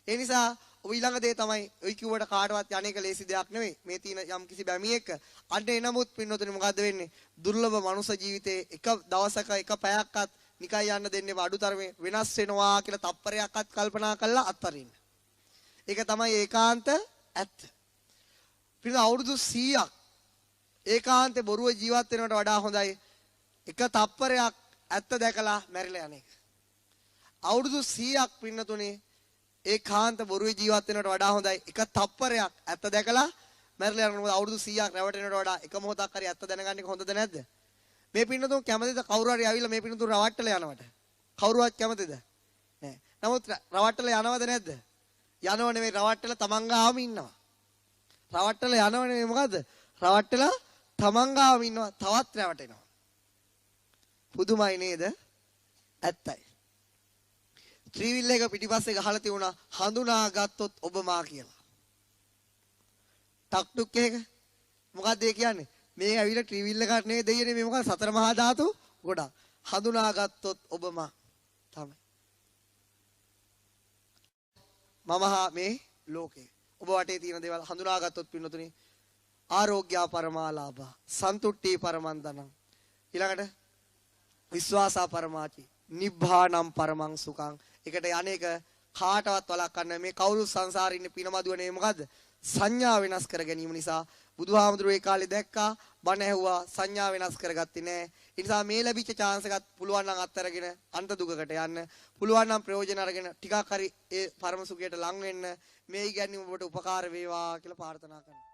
ඒ නිසා ඔබ ඊළඟ දේ තමයි ඔයි කිව්වට කාටවත් යන්නේක ලේසි දෙයක් නෙවෙයි. මේ තියෙන යම් කිසි බැමියෙක් අන්න එනමුත් පින්නතුනි මොකද්ද වෙන්නේ? දුර්ලභ මනුෂ්‍ය ජීවිතේ එක දවසක එක පැයක්වත් නිකන් යන්න දෙන්නේ අඩුතරමේ වෙනස් වෙනවා කියලා තප්පරයක්වත් කල්පනා කරලා අත්හරින්න. ඒක තමයි ඒකාන්ත ඇත්ත. පිළිද අවුරුදු 100ක් ඒකාන්තේ බොරුව ජීවත් වෙනවට වඩා හොඳයි එක තප්පරයක් ඇත්ත දැකලා මැරිලා යන එක. අවුරුදු 100ක් පින්නතුනේ ඒකාන්ත බොරුවේ ජීවත් වෙනවට වඩා හොඳයි එක තප්පරයක් ඇත්ත දැකලා මැරිලා යන. මොකද අවුරුදු 100ක් රැවටෙනවට වඩා එක මොහොතක් හරි ඇත්ත දැනගන්න එක හොඳද නැද්ද? මේ පින්නතුන් කැමතිද කවුරු හරි ආවිල්ලා මේ පින්නතුන් රවට්ටලා යනවට? කවුරුවත් කැමතිද? නෑ. නමුත් රවට්ටලා යනවද නැද්ද? යනව නෙමෙයි රවට්ටලා තමන් ගාවම ඉන්නවා. රවට්ටලා යනව නෙමෙයි මොකද්ද? රවට්ටලා තමන් ගාවම ඉන්නවා තවත් රැවටෙනවා. පුදුමයි නේද? ඇත්තයි. ත්‍රිවිල් එක පිටිපස්සේ ගහලා තියුණා හඳුනාගත්තොත් ඔබ මා කියලා. ටක් ටුක් එක මොකක්ද ඒ කියන්නේ? මේ ඇවිල්ලා ත්‍රිවිල් එකක් නෙවෙයි දෙයියනේ මේ මොකක්ද සතර මහා ධාතු ගොඩක්. හඳුනාගත්තොත් ඔබ මා තමයි. මම මේ ලෝකේ ඔබ වටේ තියෙන දේවල් හඳුනාගත්තොත් පින්නතුනි ආරෝග්‍ය පරමාලාභ සන්තුට්ටි පරමන්දනං ඊළඟට විශ්වාසා පරමාචි නිබ්බානම් පරමං සුඛං. එකට යන්නේක කාටවත් වළක්වන්න මේ කවුරු සංසාරේ ඉන්න පිනමදුවනේ මොකද්ද? සංඥා වෙනස් කර ගැනීම නිසා. බුදුහාමුදුරුවෝ ඒ කාලේ දැක්කා බණ ඇහුවා සංඥා වෙනස් කරගත්තේ නැහැ. ඒ නිසා මේ ලැබිච්ච chance එකත් පුළුවන් නම් අත්හැරගෙන අන්ත දුකකට යන්න. පුළුවන් නම් ප්‍රයෝජන අරගෙන ටිකක් හරි ඒ පරම සුඛයට ලං වෙන්න මේ ඉගැන්වීම ඔබට උපකාර වේවා කියලා ප්‍රාර්ථනා කරනවා.